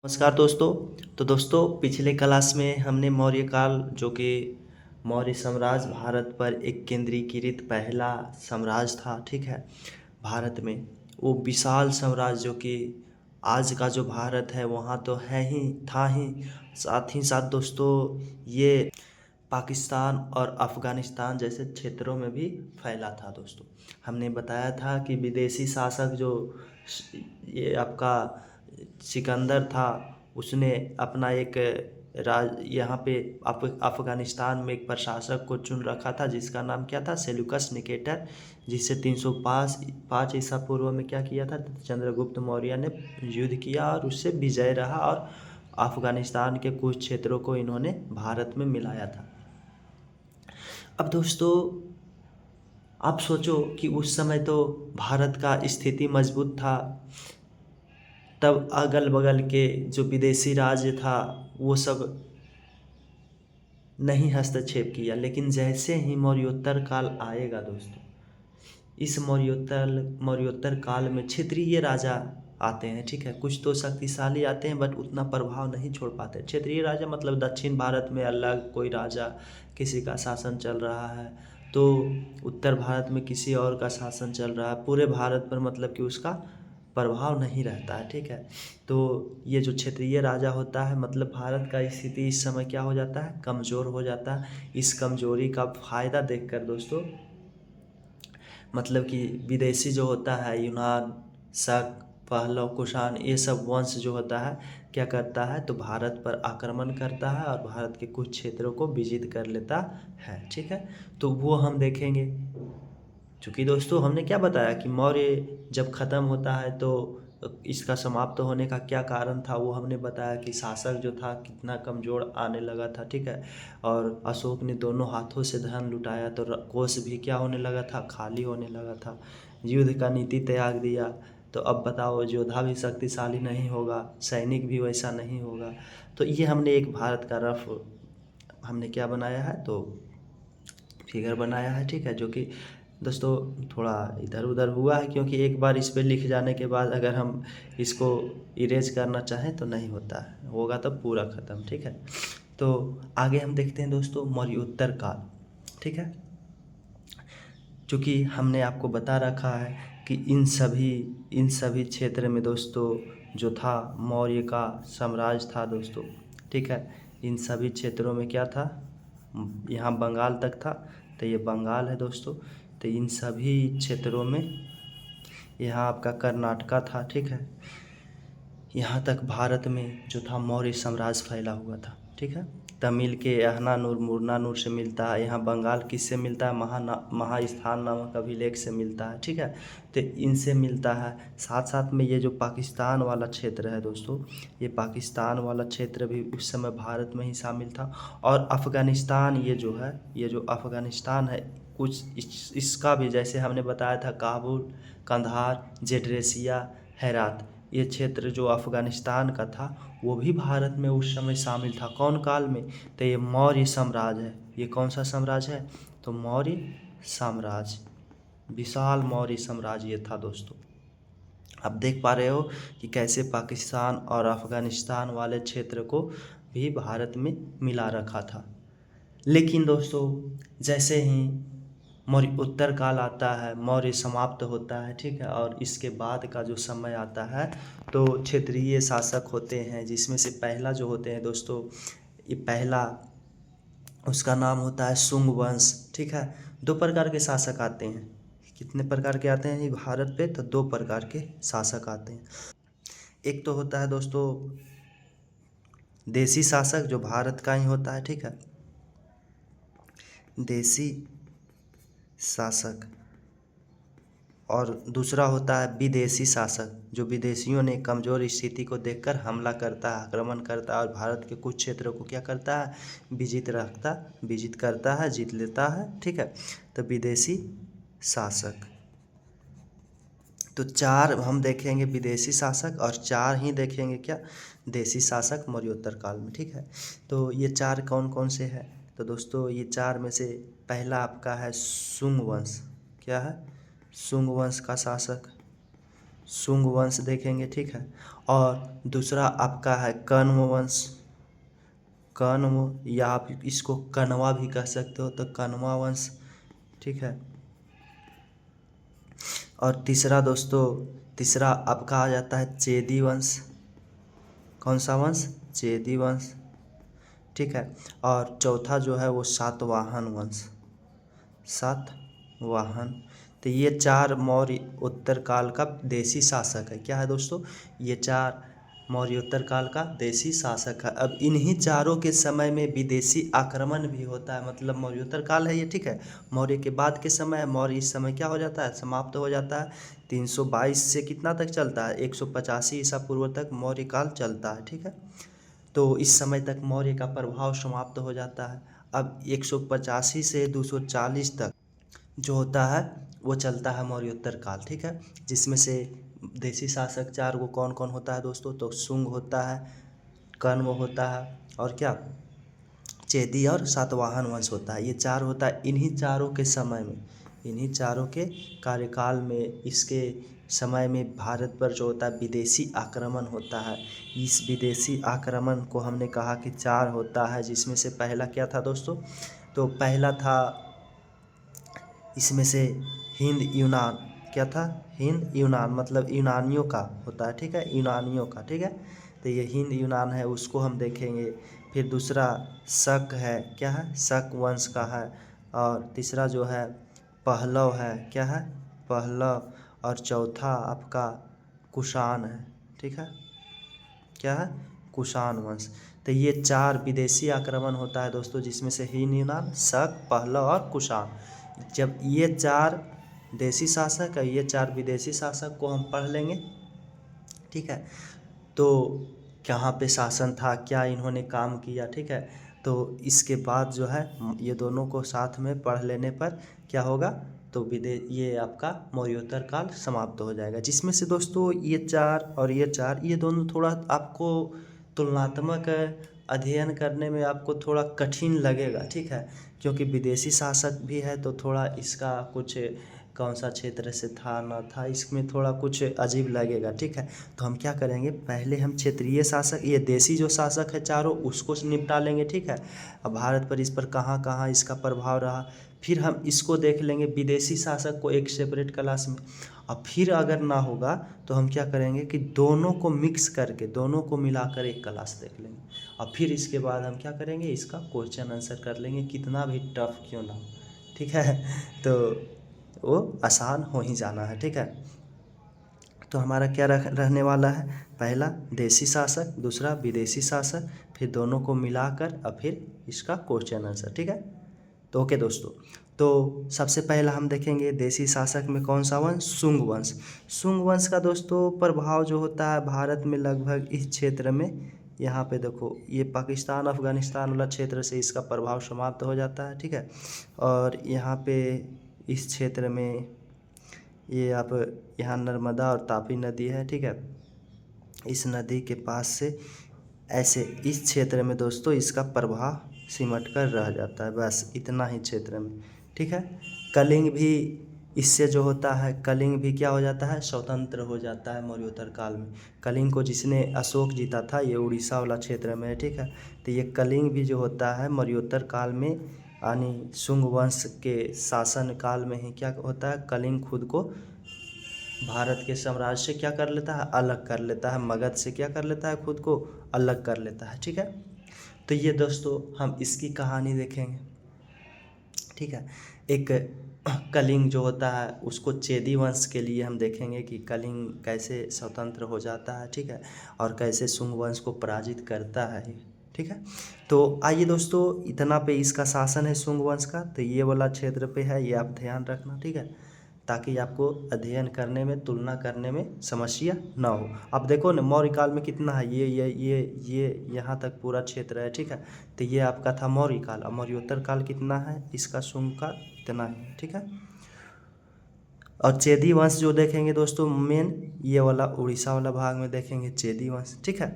नमस्कार दोस्तों। तो दोस्तों पिछले क्लास में हमने मौर्य काल जो कि मौर्य साम्राज्य भारत पर एक केंद्रीकृत पहला साम्राज्य था, ठीक है। भारत में वो विशाल साम्राज्य जो कि आज का जो भारत है वहाँ तो है ही, था ही साथ दोस्तों ये पाकिस्तान और अफ़गानिस्तान जैसे क्षेत्रों में भी फैला था दोस्तों। हमने बताया था कि विदेशी शासक जो ये आपका सिकंदर था, उसने अपना एक राज यहाँ पे अफ़गानिस्तान में एक प्रशासक को चुन रखा था जिसका नाम क्या था, सेल्यूकस निकेटर, जिससे 305 ईसा पूर्व में क्या किया था, चंद्रगुप्त मौर्य ने युद्ध किया और उससे विजय रहा और अफ़गानिस्तान के कुछ क्षेत्रों को इन्होंने भारत में मिलाया था। अब दोस्तों आप सोचो कि उस समय तो भारत का स्थिति मजबूत था, तब अगल बगल के जो विदेशी राज्य था वो सब नहीं हस्तक्षेप किया। लेकिन जैसे ही मौर्योत्तर काल आएगा दोस्तों, इस मौर्योत्तर काल में क्षेत्रीय राजा आते हैं, ठीक है। कुछ तो शक्तिशाली आते हैं बट उतना प्रभाव नहीं छोड़ पाते। क्षेत्रीय राजा मतलब दक्षिण भारत में अलग कोई राजा किसी का शासन चल रहा है, तो उत्तर भारत में किसी और का शासन चल रहा है, पूरे भारत पर मतलब कि उसका प्रभाव नहीं रहता है, ठीक है। तो ये जो क्षेत्रीय राजा होता है मतलब भारत का स्थिति इस समय क्या हो जाता है, कमज़ोर हो जाता है। इस कमज़ोरी का फ़ायदा देखकर दोस्तों मतलब कि विदेशी जो होता है यूनान, शक, पहलव, कुषाण, ये सब वंश जो होता है क्या करता है, तो भारत पर आक्रमण करता है और भारत के कुछ क्षेत्रों को विजित कर लेता है, ठीक है। तो वो हम देखेंगे। चूँकि दोस्तों हमने क्या बताया कि मौर्य जब ख़त्म होता है तो इसका समाप्त होने का क्या कारण था, वो हमने बताया कि शासक जो था कितना कमज़ोर आने लगा था, ठीक है। और अशोक ने दोनों हाथों से धन लुटाया तो कोष भी क्या होने लगा था, खाली होने लगा था। युद्ध का नीति त्याग दिया, तो अब बताओ योद्धा भी शक्तिशाली नहीं होगा, सैनिक भी वैसा नहीं होगा। तो ये हमने एक भारत का रफ हमने क्या बनाया है, तो फिगर बनाया है, ठीक है। जो कि दोस्तों थोड़ा इधर उधर हुआ है क्योंकि एक बार इस पे लिख जाने के बाद अगर हम इसको इरेज करना चाहें तो नहीं होता है, होगा तो पूरा ख़त्म, ठीक है। तो आगे हम देखते हैं दोस्तों मौर्योत्तर काल, ठीक है। चूँकि हमने आपको बता रखा है कि इन सभी क्षेत्र में दोस्तों जो था मौर्य का साम्राज्य था दोस्तों, ठीक है। इन सभी क्षेत्रों में क्या था, यहाँ बंगाल तक था, तो ये बंगाल है दोस्तों। तो इन सभी क्षेत्रों में यहाँ आपका कर्नाटका था, ठीक है। यहाँ तक भारत में जो था मौर्य साम्राज्य फैला हुआ था, ठीक है। तमिल के अहनानूर मुरनानूर से मिलता है, यहाँ बंगाल किससे मिलता है, महास्थान नामक अभिलेख से मिलता है, ठीक है। तो इनसे मिलता है। साथ साथ में ये जो पाकिस्तान वाला क्षेत्र है दोस्तों, ये पाकिस्तान वाला क्षेत्र भी उस समय भारत में ही शामिल था। और अफ़गानिस्तान ये जो है, ये जो अफ़गानिस्तान है कुछ इसका भी जैसे हमने बताया था काबुल, कंधार, जेड्रेसिया, हेरात, ये क्षेत्र जो अफ़गानिस्तान का था वो भी भारत में उस समय शामिल था। कौन काल में, तो ये मौर्य साम्राज्य है। ये कौन सा साम्राज्य है, तो मौर्य साम्राज्य, विशाल मौर्य साम्राज्य ये था दोस्तों। आप देख पा रहे हो कि कैसे पाकिस्तान और अफ़गानिस्तान वाले क्षेत्र को भी भारत में मिला रखा था। लेकिन दोस्तों जैसे ही मौर्य उत्तर काल आता है, मौर्य समाप्त होता है, ठीक है। और इसके बाद का जो समय आता है तो क्षेत्रीय शासक होते हैं, जिसमें से पहला जो होते हैं दोस्तों, ये पहला उसका नाम होता है शुंग वंश, ठीक है। दो प्रकार के शासक आते हैं। कितने प्रकार के आते हैं ये भारत पे, तो दो प्रकार के शासक आते हैं। एक तो होता है दोस्तों देसी शासक जो भारत का ही होता है, ठीक है, देसी शासक। और दूसरा होता है विदेशी शासक, जो विदेशियों ने कमज़ोर स्थिति को देखकर हमला करता है, आक्रमण करता है और भारत के कुछ क्षेत्रों को क्या करता है, विजित करता है, जीत लेता है, ठीक है। तो विदेशी शासक, तो चार हम देखेंगे विदेशी शासक और चार ही देखेंगे क्या, देसी शासक मौर्योत्तर काल में, ठीक है। तो ये चार कौन कौन से हैं, तो दोस्तों ये चार में से पहला आपका है शुंग वंश। क्या है, शुंग वंश का शासक, शुंग वंश देखेंगे, ठीक है। और दूसरा आपका है कण्व वंश, कण्व, या आप इसको कण्वा भी कह सकते हो, तो कण्वा वंश, ठीक है। और तीसरा दोस्तों, तीसरा आपका आ जाता है चेदी वंश। कौन सा वंश? चेदी वंश, ठीक है। और चौथा जो है वो सातवाहन वंश, सातवाहन। तो ये 4 मौर्य उत्तर काल का देशी शासक है। क्या है दोस्तों? ये 4 मौर्योत्तर काल का देशी शासक है। अब इन्हीं चारों के समय में विदेशी आक्रमण भी होता है, मतलब मौर्योत्तर काल है ये, ठीक है। मौर्य के बाद के समय है, मौर्य इस समय क्या हो जाता है? समाप्त हो जाता है। 322 से कितना तक चलता है? 185 ईसा पूर्व तक मौर्य काल चलता है, ठीक है। तो इस समय तक मौर्य का प्रभाव समाप्त हो जाता है। अब 185 से 240 तक जो होता है वो चलता है मौर्योत्तर काल, ठीक है। जिसमें से देशी शासक 4 को कौन कौन होता है दोस्तों? तो शुंग होता है, कण्व होता है, और क्या? चेदी और सातवाहन वंश होता है। ये 4 होता है। इन्हीं चारों के समय में, इन्हीं चारों के कार्यकाल में, इसके समय में भारत पर जो होता है विदेशी आक्रमण होता है। इस विदेशी आक्रमण को हमने कहा कि 4 होता है, जिसमें से पहला क्या था दोस्तों? तो पहला था इसमें से हिंद यूनान। क्या था? हिंद यूनान, मतलब यूनानियों का होता है, ठीक है, यूनानियों का, ठीक है। तो ये हिंद यूनान है, उसको हम देखेंगे। फिर दूसरा शक है, क्या है? शक वंश का है। और तीसरा जो है पहलव है, क्या है? पहलव। और चौथा आपका कुषाण है, ठीक है। क्या है? कुषाण वंश। तो ये 4 विदेशी आक्रमण होता है दोस्तों, जिसमें से हिंद यूनान, शक, पहलव और कुषाण। जब ये 4 देशी शासक है, ये 4 विदेशी शासक को हम पढ़ लेंगे, ठीक है। तो कहाँ पे शासन था, क्या इन्होंने काम किया, ठीक है। तो इसके बाद जो है ये दोनों को साथ में पढ़ लेने पर क्या होगा? तो ये आपका मौर्योत्तर काल समाप्त हो जाएगा। जिसमें से दोस्तों ये 4 और ये 4, ये दोनों थोड़ा आपको तुलनात्मक अध्ययन करने में आपको थोड़ा कठिन लगेगा, ठीक है। क्योंकि विदेशी शासक भी है, तो थोड़ा इसका कुछ कौन सा क्षेत्र से था ना था, इसमें थोड़ा कुछ अजीब लगेगा, ठीक है। तो हम क्या करेंगे, पहले हम क्षेत्रीय शासक, ये देशी जो शासक है चारों, उसको निपटा लेंगे, ठीक है। अब भारत पर इस पर कहाँ कहाँ इसका प्रभाव रहा, फिर हम इसको देख लेंगे विदेशी शासक को एक सेपरेट क्लास में। और फिर अगर ना होगा तो हम क्या करेंगे कि दोनों को मिक्स करके, दोनों को मिलाकर एक क्लास देख लेंगे। और फिर इसके बाद हम क्या करेंगे, इसका क्वेश्चन आंसर कर लेंगे, कितना भी टफ क्यों ना हो, ठीक है। तो वो आसान हो ही जाना है, ठीक है। तो हमारा क्या रहने वाला है? पहला देशी शासक, दूसरा विदेशी शासक, फिर दोनों को मिलाकर और फिर इसका क्वेश्चन आंसर, ठीक है। तो ओके दोस्तों, तो सबसे पहला हम देखेंगे देशी शासक में कौन सा वंश? शुंग वंश। शुंग वंश का दोस्तों प्रभाव जो होता है भारत में लगभग इस क्षेत्र में, यहाँ पे देखो ये पाकिस्तान अफ़गानिस्तान वाला क्षेत्र से इसका प्रभाव समाप्त हो जाता है, ठीक है। और यहाँ पे इस क्षेत्र में ये आप, यहाँ नर्मदा और तापी नदी है, ठीक है। इस नदी के पास से ऐसे इस क्षेत्र में दोस्तों इसका प्रभाव सिमट कर रह जाता है, बस इतना ही क्षेत्र में, ठीक है। कलिंग भी इससे जो होता है, कलिंग भी क्या हो जाता है? स्वतंत्र हो जाता है मौर्योत्तर काल में। कलिंग को जिसने अशोक जीता था, ये उड़ीसा वाला क्षेत्र में है, ठीक है। तो ये कलिंग भी जो होता है मौर्योत्तर काल में, यानी शुंग वंश के शासन काल में ही क्या होता है, कलिंग खुद को भारत के साम्राज्य से क्या कर लेता है? अलग कर लेता है। मगध से क्या कर लेता है? खुद को अलग कर लेता है, ठीक है। तो ये दोस्तों हम इसकी कहानी देखेंगे, ठीक है। एक कलिंग जो होता है उसको चेदी वंश के लिए हम देखेंगे कि कलिंग कैसे स्वतंत्र हो जाता है, ठीक है। और कैसे शुंग वंश को पराजित करता है, ठीक है। तो आइए दोस्तों, इतना पे इसका शासन है शुंग वंश का, तो ये वाला क्षेत्र पे है, ये आप ध्यान रखना, ठीक है। ताकि आपको अध्ययन करने में, तुलना करने में समस्या ना हो। अब देखो ना मौर्य काल में कितना है, ये यहाँ तक पूरा क्षेत्र है, ठीक है। तो ये आपका था मौर्य काल। और मौर्योत्तर काल कितना है इसका? शुंग का इतना है, ठीक है। और चेदी वंश जो देखेंगे दोस्तों, मेन ये वाला उड़ीसा वाला भाग में देखेंगे चेदी वंश, ठीक है।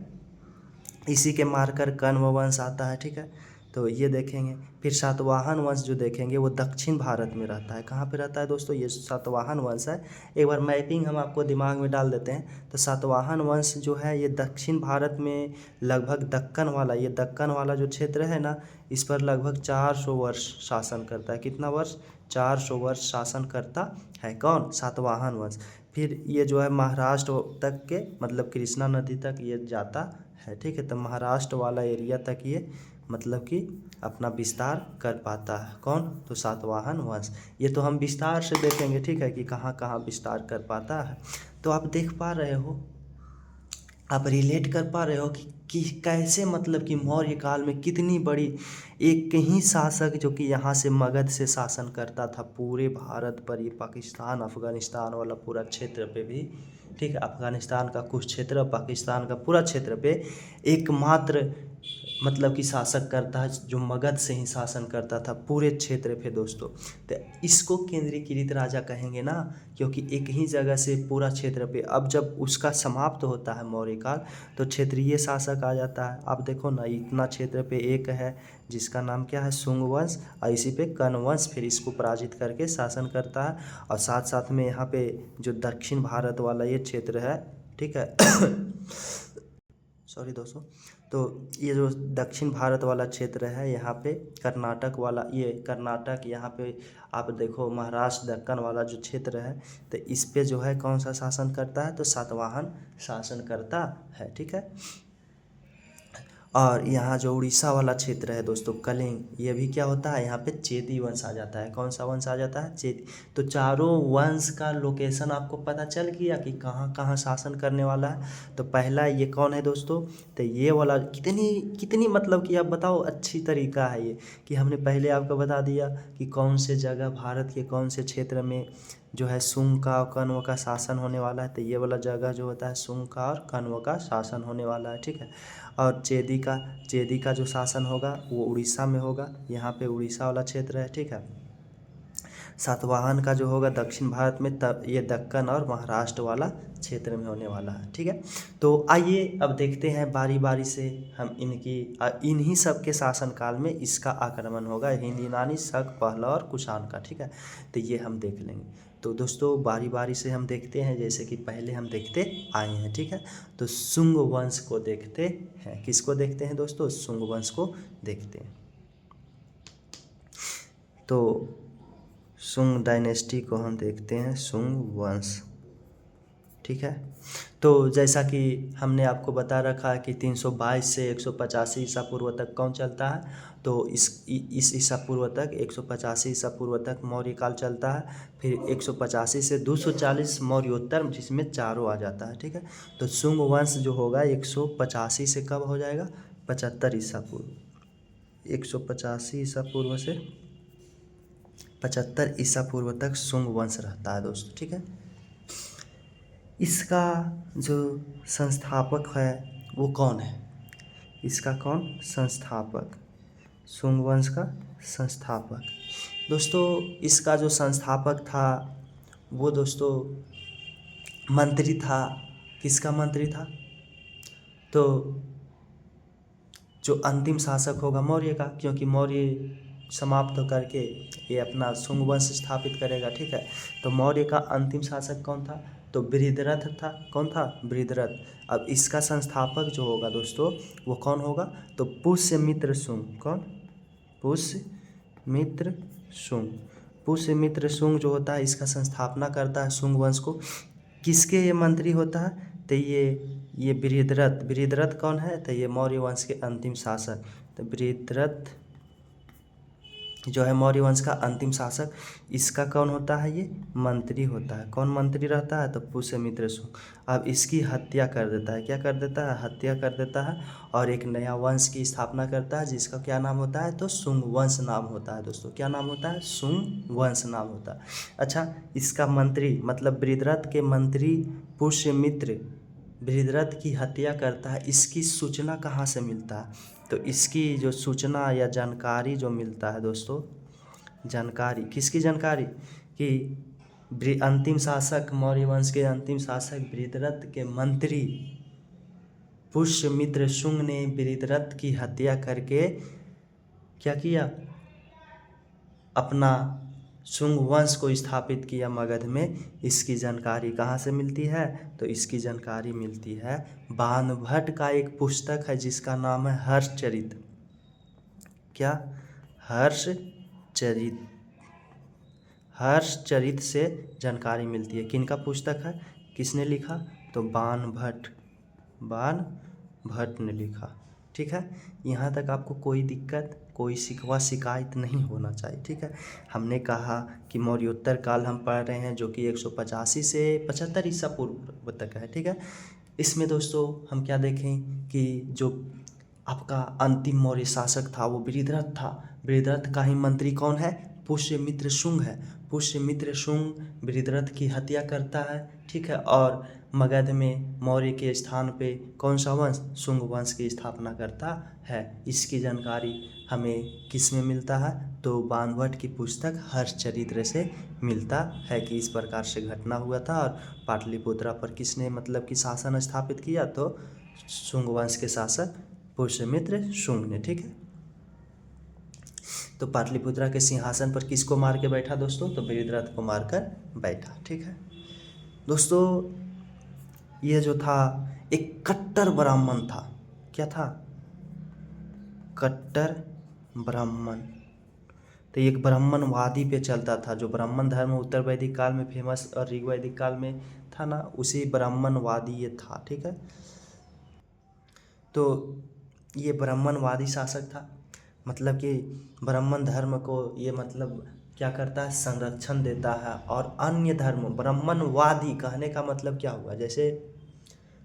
इसी के मारकर कण्व वंश आता है, ठीक है। तो ये देखेंगे। फिर सातवाहन वंश जो देखेंगे वो दक्षिण भारत में रहता है। कहाँ पे रहता है दोस्तों? ये सातवाहन वंश है। एक बार मैपिंग हम आपको दिमाग में डाल देते हैं। तो सातवाहन वंश जो है ये दक्षिण भारत में लगभग दक्कन वाला, ये दक्कन वाला जो क्षेत्र है ना, इस पर लगभग 400 वर्ष शासन करता है। कितना वर्ष? 400 वर्ष शासन करता है। कौन? सातवाहन वंश। फिर ये जो है महाराष्ट्र तक के, मतलब कृष्णा नदी तक ये जाता है। ठीक है, तो महाराष्ट्र वाला एरिया तक ये मतलब कि अपना विस्तार कर पाता है। कौन? तो सातवाहन वंश। ये तो हम विस्तार से देखेंगे, ठीक है, कि कहाँ कहाँ विस्तार कर पाता है। तो आप देख पा रहे हो, आप रिलेट कर पा रहे हो कि कैसे मतलब कि मौर्य काल में कितनी बड़ी एक ही शासक जो कि यहाँ से मगध से शासन करता था पूरे भारत पर, ये पाकिस्तान अफ़गानिस्तान वाला पूरा क्षेत्र पे भी, ठीक है, अफ़गानिस्तान का कुछ क्षेत्र, पाकिस्तान का पूरा क्षेत्र पे एकमात्र मतलब कि शासक करता है जो मगध से ही शासन करता था पूरे क्षेत्र पे दोस्तों। तो इसको केंद्रीकृत राजा कहेंगे ना, क्योंकि एक ही जगह से पूरा क्षेत्र पे, अब जब उसका समाप्त होता है मौर्य काल तो क्षेत्रीय शासक आ जाता है। आप देखो ना, इतना क्षेत्र पे एक है जिसका नाम क्या है? शुंग वंश, और इसी पे कर्ण वंश फिर इसको पराजित करके शासन करता है। और साथ साथ में यहाँ पे जो दक्षिण भारत वाला ये क्षेत्र है, ठीक है सॉरी दोस्तों, तो ये जो दक्षिण भारत वाला क्षेत्र है यहाँ पे कर्नाटक वाला, ये कर्नाटक, यहाँ पे आप देखो महाराष्ट्र दक्कन वाला जो क्षेत्र है, तो इस पे जो है कौन सा शासन करता है? तो सातवाहन शासन करता है। ठीक है, और यहाँ जो उड़ीसा वाला क्षेत्र है दोस्तों कलिंग, ये भी क्या होता है? यहाँ पे चेदी वंश आ जाता है। कौन सा वंश आ जाता है? चेदी। तो चारों वंश का लोकेशन आपको पता चल गया कि कहाँ कहाँ शासन करने वाला है। तो पहला ये कौन है दोस्तों? तो ये वाला कितनी कितनी मतलब कि आप बताओ अच्छी तरीका है ये, कि हमने पहले आपको बता दिया कि कौन से जगह भारत के कौन से क्षेत्र में जो है शुंग का और कण्व का शासन होने वाला है। तो ये वाला जगह जो होता है शुंग का और कण्व का शासन होने वाला है। ठीक है, और चेदी का जो शासन होगा वो उड़ीसा में होगा, यहाँ पे उड़ीसा वाला क्षेत्र है। ठीक है, सातवाहन का जो होगा दक्षिण भारत में, तब ये दक्कन और महाराष्ट्र वाला क्षेत्र में होने वाला है। ठीक है, तो आइए अब देखते हैं बारी बारी से हम इन्हीं सब के शासनकाल में इसका आक्रमण होगा, हिंद यूनानी शक पहला और कुषाण का। ठीक है, तो ये हम देख लेंगे। तो दोस्तों बारी बारी से हम देखते हैं, जैसे कि पहले हम देखते आए हैं। ठीक है, तो शुंग वंश को देखते हैं। किसको देखते हैं दोस्तों? शुंग वंश को देखते हैं। तो शुंग डायनेस्टी को हम देखते हैं, शुंग वंश। ठीक है, तो जैसा कि हमने आपको बता रखा है कि 322 से 185 ईसा पूर्व तक कौन चलता है? तो इस ईसा पूर्व तक 185 ईसा पूर्व तक मौर्य काल चलता है। फिर 185 से 240 मौर्योत्तर, जिसमें चारों आ जाता है। ठीक है, तो शुंग वंश जो होगा 185 से कब हो जाएगा? 75 ईसा पूर्व। 185 ईसा पूर्व से 75 ईसा पूर्व तक शुंग वंश रहता है दोस्तों। ठीक है, इसका जो संस्थापक है वो कौन है? इसका कौन संस्थापक? शुंग वंश का संस्थापक दोस्तों, इसका जो संस्थापक था वो दोस्तों मंत्री था। किसका मंत्री था? तो जो अंतिम शासक होगा मौर्य का, क्योंकि मौर्य समाप्त करके ये अपना शुंग वंश स्थापित करेगा। ठीक है, तो मौर्य का अंतिम शासक कौन था? तो बृहद्रथ था। कौन था? बृहद्रथ। अब इसका संस्थापक जो होगा दोस्तों वो कौन होगा? तो पुष्यमित्र शुंग। कौन? पुष्यमित्र शुंग। पुष्यमित्र शुंग जो होता है इसका संस्थापना करता है शुंग वंश को। किसके ये मंत्री होता है? तो ये बृहद्रथ कौन है? तो ये मौर्य वंश के अंतिम शासक। तो बृहद्रथ जो है मौर्य वंश का अंतिम शासक, इसका कौन होता है? ये मंत्री होता है। कौन मंत्री रहता है? तो पुष्यमित्र शुंग। अब इसकी हत्या कर देता है। क्या कर देता है? हत्या कर देता है, और एक नया वंश की स्थापना करता है जिसका क्या नाम होता है? तो शुंग वंश नाम होता है दोस्तों। क्या नाम होता है? शुंग वंश नाम होता है। अच्छा, इसका मंत्री मतलब बृहद्रथ के मंत्री पुष्यमित्र बृहद्रथ की हत्या करता है। इसकी सूचना कहाँ से मिलता है? तो इसकी जो सूचना या जानकारी जो मिलता है दोस्तों, जानकारी किसकी? जानकारी कि अंतिम शासक मौर्य वंश के अंतिम शासक बृहद्रथ के मंत्री पुष्यमित्र शुंग ने बृहद्रथ की हत्या करके क्या किया, अपना शुंग वंश को स्थापित किया मगध में। इसकी जानकारी कहाँ से मिलती है, तो इसकी जानकारी मिलती है बाणभट्ट का एक पुस्तक है जिसका नाम है हर्षचरित। क्या, हर्षचरित। हर्षचरित से जानकारी मिलती है। किनका पुस्तक है, किसने लिखा, तो बाणभट्ट, बाणभट्ट ने लिखा। ठीक है, यहाँ तक आपको कोई दिक्कत, कोई शिकवा शिकायत नहीं होना चाहिए। ठीक है, हमने कहा कि मौर्योत्तर काल हम पढ़ रहे हैं जो कि 185 से 75 ईसा पूर्व तक है। ठीक है, इसमें दोस्तों हम क्या देखें कि जो आपका अंतिम मौर्य शासक था वो बृहद्रथ था। बृहद्रथ का ही मंत्री कौन है, पुष्यमित्र शुंग है। पुष्यमित्र शुंग बृहद्रथ की हत्या करता है। ठीक है, और मगध में मौर्य के स्थान पे कौन सा वंश, शुंग वंश की स्थापना करता है। इसकी जानकारी हमें किस में मिलता है, तो बाणभट्ट की पुस्तक हर्षचरित्र से मिलता है कि इस प्रकार से घटना हुआ था और पाटलिपुत्रा पर किसने मतलब कि शासन स्थापित किया, तो शुंग वंश के शासक पुष्यमित्र शुंग ने। ठीक है, तो पाटलिपुत्रा के सिंहासन पर किसको मार के बैठा दोस्तों, तो बृहद्रथ को मारकर बैठा। ठीक है दोस्तों, ये जो था एक कट्टर ब्राह्मण था। क्या था, कट्टर ब्राह्मण। तो एक ब्राह्मणवादी पे चलता था। जो ब्राह्मण धर्म उत्तर वैदिक काल में फेमस और ऋग वैदिक काल में था ना, उसी ब्राह्मणवादी ये था। ठीक है, तो ये ब्राह्मणवादी शासक था। मतलब कि ब्राह्मण धर्म को ये मतलब क्या करता है, संरक्षण देता है। और अन्य धर्म, ब्राह्मणवादी कहने का मतलब क्या हुआ, जैसे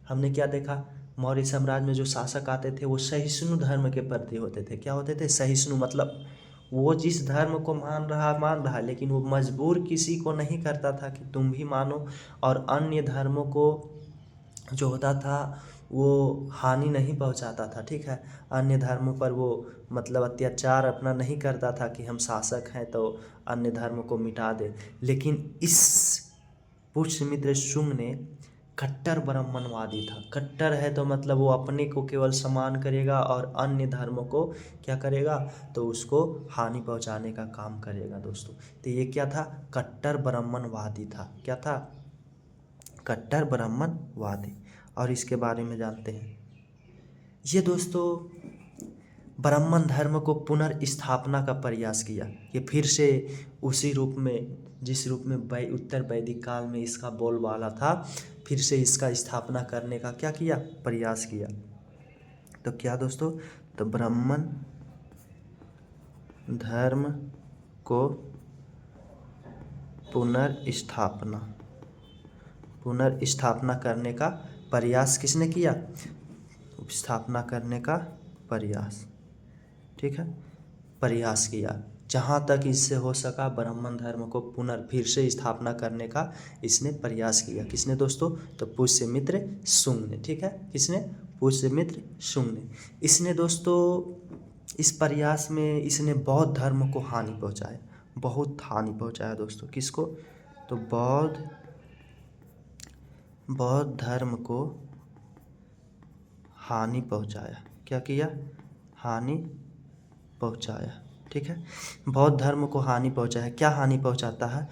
हमने क्या देखा, मौर्य साम्राज्य में जो शासक आते थे वो सहिष्णु धर्म के प्रति होते थे। क्या होते थे, सहिष्णु, मतलब वो जिस धर्म को मान रहा, लेकिन वो मजबूर किसी को नहीं करता था कि तुम भी मानो। और अन्य धर्मों को जो होता था वो हानि नहीं पहुंचाता था। ठीक है, अन्य धर्मों पर वो मतलब अत्याचार अपना नहीं करता था कि हम शासक हैं तो अन्य धर्म को मिटा दे। लेकिन इस पुष्यमित्र शुंग ने कट्टर ब्राह्मणवादी था। कट्टर है तो मतलब वो अपने को केवल सम्मान करेगा और अन्य धर्मों को क्या करेगा, तो उसको हानि पहुंचाने का काम करेगा दोस्तों। तो ये क्या था, कट्टर ब्राह्मणवादी था। क्या था, कट्टर ब्राह्मणवादी। और इसके बारे में जानते हैं, ये दोस्तों ब्राह्मण धर्म को पुनर्स्थापना का प्रयास किया। ये फिर से उसी रूप में, जिस रूप में उत्तर वैदिक काल में इसका बोलबाला था, फिर से इसका स्थापना करने का क्या किया, प्रयास किया। तो क्या दोस्तों, तो ब्राह्मण धर्म को पुनर्स्थापना करने का प्रयास किसने किया, स्थापना करने का प्रयास। ठीक है, प्रयास किया। जहाँ तक इससे हो सका ब्राह्मण धर्म को फिर से स्थापना करने का इसने प्रयास किया। किसने दोस्तों, तो पुष्यमित्र शुंग ने। ठीक है, किसने, पुष्यमित्र शुंग ने। इसने दोस्तों इस प्रयास में इसने बौद्ध धर्म को हानि पहुँचाया, बहुत हानि पहुँचाया दोस्तों। किसको, तो बौद्ध धर्म को हानि पहुँचाया। क्या किया, हानि पहुँचाया। ठीक है, बौद्ध धर्म को हानि पहुँचाया। क्या हानि पहुँचाता है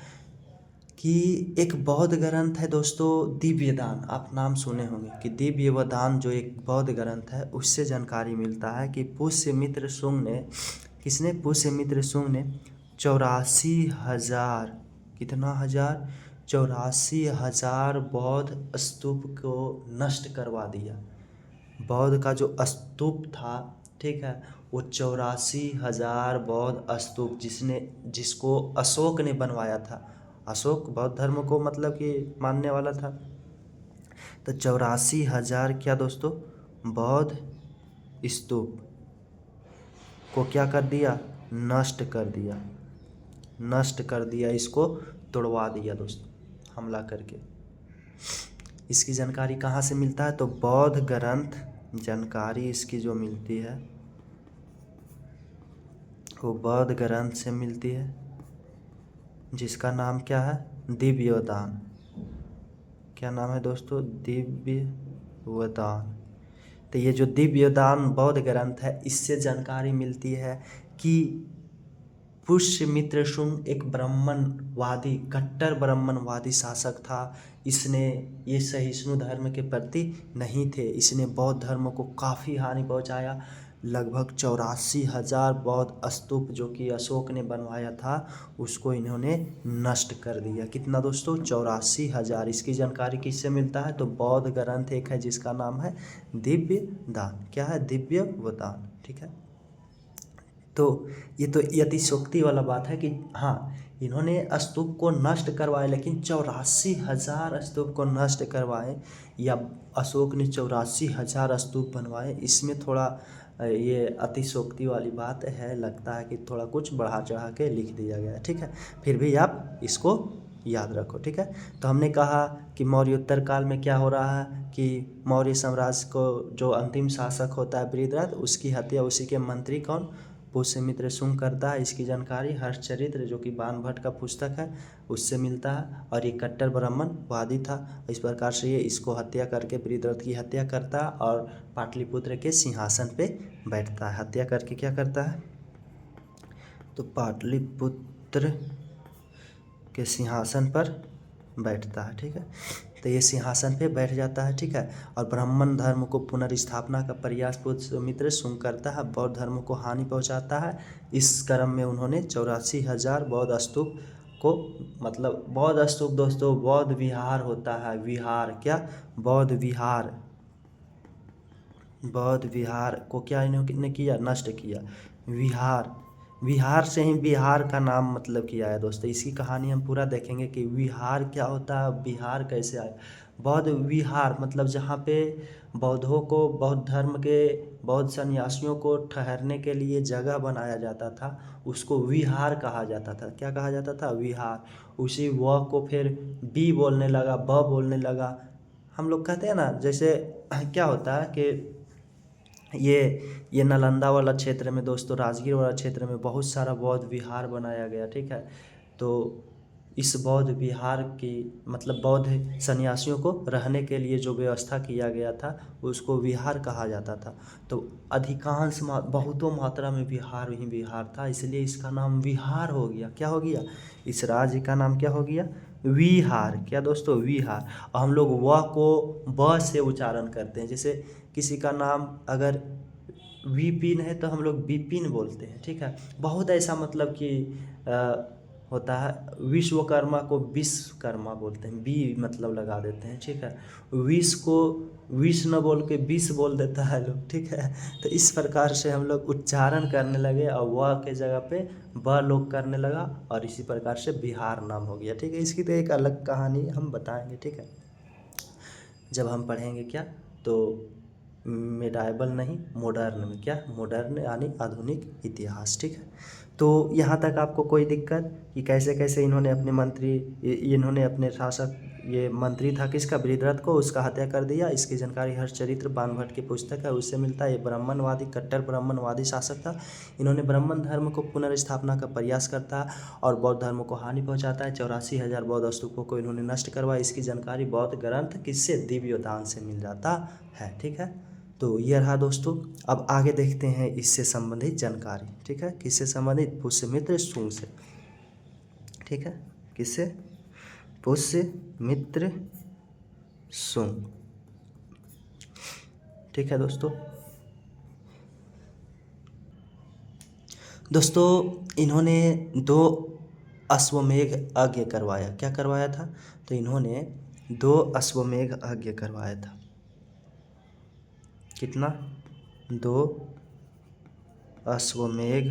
कि एक बौद्ध ग्रंथ है दोस्तों, दिव्यदान। आप नाम सुने होंगे कि दिव्यदान जो एक बौद्ध ग्रंथ है, उससे जानकारी मिलता है कि पुष्यमित्र शुंग ने, किसने, पुष्यमित्र शुंग ने 84,000, कितना हजार, 84,000 बौद्ध स्तूप को नष्ट करवा दिया। बौद्ध का जो स्तूप था, ठीक है, वो 84,000 बौद्ध स्तूप जिसको अशोक ने बनवाया था। अशोक बौद्ध धर्म को मतलब कि मानने वाला था। तो 84,000 क्या दोस्तों, बौद्ध स्तूप को क्या कर दिया, नष्ट कर दिया, इसको तोड़वा दिया दोस्तों, हमला करके। इसकी जानकारी कहाँ से मिलता है, तो बौद्ध ग्रंथ, जानकारी इसकी जो मिलती है वो बौद्ध ग्रंथ से मिलती है, जिसका नाम क्या है, दिव्यदान। क्या नाम है दोस्तों, दिव्यदान। तो ये जो दिव्यदान बौद्ध ग्रंथ है, इससे जानकारी मिलती है कि पुष्यमित्र शुंग एक ब्राह्मणवादी, कट्टर ब्राह्मणवादी शासक था। इसने ये सहिष्णु धर्म के प्रति नहीं थे। इसने बौद्ध धर्म को काफ़ी हानि पहुंचाया। लगभग 84,000 बौद्ध स्तूप जो कि अशोक ने बनवाया था उसको इन्होंने नष्ट कर दिया। कितना दोस्तों? 84,000। इसकी जानकारी किससे मिलता है? तो बौद्ध ग्रंथ एक है जिसका नाम है दिव्य दान। क्या है? दिव्य दान। ठीक है, तो ये तो अतिशयोक्ति वाला बात है कि हाँ, इन्होंने स्तूप को नष्ट करवाए, लेकिन 84,000 स्तूप को नष्ट करवाए या अशोक ने 84,000 स्तूप बनवाए, इसमें थोड़ा ये अतिशयोक्ति वाली बात है। लगता है कि थोड़ा कुछ बढ़ा चढ़ा के लिख दिया गया है। ठीक है, फिर भी आप इसको याद रखो। ठीक है, तो हमने कहा कि मौर्योत्तर काल में क्या हो रहा है कि मौर्य साम्राज्य को जो अंतिम शासक होता है बृहद्रथ, उसकी हत्या उसी के मंत्री कौन? पुष्यमित्र शुंग करता है। इसकी जानकारी हर्षचरित्र जो कि बाणभट्ट का पुस्तक है उससे मिलता है। और ये कट्टर ब्राह्मणवादी था। इस प्रकार से ये इसको हत्या करके बृहद्रथ की हत्या करता है और पाटलिपुत्र के सिंहासन पे बैठता है। हत्या करके क्या करता है? तो पाटलिपुत्र के सिंहासन पर बैठता है। ठीक है, तो ये सिंहासन पे बैठ जाता है। ठीक है, और ब्राह्मण धर्म को पुनर्स्थापना का प्रयास पुष्यमित्र शुंग करता है, बौद्ध धर्म को हानि पहुंचाता है। इस क्रम में उन्होंने 84,000 बौद्ध स्तूप को, मतलब बौद्ध स्तूप दोस्तों बौद्ध विहार होता है। विहार क्या? बौद्ध विहार। बौद्ध विहार को क्या इन्होंने किया? नष्ट किया। विहार, विहार से ही बिहार का नाम मतलब किया है दोस्तों। इसकी कहानी हम पूरा देखेंगे कि विहार क्या होता है, बिहार कैसे आया। बौद्ध विहार मतलब जहाँ पे बौद्धों को, बौद्ध धर्म के बौद्ध सन्यासियों को ठहरने के लिए जगह बनाया जाता था, उसको विहार कहा जाता था। क्या कहा जाता था? विहार। उसी व को फिर बी बोलने लगा, ब बोलने लगा। हम लोग कहते हैं ना, जैसे क्या होता है कि ये नालंदा वाला क्षेत्र में दोस्तों, राजगीर वाला क्षेत्र में बहुत सारा बौद्ध विहार बनाया गया। ठीक है, तो इस बौद्ध विहार की मतलब बौद्ध सन्यासियों को रहने के लिए जो व्यवस्था किया गया था उसको विहार कहा जाता था। तो अधिकांश बहुतों मात्रा में विहार ही विहार था, इसलिए इसका नाम विहार हो गया। क्या हो गया? इस राज्य का नाम क्या हो गया? विहार। क्या दोस्तों? विहार। और हम लोग व को ब से उच्चारण करते हैं। जैसे किसी का नाम अगर विपिन है तो हम लोग विपिन बोलते हैं। ठीक है, बहुत ऐसा मतलब कि होता है। विश्वकर्मा को विश्वकर्मा बोलते हैं, बी मतलब लगा देते हैं। ठीक है, विष को विष न बोल के विष बोल देता है लोग। ठीक है, तो इस प्रकार से हम लोग उच्चारण करने लगे और व के जगह पे ब लोग करने लगा और इसी प्रकार से बिहार नाम हो गया। ठीक है, इसकी तो एक अलग कहानी हम बताएंगे। ठीक है, जब हम पढ़ेंगे क्या, तो मेडाइवल नहीं, मॉडर्न में। क्या? मॉडर्न यानी आधुनिक इतिहास। ठीक है, तो यहाँ तक आपको कोई दिक्कत कि कैसे कैसे इन्होंने अपने मंत्री, इन्होंने अपने शासक, ये मंत्री था किसका? बृहद्रथ को, उसका हत्या कर दिया। इसकी जानकारी हर्षचरित्र बाणभट्ट की पुस्तक है उससे मिलता है। ये ब्राह्मणवादी, कट्टर ब्राह्मणवादी शासक था। इन्होंने ब्राह्मण धर्म को पुनर्स्थापना का प्रयास करता है और बौद्ध धर्म को हानि पहुंचाता है। 84,000 बौद्ध स्तूपों को इन्होंने नष्ट करवाया। इसकी जानकारी बौद्ध ग्रंथ किससे? दिव्य दान से मिल जाता है। ठीक है, तो ये रहा दोस्तों। अब आगे देखते हैं इससे संबंधित जानकारी। ठीक है, किससे संबंधित? पुष्यमित्र शुंग से। ठीक है, किससे? पुष्यमित्र शुंग। ठीक है दोस्तों, इन्होंने 2 अश्वमेध यज्ञ करवाया। क्या करवाया था? तो इन्होंने 2 अश्वमेध यज्ञ करवाया था। कितना? 2 अश्वमेध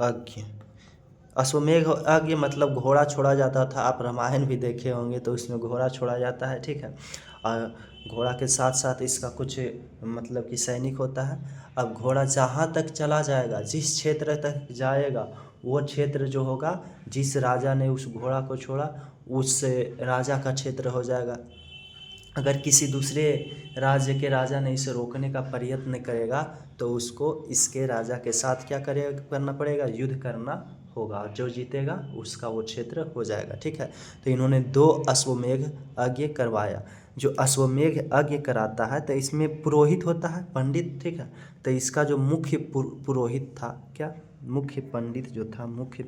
यज्ञ। अश्वमेध यज्ञ मतलब घोड़ा छोड़ा जाता था। आप रामायण भी देखे होंगे तो उसमें घोड़ा छोड़ा जाता है। ठीक है, और घोड़ा के साथ साथ इसका कुछ मतलब कि सैनिक होता है। अब घोड़ा जहाँ तक चला जाएगा, जिस क्षेत्र तक जाएगा, वो क्षेत्र जो होगा, जिस राजा ने उस घोड़ा को छोड़ा उस राजा का क्षेत्र हो जाएगा। अगर किसी दूसरे राज्य के राजा ने इसे रोकने का प्रयत्न करेगा तो उसको इसके राजा के साथ क्या करना पड़ेगा? युद्ध करना होगा। जो जीतेगा उसका वो क्षेत्र हो जाएगा। ठीक है, तो इन्होंने 2 अश्वमेध यज्ञ करवाया। जो अश्वमेध यज्ञ कराता है तो इसमें पुरोहित होता है, पंडित, ठीक है। तो इसका जो मुख्य पुरोहित था, क्या, मुख्य पंडित जो था, मुख्य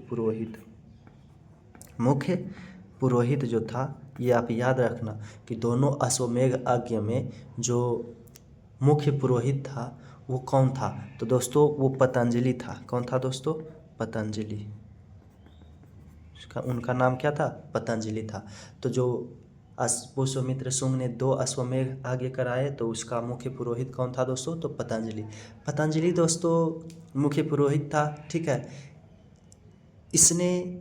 पुरोहित जो था, ये आप याद रखना कि दोनों अश्वमेध यज्ञ में जो मुख्य पुरोहित था वो कौन था, तो दोस्तों वो पतंजलि था। कौन था दोस्तों? पतंजलि। उनका नाम क्या था? पतंजलि था। तो जो पुष्यमित्र शुंग ने 2 अश्वमेध यज्ञ कराए तो उसका मुख्य पुरोहित कौन था दोस्तों? तो पतंजलि। पतंजलि दोस्तों मुख्य पुरोहित था, ठीक है। इसने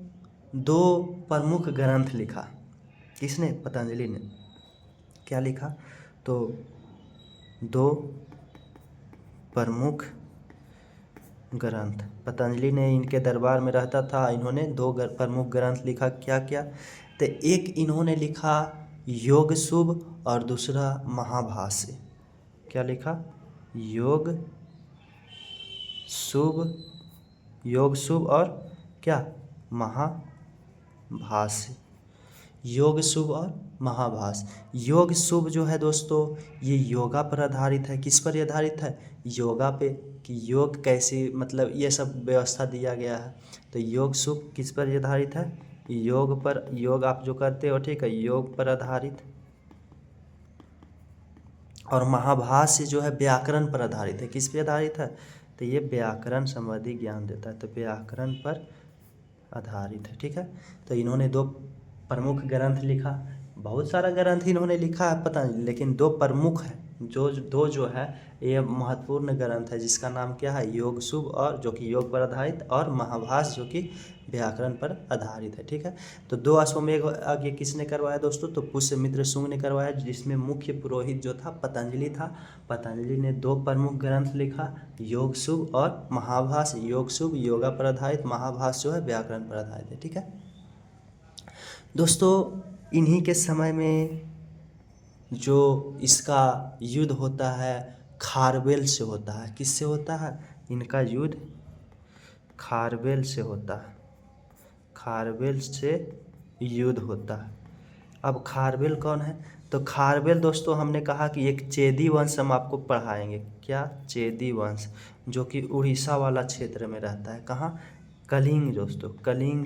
2 प्रमुख ग्रंथ लिखा। किसने? पतंजलि ने। क्या लिखा? तो 2 प्रमुख ग्रंथ पतंजलि ने, इनके दरबार में रहता था, इन्होंने 2 प्रमुख ग्रंथ लिखा। क्या क्या? तो एक इन्होंने लिखा योग शुभ और दूसरा महाभाष्य। क्या लिखा? योग शुभ और क्या? महाभाष्य। योग शुभ और महाभाष्य। योग शुभ जो है दोस्तों ये योगा पर आधारित है। किस पर आधारित है? योगा पे, कि योग कैसे, मतलब ये सब व्यवस्था दिया गया है। तो योग शुभ किस पर आधारित है? योग पर। योग आप जो करते हो, ठीक है, योग पर आधारित। और महाभाष्य जो है व्याकरण पर आधारित है। किस पे आधारित है? तो ये व्याकरण संबंधी ज्ञान देता है, तो व्याकरण पर आधारित है, ठीक है। तो इन्होंने 2 प्रमुख ग्रंथ लिखा। बहुत सारा ग्रंथ इन्होंने लिखा है पता नहीं, लेकिन 2 प्रमुख है, जो है ये महत्वपूर्ण ग्रंथ है, जिसका नाम क्या है? योग शुभ, और जो कि योग पर आधारित, और महाभाष्य जो कि व्याकरण पर आधारित है, ठीक है। तो 2 अश्वमेध यज्ञ किसने करवाया दोस्तों? तो पुष्यमित्र शुंग ने करवाया, जिसमें मुख्य पुरोहित जो था पतंजलि था। पतंजलि ने 2 प्रमुख ग्रंथ लिखा, योग शुभ और महाभाष्य। योग शुभ योगा पर आधारित, महाभाष्य जो है व्याकरण पर आधारित है, ठीक है। दोस्तों इन्हीं के समय में जो इसका युद्ध होता है खारवेल से होता है। किससे होता है? इनका युद्ध खारवेल से होता है। खारवेल से युद्ध होता है। अब खारवेल कौन है? तो खारवेल दोस्तों हमने कहा कि एक चेदी वंश हम आपको पढ़ाएंगे। क्या? चेदी वंश, जो कि उड़ीसा वाला क्षेत्र में रहता है। कहाँ? कलिंग दोस्तों, कलिंग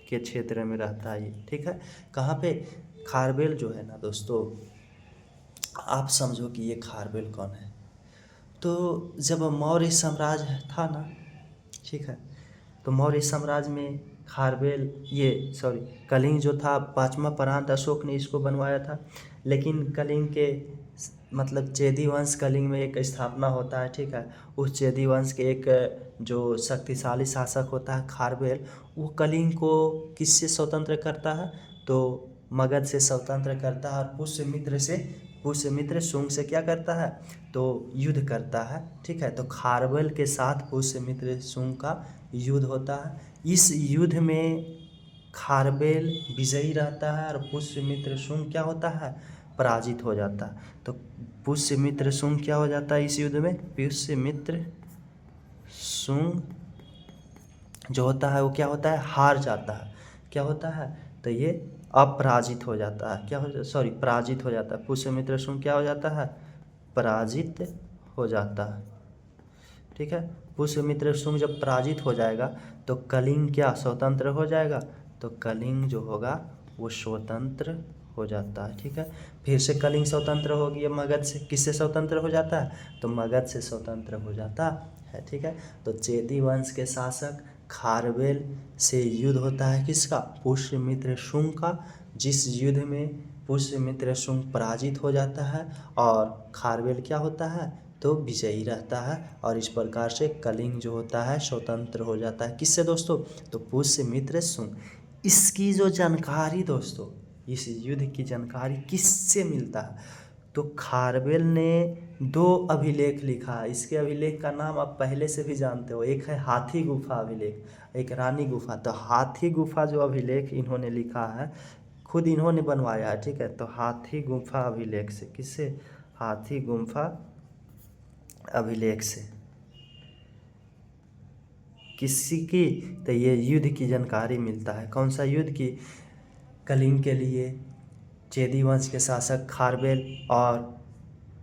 के क्षेत्र में रहता है ये, ठीक है। कहाँ पे? खारवेल जो है ना दोस्तों, आप समझो कि ये खारवेल कौन है। तो जब मौर्य साम्राज्य था ना, ठीक है, तो मौर्य साम्राज्य में खारवेल, कलिंग जो था 5वां प्रांत अशोक ने इसको बनवाया था। लेकिन कलिंग के मतलब चेदी वंश, कलिंग में एक स्थापना होता है, ठीक है। उस चेदी वंश के एक जो शक्तिशाली शासक होता है खारवेल, वो कलिंग को किससे स्वतंत्र करता है? तो मगध से स्वतंत्र करता है, और पुष्यमित्र शुंग से क्या करता है? तो युद्ध करता है, ठीक है। तो खारवेल के साथ पुष्यमित्र शुंग का युद्ध होता है। इस युद्ध में खारवेल विजयी रहता है और पुष्यमित्र शुंग क्या होता है? पराजित हो जाता है। तो पुष्यमित्र शुंग क्या हो जाता है इस युद्ध में? पुष्यमित्र शुंग जो होता है वो क्या होता है? हार जाता है। क्या होता है? तो ये अपराजित हो जाता है। पराजित हो जाता है। पुष्यमित्र शुंग क्या हो जाता है? पराजित हो जाता है, ठीक है। पुष्यमित्र शुंग जब पराजित हो जाएगा तो कलिंग क्या स्वतंत्र हो जाएगा? तो कलिंग जो होगा वो स्वतंत्र हो जाता है, ठीक है। फिर से कलिंग स्वतंत्र हो गया मगध से। किससे स्वतंत्र हो जाता है? तो मगध से स्वतंत्र हो जाता है, ठीक है। तो चेदी वंश के शासक खारवेल से युद्ध होता है। किसका? पुष्यमित्र शुंग का, जिस युद्ध में पुष्यमित्र शुंग पराजित हो जाता है और खारवेल क्या होता है? तो विजयी रहता है, और इस प्रकार से कलिंग जो होता है स्वतंत्र हो जाता है। किससे दोस्तों? तो पुष्यमित्र शुंग। इसकी जो जानकारी दोस्तों, इस युद्ध की जानकारी किससे मिलता है? तो खारवेल ने 2 अभिलेख लिखा है। इसके अभिलेख का नाम आप पहले से भी जानते हो। एक है हाथी गुफा अभिलेख, एक रानी गुफा। तो हाथी गुफा जो अभिलेख इन्होंने लिखा है, खुद इन्होंने बनवाया है, ठीक है। तो हाथी गुफा अभिलेख से, किससे? हाथी गुफा अभिलेख से किसी की? तो ये युद्ध की जानकारी मिलता है। कौन सा युद्ध की? कलिंग के लिए चेदी वंश के शासक खारवेल और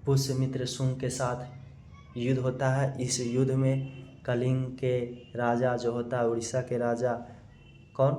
पुष्यमित्र शुंग के साथ युद्ध होता है। इस युद्ध में कलिंग के राजा जो होता है, उड़ीसा के राजा कौन,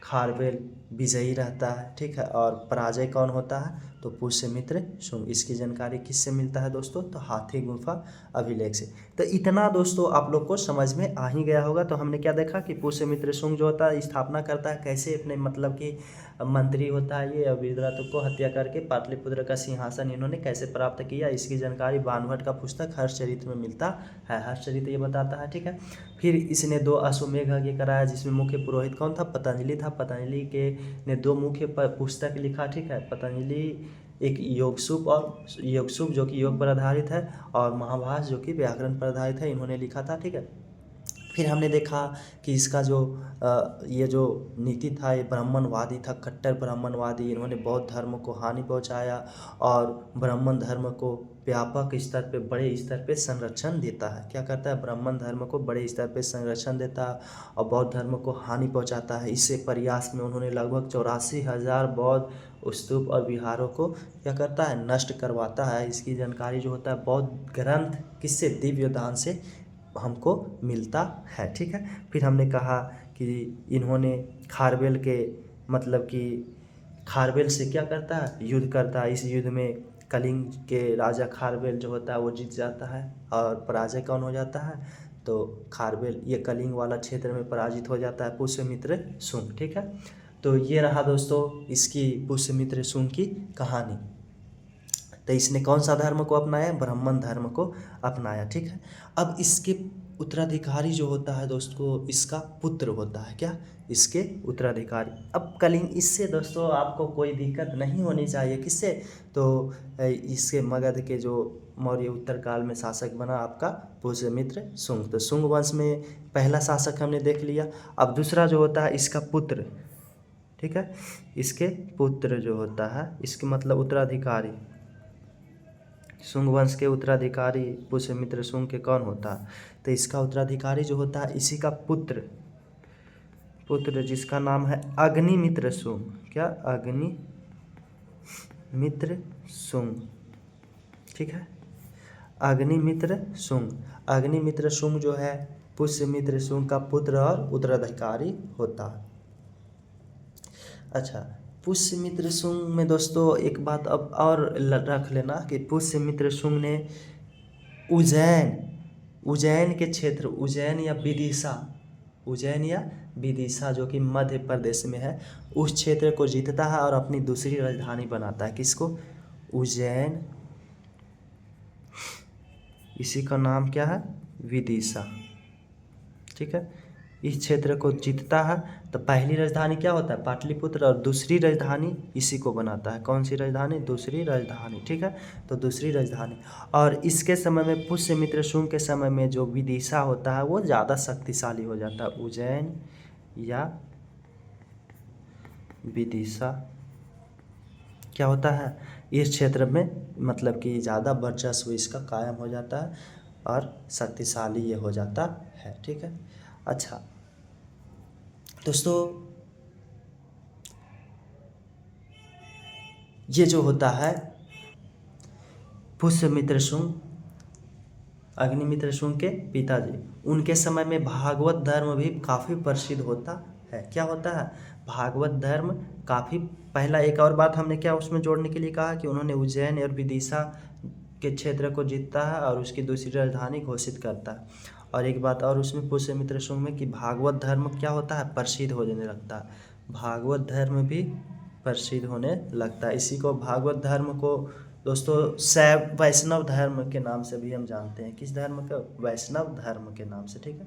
खारवेल विजयी रहता है, ठीक है। और पराजय कौन होता है, तो पुष्यमित्र शुंग। इसकी जानकारी किससे मिलता है दोस्तों, तो हाथी गुफा अभिलेख से। तो इतना दोस्तों आप लोग को समझ में आ ही गया होगा। तो हमने क्या देखा कि पुष्यमित्र शुंग जो होता है स्थापना करता है कैसे, अपने मतलब कि मंत्री होता है ये, विदुरथ को हत्या करके पाटलिपुत्र का सिंहासन इन्होंने कैसे प्राप्त किया, इसकी जानकारी बाणभट्ट का पुस्तक हर्षचरित में मिलता है। हर्षचरित ये बताता है, ठीक है। फिर इसने 2 अश्वमेध यज्ञ कराया, जिसमें मुख्य पुरोहित कौन था, पतंजलि था। पतंजलि के ने 2 मुख्य पुस्तक लिखा, ठीक है। पतंजलि एक योगसूप और योगसूप जो कि योग पर आधारित है, और महाभाष्य जो कि व्याकरण पर आधारित है, इन्होंने लिखा था, ठीक है। फिर हमने देखा कि इसका जो ये जो नीति था, ये ब्राह्मणवादी था, कट्टर ब्राह्मणवादी। इन्होंने बौद्ध धर्म को हानि पहुंचाया और ब्राह्मण धर्म को व्यापक स्तर पे, बड़े स्तर पे संरक्षण देता है। क्या करता है, ब्राह्मण धर्म को बड़े स्तर पे संरक्षण देता है और बौद्ध धर्म को हानि पहुंचाता है। इससे प्रयास में उन्होंने लगभग 84,000 बौद्ध स्तूप और विहारों को क्या करता है, नष्ट करवाता है। इसकी जानकारी जो होता है बौद्ध ग्रंथ किससे, दिव्य दान से हमको मिलता है, ठीक है। फिर हमने कहा कि इन्होंने खारवेल के मतलब कि खारवेल से क्या करता है, युद्ध करता है। इस युद्ध में कलिंग के राजा खारवेल जो होता है वो जीत जाता है और पराजय कौन हो जाता है, तो खारवेल ये कलिंग वाला क्षेत्र में पराजित हो जाता है पुष्यमित्र शुंग, ठीक है। तो ये रहा दोस्तों इसकी पुष्यमित्र शुंग की कहानी। तो इसने कौन सा धर्म को अपनाया, ब्राह्मण धर्म को अपनाया, ठीक है। अब इसके उत्तराधिकारी जो होता है दोस्तों, इसका पुत्र होता है, क्या, इसके उत्तराधिकारी। अब कलिंग, इससे दोस्तों आपको कोई दिक्कत नहीं होनी चाहिए, किससे, तो इसके मगध के जो मौर्य उत्तर काल में शासक बना आपका पुष्यमित्र शुंग। तो शुंग वंश में पहला शासक हमने देख लिया। अब दूसरा जो होता है इसका पुत्र, ठीक है, इसके पुत्र जो होता है, इसके मतलब उत्तराधिकारी, शुंग वंश के उत्तराधिकारी पुष्यमित्र शुंग के कौन होता है, तो इसका उत्तराधिकारी जो होता है इसी का पुत्र जिसका नाम है अग्निमित्र शुंग। क्या, अग्निमित्र शुंग, ठीक है। अग्निमित्र शुंग, अग्निमित्र शुंग जो है पुष्यमित्र शुंग का पुत्र और उत्तराधिकारी होता है। अच्छा, पुष्यमित्र शुंग में दोस्तों एक बात अब और रख लेना कि पुष्यमित्र शुंग ने उज्जैन के क्षेत्र, उज्जैन या विदिशा जो कि मध्य प्रदेश में है, उस क्षेत्र को जीतता है और अपनी दूसरी राजधानी बनाता है। किसको, उज्जैन, इसी का नाम क्या है, विदिशा, ठीक है। इस क्षेत्र को जीतता है तो पहली राजधानी क्या होता है, पाटलिपुत्र, और दूसरी राजधानी इसी को बनाता है। कौन सी राजधानी, दूसरी राजधानी, ठीक है। तो दूसरी राजधानी, और इसके समय में पुष्यमित्र शुंग के समय में जो विदिशा होता है वो ज़्यादा शक्तिशाली हो जाता है। उज्जैन या विदिशा क्या होता है, इस क्षेत्र में मतलब कि ज़्यादा वर्चस्व इसका कायम हो जाता है और शक्तिशाली ये हो जाता है, ठीक है। अच्छा दोस्तों, ये जो होता है पुष्यमित्र शुंग, अग्निमित्र शुंग के पिताजी, उनके समय में भागवत धर्म भी काफ़ी प्रसिद्ध होता है। क्या होता है, भागवत धर्म काफ़ी, पहला एक और बात हमने क्या उसमें जोड़ने के लिए कहा कि उन्होंने उज्जैन और विदिशा के क्षेत्र को जीतता है और उसकी दूसरी राजधानी घोषित करता है। और एक बात और उसमें पुष्यमित्र शुंग में कि भागवत धर्म क्या होता है, प्रसिद्ध होने लगता है। भागवत धर्म भी प्रसिद्ध होने लगता है। इसी को भागवत धर्म को दोस्तों शैव वैष्णव धर्म के नाम से भी हम जानते हैं। किस धर्म का, वैष्णव धर्म के नाम से, ठीक है।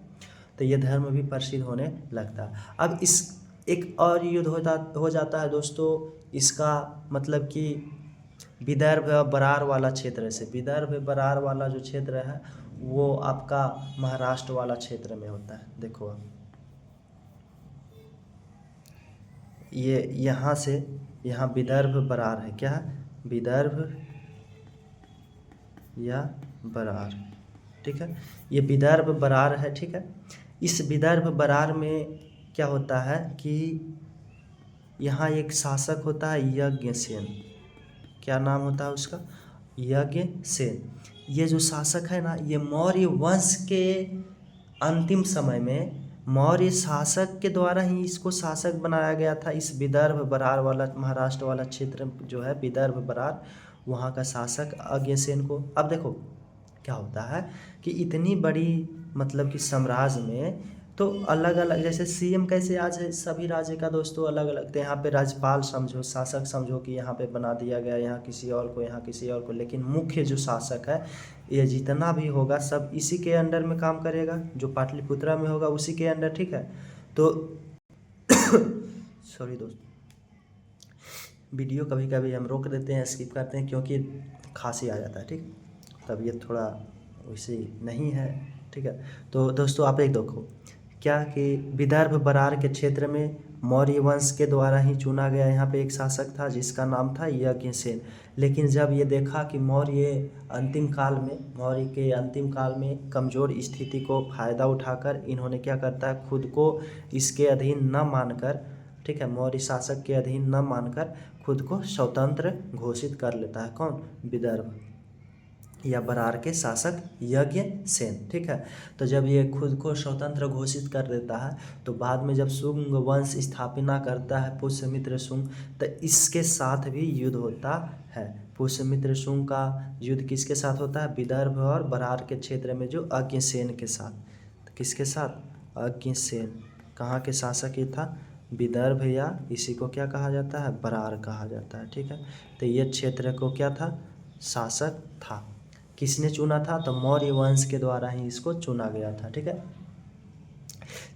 तो ये धर्म भी प्रसिद्ध होने लगता है। अब इस एक और युद्ध हो जाता है दोस्तों, इसका मतलब कि विदर्भ बरार वाला क्षेत्र से, विदर्भ बरार वाला जो क्षेत्र है वो आपका महाराष्ट्र वाला क्षेत्र में होता है। देखो आप ये यहाँ से यहाँ विदर्भ बरार है, क्या है, विदर्भ या बरार, ठीक है। ये विदर्भ बरार है, ठीक है। इस विदर्भ बरार में क्या होता है कि यहाँ एक शासक होता है यज्ञसेन। क्या नाम होता है उसका? यज्ञसेन। ये जो शासक है ना, ये मौर्य वंश के अंतिम समय में मौर्य शासक के द्वारा ही इसको शासक बनाया गया था। इस विदर्भ बरार वाला महाराष्ट्र वाला क्षेत्र जो है विदर्भ बरार, वहाँ का शासक अज्ञसेन को। अब देखो क्या होता है कि इतनी बड़ी मतलब कि साम्राज्य में तो अलग अलग, जैसे सीएम कैसे आज है सभी राज्य का दोस्तों अलग अलग, तो यहाँ पे राज्यपाल समझो, शासक समझो कि यहाँ पे बना दिया गया, यहाँ किसी और को, यहाँ किसी और को, लेकिन मुख्य जो शासक है ये जितना भी होगा सब इसी के अंडर में काम करेगा, जो पाटलिपुत्रा में होगा उसी के अंडर। ठीक है, तो सॉरी दोस्त, वीडियो कभी कभी हम रोक देते हैं, स्किप करते हैं क्योंकि खांसी आ जाता है। ठीक, तबीयत थोड़ा वैसे नहीं है। ठीक है, तो दोस्तों आप एक देखो क्या कि विदर्भ बरार के क्षेत्र में मौर्य वंश के द्वारा ही चुना गया यहाँ पे एक शासक था जिसका नाम था यज्ञसेन। लेकिन जब ये देखा कि मौर्य के अंतिम काल में कमज़ोर स्थिति को फ़ायदा उठाकर इन्होंने क्या करता है, खुद को इसके अधीन न मानकर, ठीक है, मौर्य शासक के अधीन न मानकर खुद को स्वतंत्र घोषित कर लेता है। कौन? विदर्भ या बरार के शासक यज्ञसेन। ठीक है, तो जब ये खुद को स्वतंत्र घोषित कर देता है तो बाद में जब शुंग वंश स्थापना करता है पुष्यमित्र शुंग, तो इसके साथ भी युद्ध होता है। पुष्यमित्र शुंग का युद्ध किसके साथ होता है? विदर्भ और बरार के क्षेत्र में जो अज्ञसेन के साथ। तो किसके साथ? अज्ञसेन। कहाँ के शासक ये था? विदर्भ, या इसी को क्या कहा जाता है? बरार कहा जाता है। ठीक है, तो ये क्षेत्र को क्या था? शासक था। किसने चुना था? तो मौर्य वंश के द्वारा ही इसको चुना गया था। ठीक है,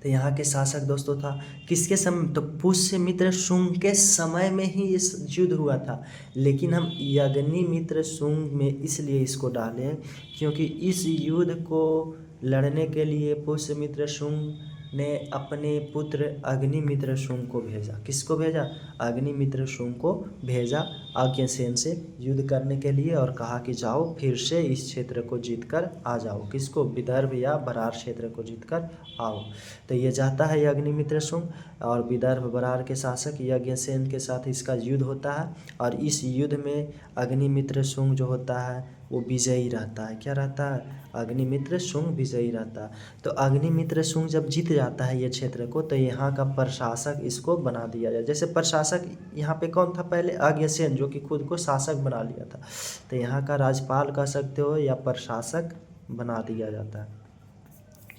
तो यहाँ के शासक दोस्तों था किसके समय? तो पुष्यमित्र शुंग के समय में ही इस युद्ध हुआ था। लेकिन हम अग्निमित्र शुंग में इसलिए इसको डाले क्योंकि इस युद्ध को लड़ने के लिए पुष्यमित्र शुंग ने अपने पुत्र अग्निमित्र शुंग को भेजा। किसको भेजा? अग्निमित्र शुंग को भेजा अज्ञसेन से युद्ध करने के लिए, और कहा कि जाओ फिर से इस क्षेत्र को जीत कर आ जाओ। किसको? विदर्भ या बरार क्षेत्र को जीत कर आओ। तो ये जाता है अग्निमित्र शुंग और विदर्भ बरार के शासक यज्ञसेन के साथ इसका युद्ध होता है, और इस युद्ध में अग्निमित्र शुंग जो होता है वो विजयी रहता है। क्या रहता है? अग्निमित्र शुंग विजयी रहता है। तो अग्निमित्र शुंग जब जीत जाता है ये क्षेत्र को, तो यहाँ का प्रशासक इसको बना दिया जाए। जैसे प्रशासक यहाँ पे कौन था पहले? अज्ञसेन, जो कि खुद को शासक बना लिया था। तो यहाँ का राज्यपाल कह सकते हो या प्रशासक बना दिया जाता है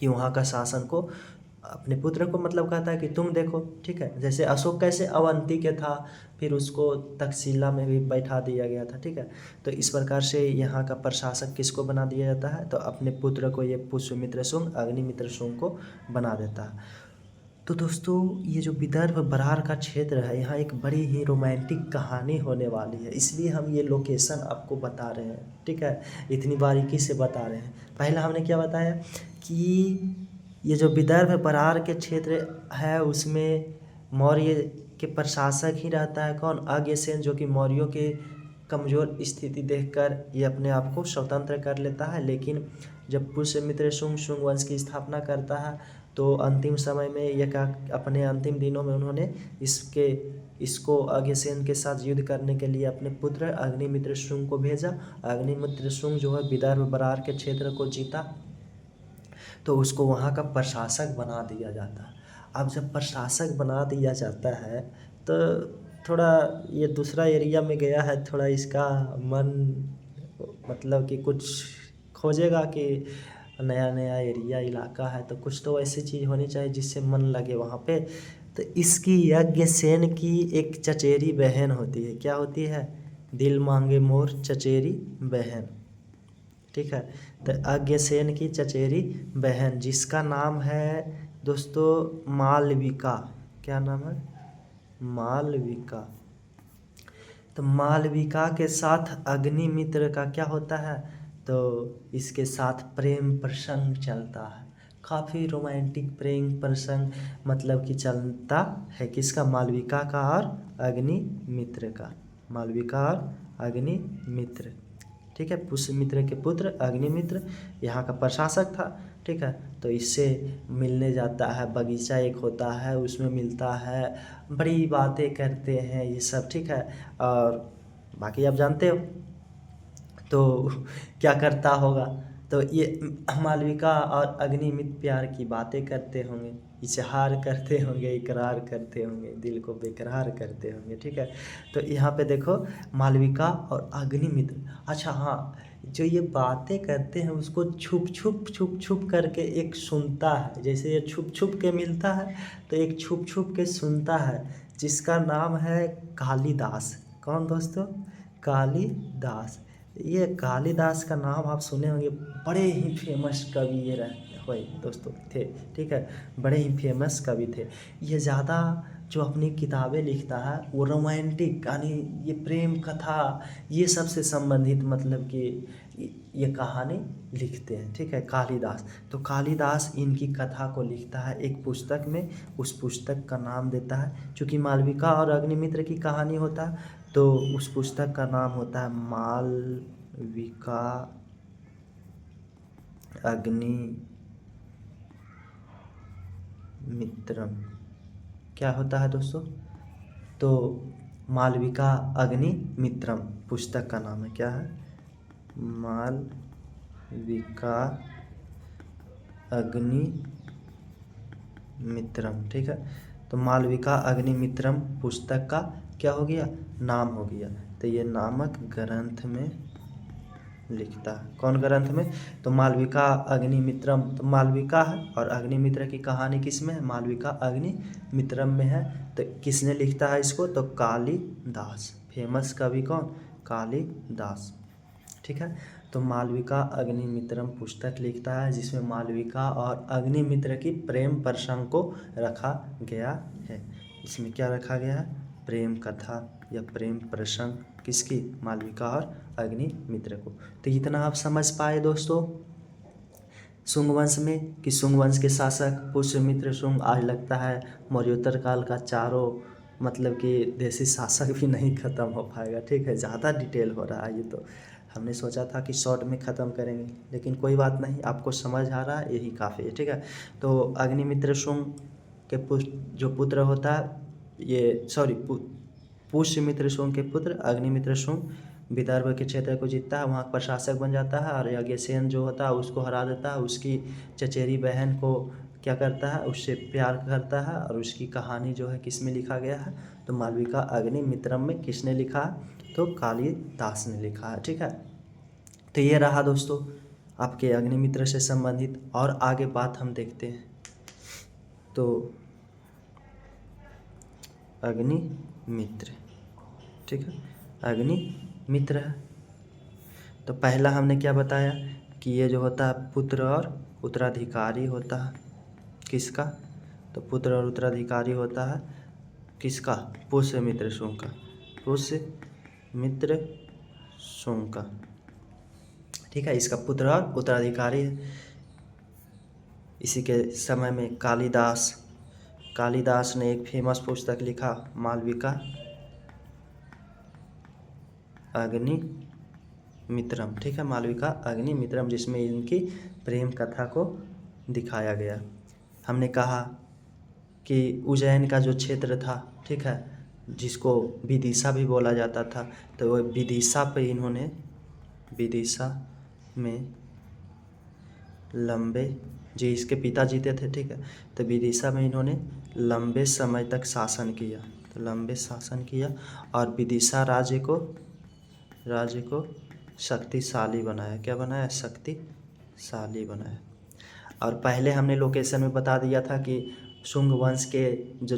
कि वहाँ का शासन को अपने पुत्र को मतलब कहता है कि तुम देखो। ठीक है, जैसे अशोक कैसे अवंती के था, फिर उसको तक्षशिला में भी बैठा दिया गया था। ठीक है, तो इस प्रकार से यहाँ का प्रशासक किसको बना दिया जाता है? तो अपने पुत्र को, ये पुष्यमित्र शुंग अग्निमित्र शुंग को बना देता है। तो दोस्तों ये जो विदर्भ बरार का क्षेत्र है, यहाँ एक बड़ी ही रोमांटिक कहानी होने वाली है, इसलिए हम ये लोकेशन आपको बता रहे हैं। ठीक है, इतनी बारीकी से बता रहे हैं। पहला हमने क्या बताया कि ये जो विदर्भ बरार के क्षेत्र है उसमें मौर्य के प्रशासक ही रहता है। कौन? अज्ञसेन, जो कि मौर्यों के कमज़ोर स्थिति देखकर ये अपने आप को स्वतंत्र कर लेता है। लेकिन जब पुष्यमित्र शुंग वंश की स्थापना करता है तो अंतिम समय में ये क्या, अपने अंतिम दिनों में उन्होंने इसको अज्ञसेन के साथ युद्ध करने के लिए अपने पुत्र अग्निमित्र शुंग को भेजा। अग्निमित्र शुंग जो है विदर्भ बरार के क्षेत्र को जीता तो उसको वहाँ का प्रशासक बना दिया जाता है। अब जब प्रशासक बना दिया जाता है तो थोड़ा ये दूसरा एरिया में गया है, थोड़ा इसका मन मतलब कि कुछ खोजेगा कि नया नया एरिया इलाका है तो कुछ तो ऐसी चीज़ होनी चाहिए जिससे मन लगे वहाँ पे। तो इसकी यज्ञसेन की एक चचेरी बहन होती है। क्या होती है? दिल मांगे मोर चचेरी बहन। ठीक है, तो अज्ञसेन की चचेरी बहन जिसका नाम है दोस्तों मालविका। क्या नाम है? मालविका। तो मालविका के साथ अग्निमित्र का क्या होता है? तो इसके साथ प्रेम प्रसंग चलता है। काफ़ी रोमांटिक प्रेम प्रसंग मतलब कि चलता है। किसका? मालविका का और अग्निमित्र का। मालविका और अग्निमित्र। ठीक है, पुष्यमित्र के पुत्र अग्निमित्र यहाँ का प्रशासक था। ठीक है। तो इससे मिलने जाता है, बगीचा एक होता है उसमें मिलता है, बड़ी बातें करते हैं ये सब, ठीक है। और बाकी आप जानते हो तो क्या करता होगा, तो ये मालविका और अग्निमित्र प्यार की बातें करते होंगे, इजहार करते होंगे, इकरार करते होंगे, दिल को बेकरार करते होंगे, ठीक है। तो यहाँ पे देखो मालविका और अग्निमित्र, अच्छा हाँ, जो ये बातें करते हैं उसको छुप छुप छुप छुप करके एक सुनता है, जैसे ये छुप छुप के मिलता है तो एक छुप छुप के सुनता है, जिसका नाम है कालिदास। कौन दोस्तों? कालिदास। ये कालिदास का नाम आप सुने होंगे, बड़े ही फेमस कवि ये हुए दोस्तों थे, ठीक है, बड़े ही फेमस कवि थे। ये ज़्यादा जो अपनी किताबें लिखता है वो रोमांटिक, यानी ये प्रेम कथा ये सब से संबंधित, मतलब कि ये कहानी लिखते हैं, ठीक है, कालिदास। तो कालिदास इनकी कथा को लिखता है एक पुस्तक में, उस पुस्तक का नाम देता है, चूँकि मालविका और अग्निमित्र की कहानी होता है तो उस पुस्तक का नाम होता है मालविका अग्निमित्रम। क्या होता है दोस्तों? तो मालविका अग्निमित्रम पुस्तक का नाम है, क्या है? मालविका अग्निमित्रम, ठीक है। तो मालविका अग्निमित्रम पुस्तक का क्या हो गया? नाम हो गया। तो ये नामक ग्रंथ में लिखता है, कौन ग्रंथ में? तो मालविका अग्निमित्रम, तो मालविका है और अग्निमित्र की कहानी किस में है? मालविका अग्निमित्रम में है। तो किसने लिखता है इसको? तो कालिदास, फेमस कवि कौन? कालिदास, ठीक है। तो मालविका अग्निमित्रम पुस्तक लिखता है जिसमें मालविका और अग्निमित्र की प्रेम प्रसंग को रखा गया है। इसमें क्या रखा गया है? प्रेम कथा या प्रेम प्रसंग, किसकी? मालविका और अग्निमित्र को। तो इतना आप समझ पाए दोस्तों शुंग वंश में, कि शुंग वंश के शासक पुष्यमित्र शुंग, आज लगता है मौर्योत्तर काल का चारों मतलब कि देशी शासक भी नहीं ख़त्म हो पाएगा, ठीक है, ज़्यादा डिटेल हो रहा है ये। तो हमने सोचा था कि शॉर्ट में ख़त्म करेंगे, लेकिन कोई बात नहीं, आपको समझ आ रहा है यही काफ़ी है, ठीक है। तो अग्निमित्र शुंग के जो पुत्र होता है, ये सॉरी पुष्यमित्र शुंग के पुत्र अग्निमित्र शुंग विदर्भ के क्षेत्र को जीतता है, वहाँ प्रशासक बन जाता है, और यज्ञसेन जो होता है उसको हरा देता है, उसकी चचेरी बहन को क्या करता है? उससे प्यार करता है, और उसकी कहानी जो है किस में लिखा गया है? तो मालविका अग्निमित्रम में। किसने लिखा है? तो कालिदास ने लिखा है, ठीक है। तो ये रहा दोस्तों आपके अग्निमित्र से संबंधित, और आगे बात हम देखते हैं। तो अग्निमित्र, ठीक है, अग्निमित्र है। तो पहला हमने क्या बताया कि ये जो होता है पुत्र और उत्तराधिकारी होता है, किसका? तो पुत्र और उत्तराधिकारी होता है किसका? पुष्यमित्र शुंग का, पुष्यमित्र शुंग का, ठीक है, इसका पुत्र और उत्तराधिकारी है। इसी के समय में कालिदास ने एक फेमस पुस्तक लिखा, मालविका अग्निमित्रम, ठीक है, मालविका अग्निमित्रम, जिसमें इनकी प्रेम कथा को दिखाया गया। हमने कहा कि उज्जैन का जो क्षेत्र था, ठीक है, जिसको विदिशा भी बोला जाता था, तो वो विदिशा पे इन्होंने, विदिशा में लंबे जी इसके पिता जीते थे, ठीक है, तो विदिशा में इन्होंने लंबे समय तक शासन किया, तो लंबे शासन किया, और विदिशा राज्य को शक्तिशाली बनाया। क्या बनाया? शक्तिशाली बनाया। और पहले हमने लोकेशन में बता दिया था कि शुंग वंश के जो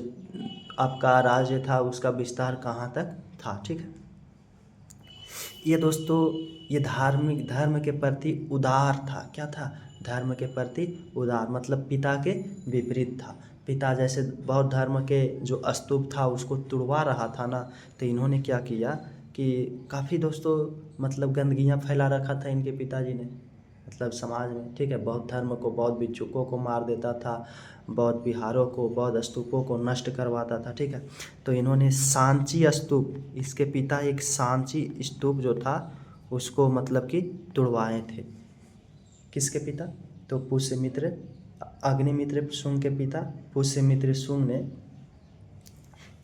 आपका राज्य था उसका विस्तार कहाँ तक था, ठीक है। ये दोस्तों ये धर्म के प्रति उदार था। क्या था? धर्म के प्रति उदार, मतलब पिता के विपरीत था। पिता जैसे बौद्ध धर्म के जो स्तूप था उसको तुड़वा रहा था ना, तो इन्होंने क्या किया कि काफ़ी दोस्तों मतलब गंदगियाँ फैला रखा था इनके पिताजी ने, मतलब समाज में, ठीक है, बौद्ध धर्म को, बौद्ध भिक्षुकों को मार देता था, बौद्ध विहारों को, बौद्ध स्तूपों को नष्ट करवाता था, ठीक है। तो इन्होंने सांची स्तूप, इसके पिता एक सांची स्तूप जो था उसको मतलब कि तुड़वाए थे। किसके पिता? तो पुष्यमित्र, अग्निमित्र शुंग के पिता पुष्यमित्र शुंग ने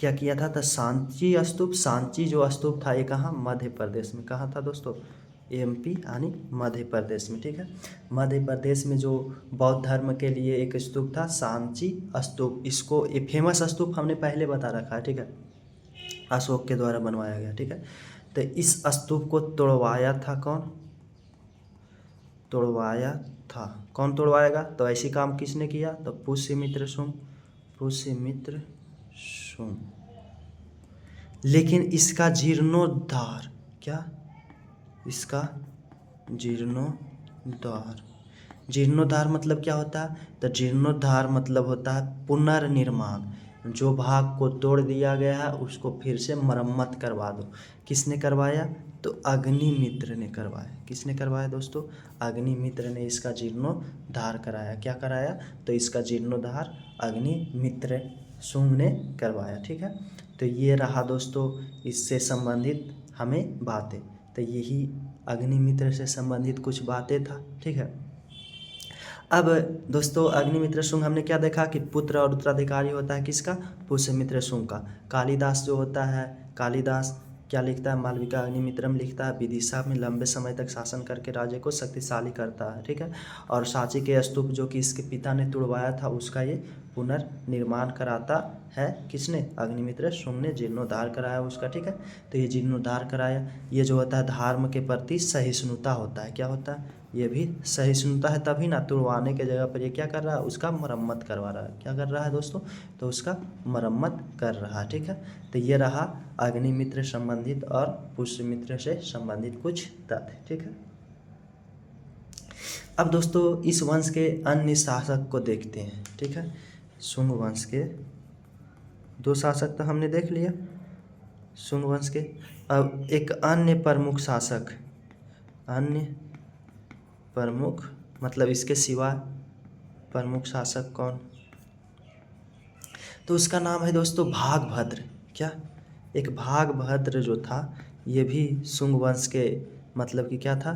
क्या किया था? तो सांची स्तूप, सांची जो स्तूप था ये कहाँ? मध्य प्रदेश में। कहाँ था दोस्तों? एमपी यानी मध्य प्रदेश में। ठीक है, मध्य प्रदेश में जो बौद्ध धर्म के लिए एक स्तूप था सांची स्तूप, इसको ये फेमस स्तूप हमने पहले बता रखा है। ठीक है, अशोक के द्वारा बनवाया गया। ठीक है, तो इस स्तूप को तोड़वाया था कौन? तोड़वाया था कौन? तोड़वाएगा? तो ऐसी काम किसने किया? तो पुष्यमित्र शुंग, पुष्यमित्र शुंग। लेकिन इसका जीर्णोद्धार, क्या? इसका जीर्णोद्धार, जीर्णोद्धार मतलब क्या होता है? तो जीर्णोद्धार मतलब होता है पुनर्निर्माण। जो भाग को तोड़ दिया गया है उसको फिर से मरम्मत करवा दो। किसने करवाया? तो अग्निमित्र ने करवाया। किसने करवाया दोस्तों? अग्निमित्र ने इसका जीर्णोद्धार कराया। क्या कराया? तो इसका जीर्णोद्धार अग्निमित्र शुंग ने करवाया। ठीक है, तो ये रहा दोस्तों इससे संबंधित हमें बातें। तो यही अग्निमित्र से संबंधित कुछ बातें था। ठीक है, अब दोस्तों अग्निमित्र शुंग हमने क्या देखा कि पुत्र और उत्तराधिकारी होता है किसका? पुष्यमित्र शुंग का। कालिदास जो होता है, कालिदास क्या लिखता है? मालविका अग्निमित्रम लिखता है, विदिशा में लंबे समय तक शासन करके राज्य को शक्तिशाली करता है। ठीक है, और सांची के स्तूप जो कि इसके पिता ने तुड़वाया था उसका ये पुनर्निर्माण कराता है। किसने? अग्निमित्र शुंग ने जीर्णोद्धार कराया उसका। ठीक है, तो ये जीर्णोद्धार कराया। ये जो होता है धर्म के प्रति सहिष्णुता होता है। क्या होता है? ये भी सहिष्णुता है, तभी ना तुड़वाने के जगह पर ये क्या कर रहा है? उसका मरम्मत करवा रहा है। क्या कर रहा है दोस्तों? तो उसका मरम्मत कर रहा है। ठीक है, तो ये रहा अग्निमित्र संबंधित और पुष्यमित्र से संबंधित कुछ तथ्य। ठीक है, अब दोस्तों इस वंश के अन्य शासक को देखते हैं। ठीक है, शुंग वंश के दो शासक तो हमने देख लिया शुंग वंश के। अब एक अन्य प्रमुख शासक, अन्य प्रमुख मतलब इसके सिवा प्रमुख शासक कौन? तो उसका नाम है दोस्तों भागभद्र। क्या? एक भागभद्र जो था ये भी शुंग वंश के मतलब कि क्या था?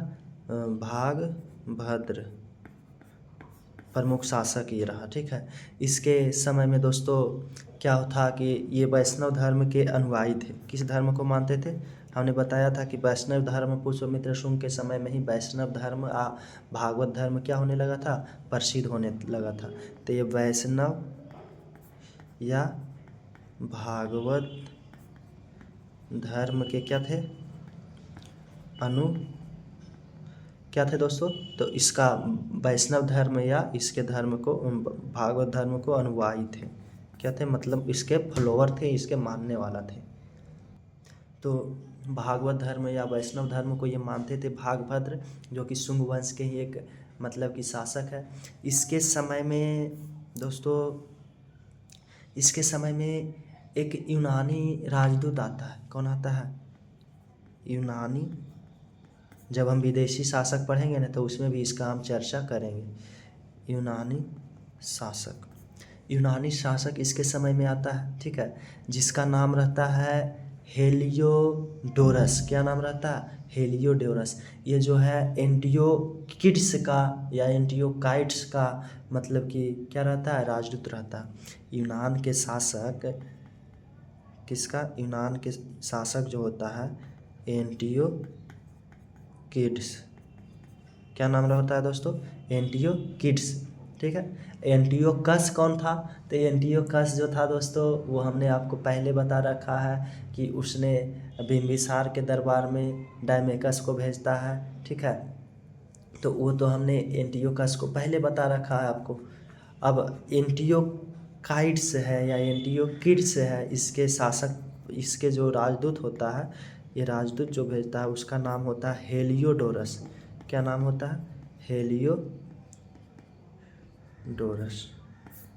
भागभद्र प्रमुख शासक ये रहा। ठीक है, इसके समय में दोस्तों क्या था कि ये वैष्णव धर्म के अनुयायी थे। किस धर्म को मानते थे? हमने बताया था कि वैष्णव धर्म पुष्यमित्र शुंग के समय में ही वैष्णव धर्म भागवत धर्म क्या होने लगा था? प्रसिद्ध होने लगा था। तो ये वैष्णव या भागवत धर्म के क्या थे? क्या थे दोस्तों? तो इसका वैष्णव धर्म या इसके धर्म को भागवत धर्म को अनुयायी थे। क्या थे? मतलब इसके फॉलोअर थे, इसके मानने वाला थे। तो भागवत धर्म या वैष्णव धर्म को ये मानते थे भागभद्र, जो कि शुंग वंश के ही एक मतलब कि शासक है। इसके समय में दोस्तों, इसके समय में एक यूनानी राजदूत आता है। कौन आता है? यूनानी। जब हम विदेशी शासक पढ़ेंगे ना तो उसमें भी इसका हम चर्चा करेंगे। यूनानी शासक, यूनानी शासक इसके समय में आता है। ठीक है, जिसका नाम रहता है हेलियोडोरस। क्या नाम रहता है? हेलियोडोरस। ये जो है एंटियोकिड्स का या एंटियोकाइट्स का मतलब कि क्या रहता है? राजदूत रहता है। यूनान के शासक किसका? यूनान के शासक जो होता है एंटियोकिड्स। क्या नाम रहता है दोस्तों? एंटियोकिड्स। ठीक है, एंटियोकस कौन था? तो एंटियोकस जो था दोस्तों वो हमने आपको पहले बता रखा है कि उसने बिंबिसार के दरबार में डायमेकस को भेजता है। ठीक है, तो वो तो हमने एंटियोकस को पहले बता रखा है आपको। अब एंटियोकाइड्स है या एंटियोकिड्स है, इसके शासक, इसके जो राजदूत होता है, ये राजदूत जो भेजता है उसका नाम होता है हेलियोडोरस। क्या नाम होता है? हेलियोडोरस।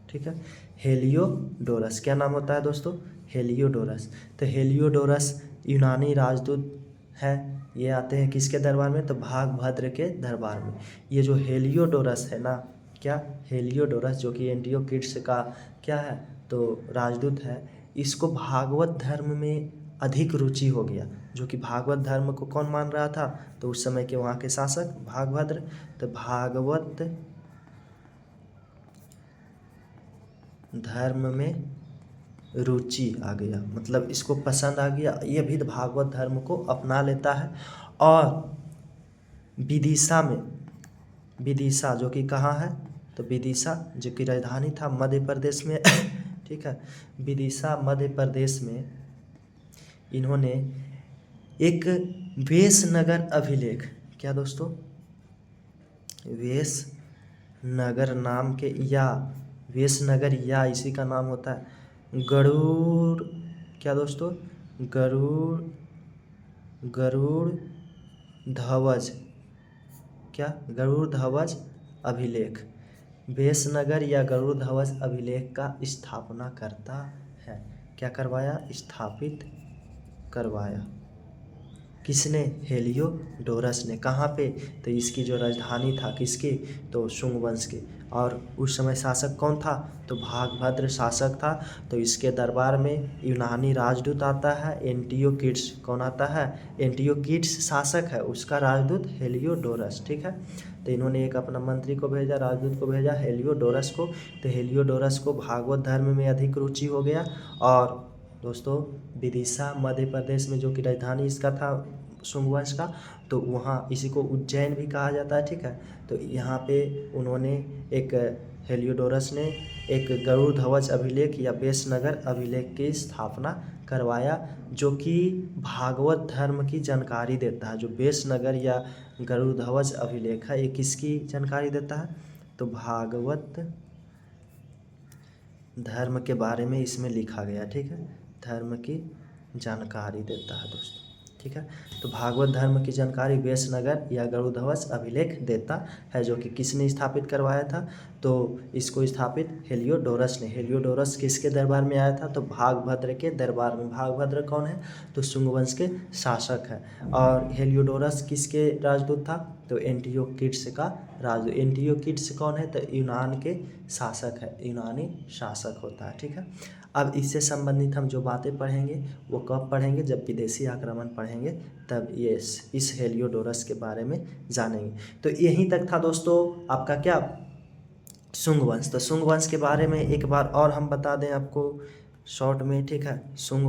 ठीक है, हेलियोडोरस। क्या नाम होता है दोस्तों? हेलियोडोरस। तो हेलियोडोरस यूनानी राजदूत है। ये आते हैं किसके दरबार में? तो भागभद्र के दरबार में। ये जो हेलियोडोरस है ना, क्या? हेलियोडोरस जो कि एंटियोकिड्स का क्या है? तो राजदूत है। इसको भागवत धर्म में अधिक रुचि हो गया, जो कि भागवत धर्म को कौन मान रहा था? तो उस समय के वहाँ के शासक भागभद्र। तो भागवत धर्म में रुचि आ गया, मतलब इसको पसंद आ गया, ये भी भागवत धर्म को अपना लेता है। और विदिशा में, विदिशा जो कि कहाँ है, तो विदिशा जो कि राजधानी था मध्य प्रदेश में ठीक है, विदिशा मध्य प्रदेश में इन्होंने एक वेशनगर अभिलेख, क्या दोस्तों, वेशनगर नाम के, या वेशनगर या इसी का नाम होता है गरुड़, क्या दोस्तों, गरुड़ ध्वज, क्या, गरुड़ ध्वज अभिलेख, वेशनगर या गरुड़ ध्वज अभिलेख का स्थापना करता है। क्या करवाया, स्थापित करवाया, किसने, हेलियोडोरस ने। कहाँ पे, तो इसकी जो राजधानी था किसकी, तो शुंग वंश की। और उस समय शासक कौन था, तो भागभद्र शासक था। तो इसके दरबार में यूनानी राजदूत आता है एंटियोकिड्स, कौन आता है, एंटियोकिड्स शासक है, उसका राजदूत हेलियोडोरस, ठीक है। तो इन्होंने एक अपना मंत्री को भेजा, राजदूत को भेजा हेलियोडोरस को। तो हेलियोडोरस को भागवत धर्म में अधिक रुचि हो गया। और दोस्तों विदिशा मध्य प्रदेश में जो कि राजधानी इसका था शुंग वंश का, तो वहाँ इसी को उज्जैन भी कहा जाता है, ठीक है। तो यहाँ पे उन्होंने एक, हेलियोडोरस ने एक गरुड़ ध्वज अभिलेख या वेशनगर अभिलेख की स्थापना करवाया, जो कि भागवत धर्म की जानकारी देता है। जो वेशनगर या गरुड़ ध्वज अभिलेख है, ये किसकी जानकारी देता है, तो भागवत धर्म के बारे में इसमें लिखा गया, ठीक है, धर्म की जानकारी देता है दोस्तों, ठीक है। तो भागवत धर्म की जानकारी वेशनगर या गरुड़ ध्वज अभिलेख देता है, जो कि किसने स्थापित करवाया था, तो इसको स्थापित हेलियोडोरस ने। हेलियोडोरस किसके दरबार में आया था, तो भागभद्र के दरबार में। भागभद्र कौन है, तो शुंग वंश के शासक है। और हेलियोडोरस किसके राजदूत था, तो एंटियोकिड्स का राजदूत। एंटियोकिड्स कौन है, तो यूनान के शासक है, यूनानी शासक होता है, ठीक है। अब इससे संबंधित हम जो बातें पढ़ेंगे वो कब पढ़ेंगे, जब विदेशी आक्रमण पढ़ेंगे तब ये इस हेलियोडोरस के बारे में जानेंगे। तो यहीं तक था दोस्तों आपका क्या, शुंग वंश। तो शुंग वंश के बारे में एक बार और हम बता दें आपको शॉर्ट में, ठीक है। शुंग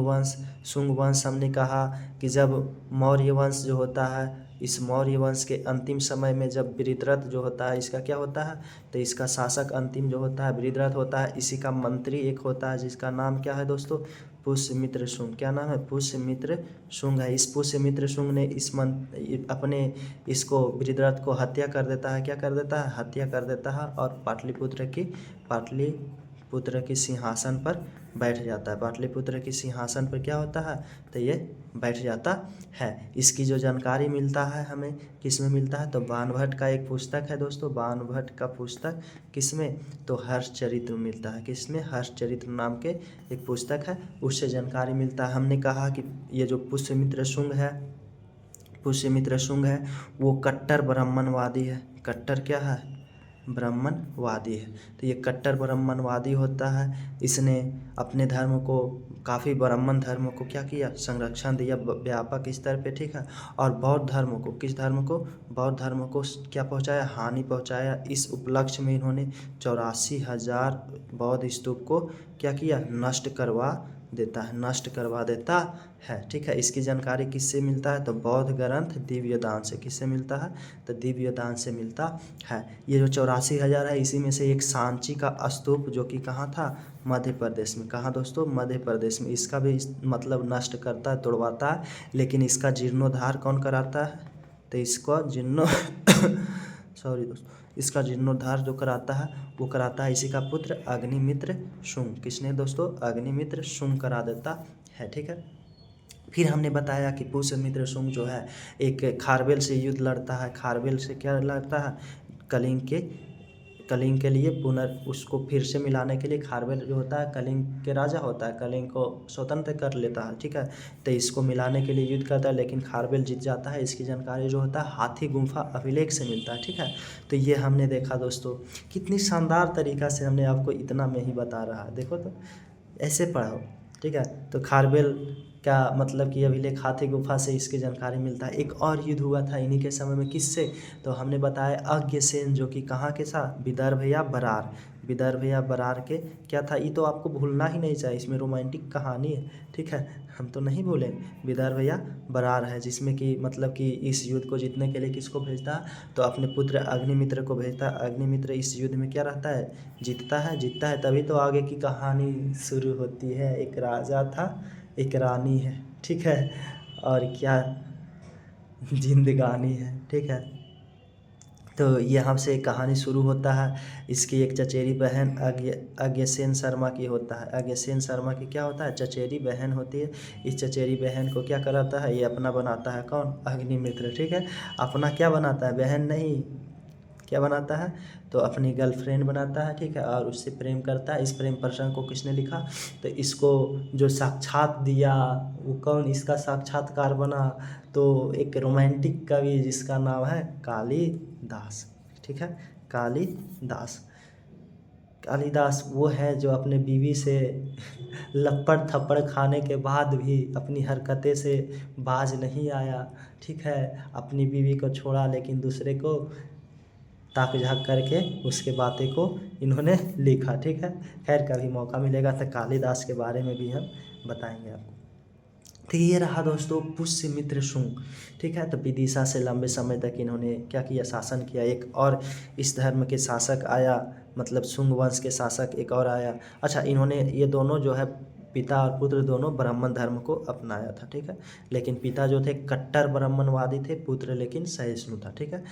वंश हमने कहा कि जब मौर्य वंश जो होता है, इस मौर्य वंश के अंतिम समय में जब वृत्रथ जो होता है, इसका क्या होता है, तो इसका शासक अंतिम जो होता है वृत्रथ होता है। इसी का मंत्री एक होता है जिसका नाम क्या है दोस्तों, पुष्यमित्र शुंग। क्या नाम है, पुष्यमित्र शुंग है। इस पुष्यमित्र शुंग ने अपने इसको वृत्रथ को हत्या कर देता है। क्या कर देता है, हत्या कर देता है। और पाटलिपुत्र की सिंहासन पर बैठ जाता है। पाटलिपुत्र की सिंहासन पर क्या होता है, तो ये बैठ जाता है। इसकी जो जानकारी मिलता है हमें किस में मिलता है, तो बाणभट्ट का एक पुस्तक है दोस्तों, बाणभट्ट का पुस्तक किसमें, तो हर्षचरित्र में मिलता है। किसमें, हर्षचरित्र नाम के एक पुस्तक है, उससे जानकारी मिलता है। हमने कहा कि ये जो पुष्यमित्र शुंग है वो कट्टर ब्राह्मणवादी है। कट्टर क्या है, ब्राह्मणवादी है। तो ये कट्टर ब्राह्मणवादी होता है। इसने अपने धर्म को, काफ़ी ब्राह्मण धर्म को क्या किया, संरक्षण दिया व्यापक स्तर पे, ठीक है। और बौद्ध धर्म को, किस धर्म को, बौद्ध धर्म को क्या पहुंचाया, हानि पहुंचाया। इस उपलक्ष्य में इन्होंने 84,000 बौद्ध स्तूप को क्या किया, नष्ट करवा देता है, ठीक है। इसकी जानकारी किससे मिलता है, तो बौद्ध ग्रंथ दिव्यदान से। किससे मिलता है, तो दिव्यदान से मिलता है। ये जो 84,000 है, इसी में से एक सांची का स्तूप जो कि कहाँ था, मध्य प्रदेश में। कहाँ दोस्तों, मध्य प्रदेश में। इसका भी मतलब नष्ट करता है, तोड़वाता है, लेकिन इसका जीर्णोद्धार कौन कराता है, तो इसको सॉरी दोस्तों, इसका जीर्णोद्धार जो कराता है वो कराता है इसी का पुत्र अग्निमित्र शुंग। किसने दोस्तों, अग्निमित्र शुंग करा देता है, ठीक है। फिर हमने बताया कि पुष्यमित्र शुंग जो है एक खारवेल से युद्ध लड़ता है। खारवेल से क्या लड़ता है, कलिंग के लिए उसको फिर से मिलाने के लिए। खारवेल जो होता है कलिंग के राजा होता है, कलिंग को स्वतंत्र कर लेता है, ठीक है। तो इसको मिलाने के लिए युद्ध करता है, लेकिन खारवेल जीत जाता है। इसकी जानकारी जो होता है हाथी गुम्फा अभिलेख से मिलता है, ठीक है। तो ये हमने देखा दोस्तों, कितनी शानदार तरीका से हमने आपको इतना में ही बता रहा है। देखो तो ऐसे पढ़ो, ठीक है। तो खारवेल का मतलब कि अभिलेख हाथी गुफा से इसकी जानकारी मिलता है। एक और युद्ध हुआ था इन्हीं के समय में, किससे, तो हमने बताया अज्ञसेन, जो कि कहाँ के था, विदर्भ या बरार। विदर्भ या बरार के क्या था, ये तो आपको भूलना ही नहीं चाहिए, इसमें रोमांटिक कहानी है, ठीक है, हम तो नहीं भूलें। विदर्भ या बरार है, जिसमें कि मतलब कि इस युद्ध को जीतने के लिए किसको भेजता है, तो अपने पुत्र अग्निमित्र को भेजता है। अग्निमित्र इस युद्ध में क्या रहता है, जीतता है, तभी तो आगे की कहानी शुरू होती है। एक राजा था, एक रानी है, ठीक है, और क्या जिंदगानी है, ठीक है। तो यहाँ से कहानी शुरू होता है। इसकी एक चचेरी बहन अग्रसेन शर्मा की होता है। अग्रसेन शर्मा की क्या होता है, चचेरी बहन होती है। इस चचेरी बहन को क्या कराता है, ये अपना बनाता है, कौन, अग्निमित्र, ठीक है। अपना क्या बनाता है, बहन नहीं, क्या बनाता है, तो अपनी गर्लफ्रेंड बनाता है, ठीक है, और उससे प्रेम करता है। इस प्रेम प्रसंग को किसने लिखा, तो इसको जो साक्षात दिया वो कौन, इसका साक्षात्कार बना, तो एक रोमांटिक कवि जिसका नाम है कालिदास, ठीक है, कालिदास। कालिदास वो है जो अपने बीवी से लपड़ थप्पड़ खाने के बाद भी अपनी हरकतें से बाज नहीं आया, ठीक है, अपनी बीवी को छोड़ा लेकिन दूसरे को ताक झाँक करके उसके बातें को इन्होंने लिखा, ठीक है। खैर कभी मौका मिलेगा तो कालिदास के बारे में भी हम बताएंगे आपको। तो ये रहा दोस्तों पुष्यमित्र शुंग, ठीक है। तो विदिशा से लंबे समय तक इन्होंने क्या किया, शासन किया। एक और इस धर्म के शासक आया, मतलब शुंग वंश के शासक एक और आया। अच्छा, इन्होंने ये दोनों जो है पिता और पुत्र दोनों ब्राह्मण धर्म को अपनाया था, ठीक है। लेकिन पिता जो थे कट्टर ब्राह्मणवादी थे, पुत्र लेकिन सहिष्णु था, ठीक है।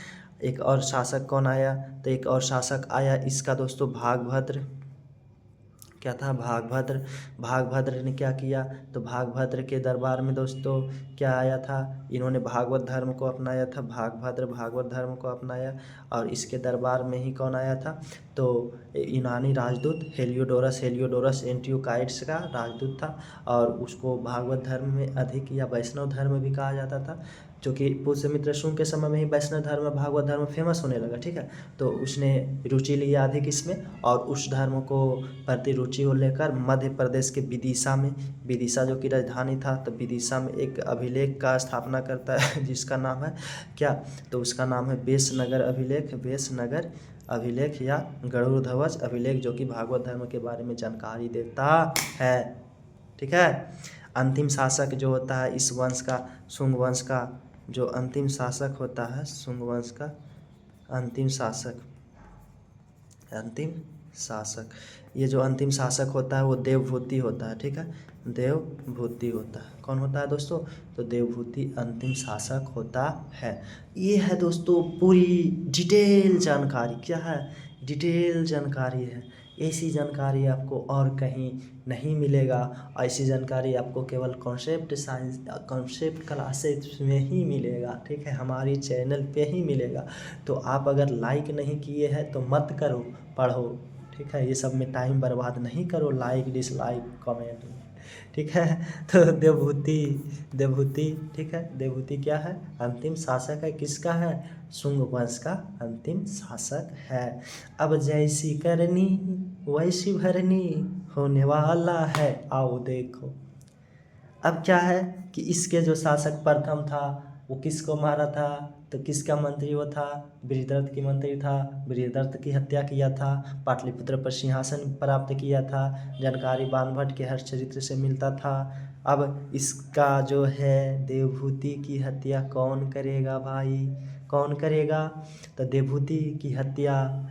एक और शासक कौन आया, तो एक और शासक आया इसका दोस्तों भागभद्र, क्या था, भागभद्र। भागभद्र ने क्या किया, तो भागभद्र के दरबार में दोस्तों क्या आया था, इन्होंने भागवत धर्म को अपनाया था। भागभद्र भागवत धर्म को अपनाया, और इसके दरबार में ही कौन आया था, तो यूनानी राजदूत हेलियोडोरस एंटियोकाइड्स का राजदूत था, और उसको भागवत धर्म में अधिक या वैष्णव धर्म भी कहा जाता था, जो कि पुष्यमित्र शुंग के समय में ही वैष्णव धर्म भागवत धर्म फेमस होने लगा, ठीक है। तो उसने रुचि लिया अधिक इसमें, और उस धर्म को प्रति रुचि को लेकर मध्य प्रदेश के विदिशा में, विदिशा जो कि राजधानी था, तो विदिशा में एक अभिलेख का स्थापना करता है जिसका नाम है क्या, तो उसका नाम है बेसनगर अभिलेख, बेसनगर अभिलेख या गरुड़ ध्वज अभिलेख, जो कि भागवत धर्म के बारे में जानकारी देता है, ठीक है। अंतिम शासक जो होता है इस वंश का, शुंग वंश का जो अंतिम शासक होता है, शुंग वंश का अंतिम शासक, ये जो अंतिम शासक होता है वो देवभूति होता है, ठीक है, देवभूति होता है। कौन होता है दोस्तों, तो देवभूति अंतिम शासक होता है। ये है दोस्तों पूरी डिटेल जानकारी, क्या है, डिटेल जानकारी है। ऐसी जानकारी आपको और कहीं नहीं मिलेगा, ऐसी जानकारी आपको केवल कॉन्सेप्ट क्लासेस में ही मिलेगा, ठीक है, हमारी चैनल पे ही मिलेगा। तो आप अगर लाइक नहीं किए हैं तो मत करो, पढ़ो, ठीक है, ये सब में टाइम बर्बाद नहीं करो, लाइक डिसलाइक कमेंट, ठीक है। तो देवभूति, ठीक है, देवभूति क्या है, अंतिम शासक है, किसका है, शुंग वंश का अंतिम शासक है। अब जैसी करनी वैसी भरनी होने वाला है, आओ देखो। अब क्या है कि इसके जो शासक प्रथम था वो किसको मारा था, तो किसका मंत्री वो था, बृहदत्त की मंत्री था, बृहदत्त की हत्या किया था, पाटलिपुत्र पर सिंहासन प्राप्त किया था, जानकारी बाणभट्ट के हरचरित्र से मिलता था। अब इसका जो है देवभूति की हत्या कौन करेगा भाई, कौन करेगा, तो देवभूति की हत्या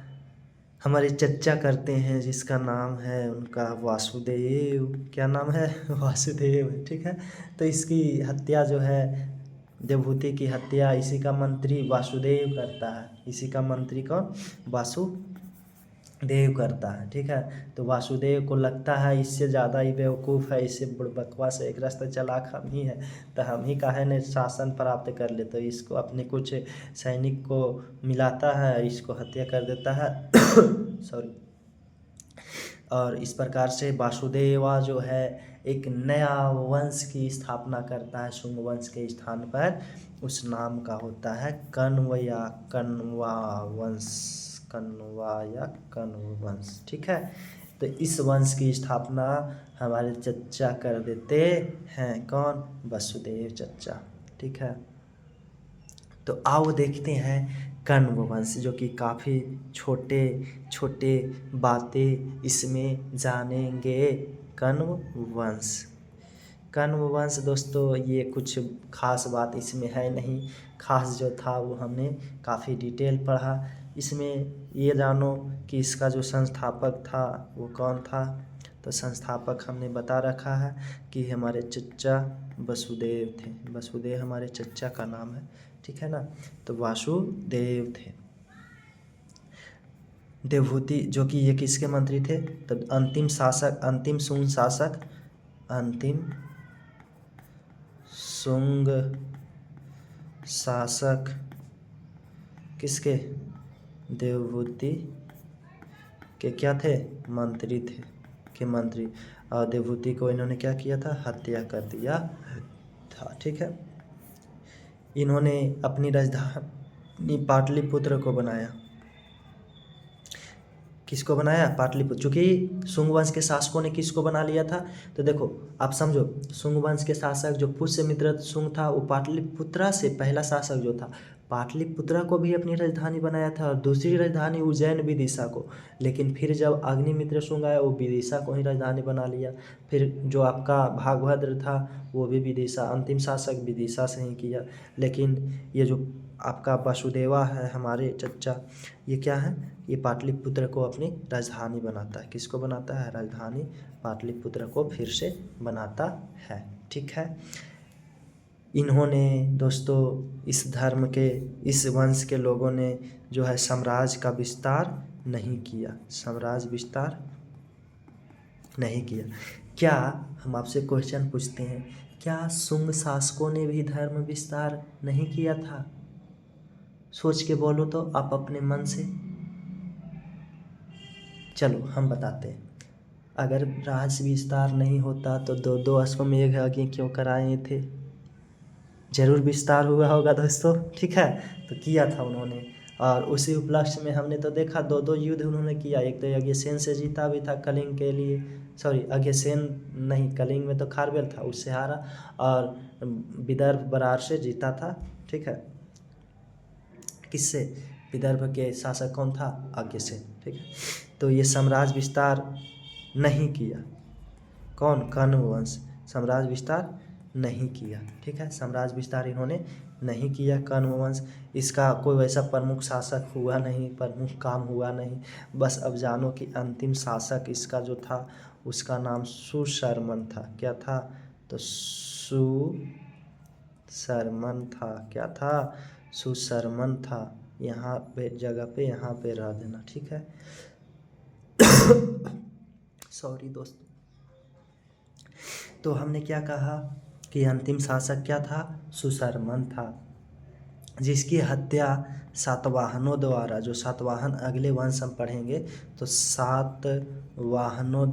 हमारे चच्चा करते हैं, जिसका नाम है उनका वासुदेव, क्या नाम है, वासुदेव, ठीक है। तो इसकी हत्या जो है, देवभूति की हत्या इसी का मंत्री वासुदेव करता है, इसी का मंत्री कौन, वासुदेव करता है, ठीक है। तो वासुदेव को लगता है इससे ज़्यादा ही बेवकूफ़ है, इससे बकवास है, एक रास्ता चालाक हम ही है, तो हम ही काहे ने शासन प्राप्त कर ले, तो इसको अपने कुछ सैनिक को मिलाता है, इसको हत्या कर देता है सॉरी। और इस प्रकार से वासुदेवा जो है एक नया वंश की स्थापना करता है शुंग वंश के स्थान पर, उस नाम का होता है कण्व या कण्वा वंश, कण्वा या कण्व वंश, ठीक है। तो इस वंश की स्थापना हमारे चच्चा कर देते हैं, कौन, वसुदेव चच्चा, ठीक है। तो आओ देखते हैं कण्व वंश, जो कि काफ़ी छोटे छोटे बातें इसमें जानेंगे। कण्व वंश, कण्व वंश दोस्तों, ये कुछ खास बात इसमें है नहीं। खास जो था वो हमने काफ़ी डिटेल पढ़ा। इसमें ये जानो कि इसका जो संस्थापक था वो कौन था। तो संस्थापक हमने बता रखा है कि हमारे चचा वसुदेव थे। वसुदेव हमारे चचा का नाम है, ठीक है ना। तो वासुदेव थे। देवहूति, जो कि ये किसके मंत्री थे, तो अंतिम शासक, अंतिम शुंग शासक, अंतिम शुंग शासक किसके, देवहूति के क्या थे, मंत्री थे, के मंत्री। और देवहूति को इन्होंने क्या किया था, हत्या कर दिया था, ठीक है। इन्होंने अपनी राजधानी पाटलिपुत्र को बनाया। किसको बनाया, पाटलिपुत्र। चूँकि शुंग वंश के शासकों ने किसको बना लिया था, तो देखो आप समझो, शुंग वंश के शासक जो पुष्यमित्र शुंग था वो पाटलिपुत्रा से पहला शासक जो था पाटलिपुत्रा को भी अपनी राजधानी बनाया था, और दूसरी राजधानी उज्जैन विदिशा को। लेकिन फिर जब अग्निमित्र शुंग आया वो विदिशा को ही राजधानी बना लिया। फिर जो आपका भागभद्र था वो भी विदिशा, अंतिम शासक विदिशा से ही किया। लेकिन ये जो आपका वसुदेवा है हमारे चचा, ये क्या है, ये पाटलिपुत्र को अपनी राजधानी बनाता है। किसको बनाता है, राजधानी पाटलिपुत्र को फिर से बनाता है, ठीक है। इन्होंने दोस्तों इस धर्म के, इस वंश के लोगों ने जो है साम्राज्य का विस्तार नहीं किया, साम्राज्य विस्तार नहीं किया। क्या, हम आपसे क्वेश्चन पूछते हैं, क्या शुंग शासकों ने भी धर्म विस्तार नहीं किया था? सोच के बोलो तो आप अपने मन से। चलो हम बताते हैं। अगर राज विस्तार नहीं होता तो दो दो अश्वमेध यज्ञ क्यों कराए थे? जरूर विस्तार हुआ होगा दोस्तों, ठीक है। तो किया था उन्होंने, और उसी उपलक्ष्य में हमने तो देखा दो दो युद्ध उन्होंने किया। एक तो अग्रसेन से जीता भी था कलिंग के लिए, सॉरी अग्रसेन नहीं, कलिंग में तो खारवेल था, उससे हारा। और विदर्भ बरार से जीता था, ठीक है। किससे, विदर्भ के शासक कौन था, अग्रसेन, ठीक है। तो ये साम्राज्य विस्तार नहीं किया, कौन, कण्व वंश साम्राज्य विस्तार नहीं किया, ठीक है। साम्राज्य विस्तार इन्होंने नहीं किया, कण्व वंश। इसका कोई वैसा प्रमुख शासक हुआ नहीं, प्रमुख काम हुआ नहीं। बस अब जानो कि अंतिम शासक इसका जो था उसका नाम सुशर्मन था। क्या था, तो सुशर्मन था। क्या था, सुशर्मन था। यहाँ पे जगह पे यहाँ पे रह देना, ठीक है। सॉरी दोस्तों। तो हमने क्या कहा कि अंतिम शासक क्या था, सुशर्मन था, जिसकी हत्या सातवाहनों द्वारा, जो सातवाहन अगले वंश हम पढ़ेंगे, तो सातवाहनों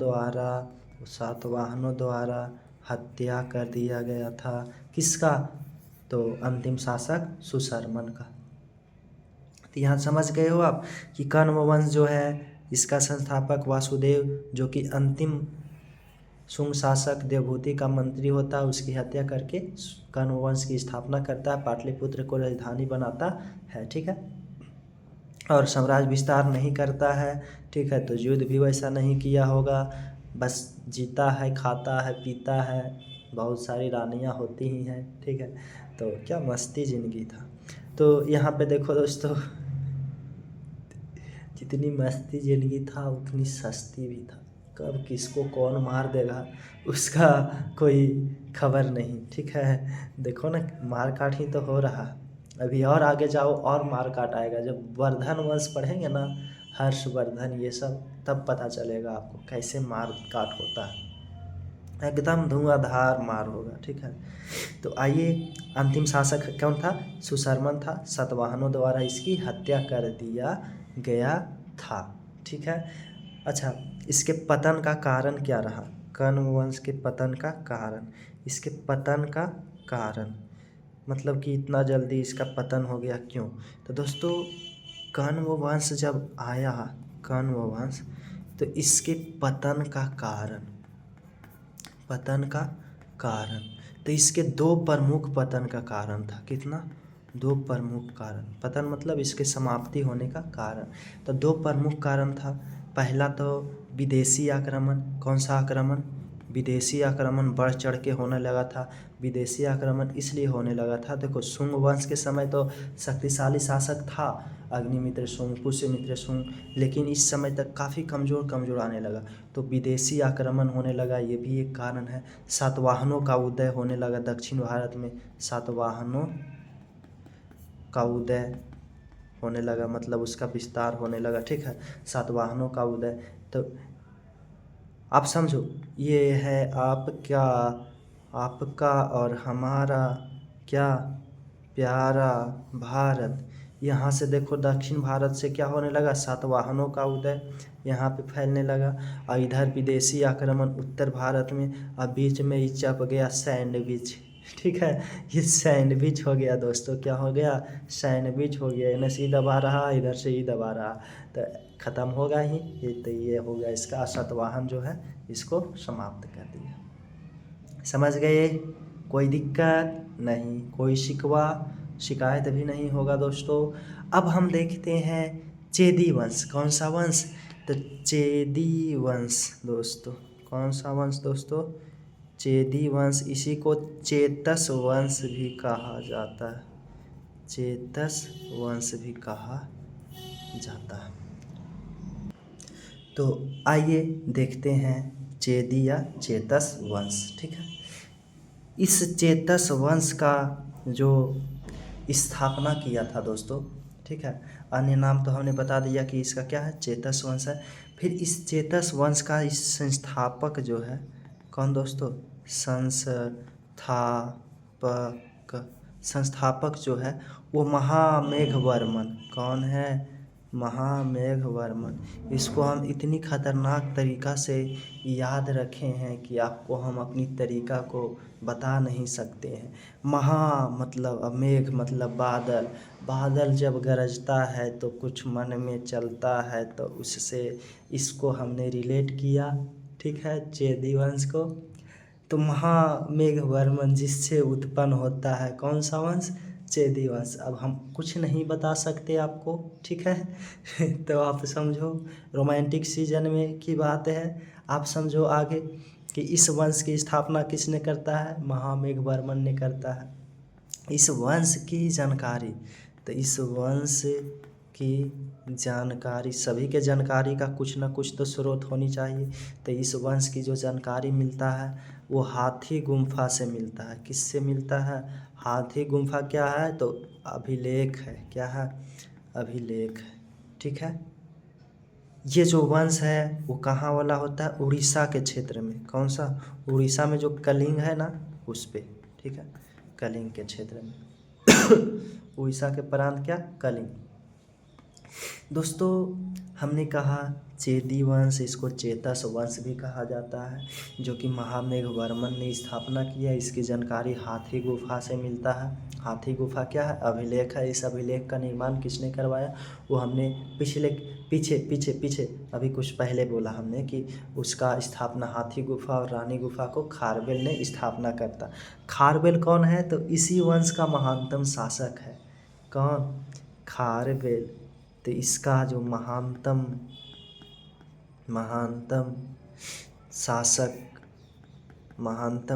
द्वारा हत्या कर दिया गया था। किसका, तो अंतिम शासक सुशर्मन का। तो यहाँ समझ गए हो आप कि कण्व वंश जो है इसका संस्थापक वासुदेव, जो कि अंतिम शुंग शासक देवहूति का मंत्री होता है, उसकी हत्या करके कण्व वंश की स्थापना करता है, पाटलिपुत्र को राजधानी बनाता है, ठीक है। और साम्राज्य विस्तार नहीं करता है, ठीक है। तो युद्ध भी वैसा नहीं किया होगा, बस जीता है, खाता है, पीता है, बहुत सारी रानियाँ होती ही हैं, ठीक है। तो क्या मस्ती ज़िंदगी था। तो यहाँ पे देखो दोस्तों, जितनी मस्ती ज़िंदगी था उतनी सस्ती भी था। कब किसको कौन मार देगा उसका कोई खबर नहीं, ठीक है। देखो ना, मार काट ही तो हो रहा। अभी और आगे जाओ और मार काट आएगा। जब वर्धन वंश पढ़ेंगे ना, हर्षवर्धन ये सब, तब पता चलेगा आपको कैसे मार काट होता है। एकदम धुआंधार मार होगा, ठीक है। तो आइए, अंतिम शासक कौन था, सुशर्मन था। सातवाहनों द्वारा इसकी हत्या कर दिया गया था, ठीक है। अच्छा, इसके पतन का कारण क्या रहा, कण्व वंश के पतन का कारण, इसके पतन का कारण मतलब कि इतना जल्दी इसका पतन हो गया क्यों? तो दोस्तों, कण्व वंश जब आया, कण्व वंश, तो इसके पतन का कारण, पतन का कारण, तो इसके दो प्रमुख पतन का कारण था। कितना, दो प्रमुख कारण, पतन मतलब इसके समाप्ति होने का कारण। तो दो प्रमुख कारण था। पहला तो विदेशी आक्रमण। कौन सा आक्रमण? विदेशी आक्रमण बढ़ चढ़ के होने लगा था। विदेशी आक्रमण इसलिए होने लगा था, देखो शुंग वंश के समय तो शक्तिशाली शासक था अग्निमित्र शुंग, पुष्यमित्र शुंग, लेकिन इस समय तक काफ़ी कमज़ोर आने लगा, तो विदेशी आक्रमण होने लगा, ये भी एक कारण है। सातवाहनों का उदय होने लगा दक्षिण भारत में, सातवाहनों का उदय होने लगा, मतलब उसका विस्तार होने लगा, ठीक है, सातवाहनों का उदय। तो आप समझो, ये है आपका, आपका और हमारा क्या प्यारा भारत। यहाँ से देखो दक्षिण भारत से क्या होने लगा, सातवाहनों का उदय यहाँ पे फैलने लगा, और इधर विदेशी आक्रमण उत्तर भारत में। अब बीच में ही चप गया सैंडविच, ठीक है, ये सैंडविच हो गया दोस्तों, क्या हो गया, सैंडविच हो गया, इधर से ही दबा रहा, इधर से ही दबा रहा, तो ख़त्म होगा ही ये, तो ये हो गया इसका सातवाहन जो है इसको समाप्त कर दिया। समझ गए? कोई दिक्कत नहीं, कोई शिकवा शिकायत भी नहीं होगा दोस्तों। अब हम देखते हैं चेदी वंश। कौन सा वंश? तो चेदी वंश दोस्तों। कौन सा वंश दोस्तों? चेदी वंश। इसी को चेतस वंश भी कहा जाता है, चेतस वंश भी कहा जाता है। तो आइए देखते हैं चेदी या चेतस वंश, ठीक है। इस चेतस वंश का जो स्थापना किया था दोस्तों, ठीक है, अन्य नाम तो हमने बता दिया कि इसका क्या है, चेतस वंश है। फिर इस चेतस वंश का इस संस्थापक जो है कौन दोस्तों? संस्थापक जो है वो महामेघवर्मन। कौन है? महामेघवर्मन। इसको हम इतनी खतरनाक तरीक़ा से याद रखे हैं कि आपको हम अपनी तरीक़ा को बता नहीं सकते हैं। महा मतलब मेघ मतलब बादल, बादल जब गरजता है तो कुछ मन में चलता है, तो उससे इसको हमने रिलेट किया, ठीक है, चेदी वंश को। तो महामेघवर्मन जिससे उत्पन्न होता है कौन सा वंश? चेदी वंश। अब हम कुछ नहीं बता सकते आपको, ठीक है तो आप समझो रोमांटिक सीजन में की बात है, आप समझो आगे कि इस वंश की स्थापना किसने करता है? महामेघवर्मन ने करता है। इस वंश की जानकारी, तो इस वंश की जानकारी, सभी के जानकारी का कुछ ना कुछ तो स्रोत होनी चाहिए। तो इस वंश की जो जानकारी मिलता है वो हाथी गुम्फा से मिलता है। किससे मिलता है? हाथी गुम्फा क्या है? तो अभिलेख है। क्या है? अभिलेख है, ठीक है। ये जो वंश है वो कहाँ वाला होता है? उड़ीसा के क्षेत्र में। कौन सा? उड़ीसा में जो कलिंग है ना उस पे, ठीक है, कलिंग के क्षेत्र में उड़ीसा के प्रांत क्या? कलिंग। दोस्तों हमने कहा चेदी वंश, इसको चेतस वंश भी कहा जाता है, जो कि महामेघवर्मन ने स्थापना किया। इसकी जानकारी हाथी गुफा से मिलता है। हाथी गुफा क्या है? अभिलेख है। इस अभिलेख का निर्माण किसने करवाया? वो हमने पीछे अभी कुछ पहले बोला हमने कि उसका स्थापना हाथी गुफा और रानी गुफा को खारवेल ने स्थापना करता। खारवेल कौन है? तो इसी वंश का महानतम शासक है। कौन? खारवेल। तो इसका जो महानतम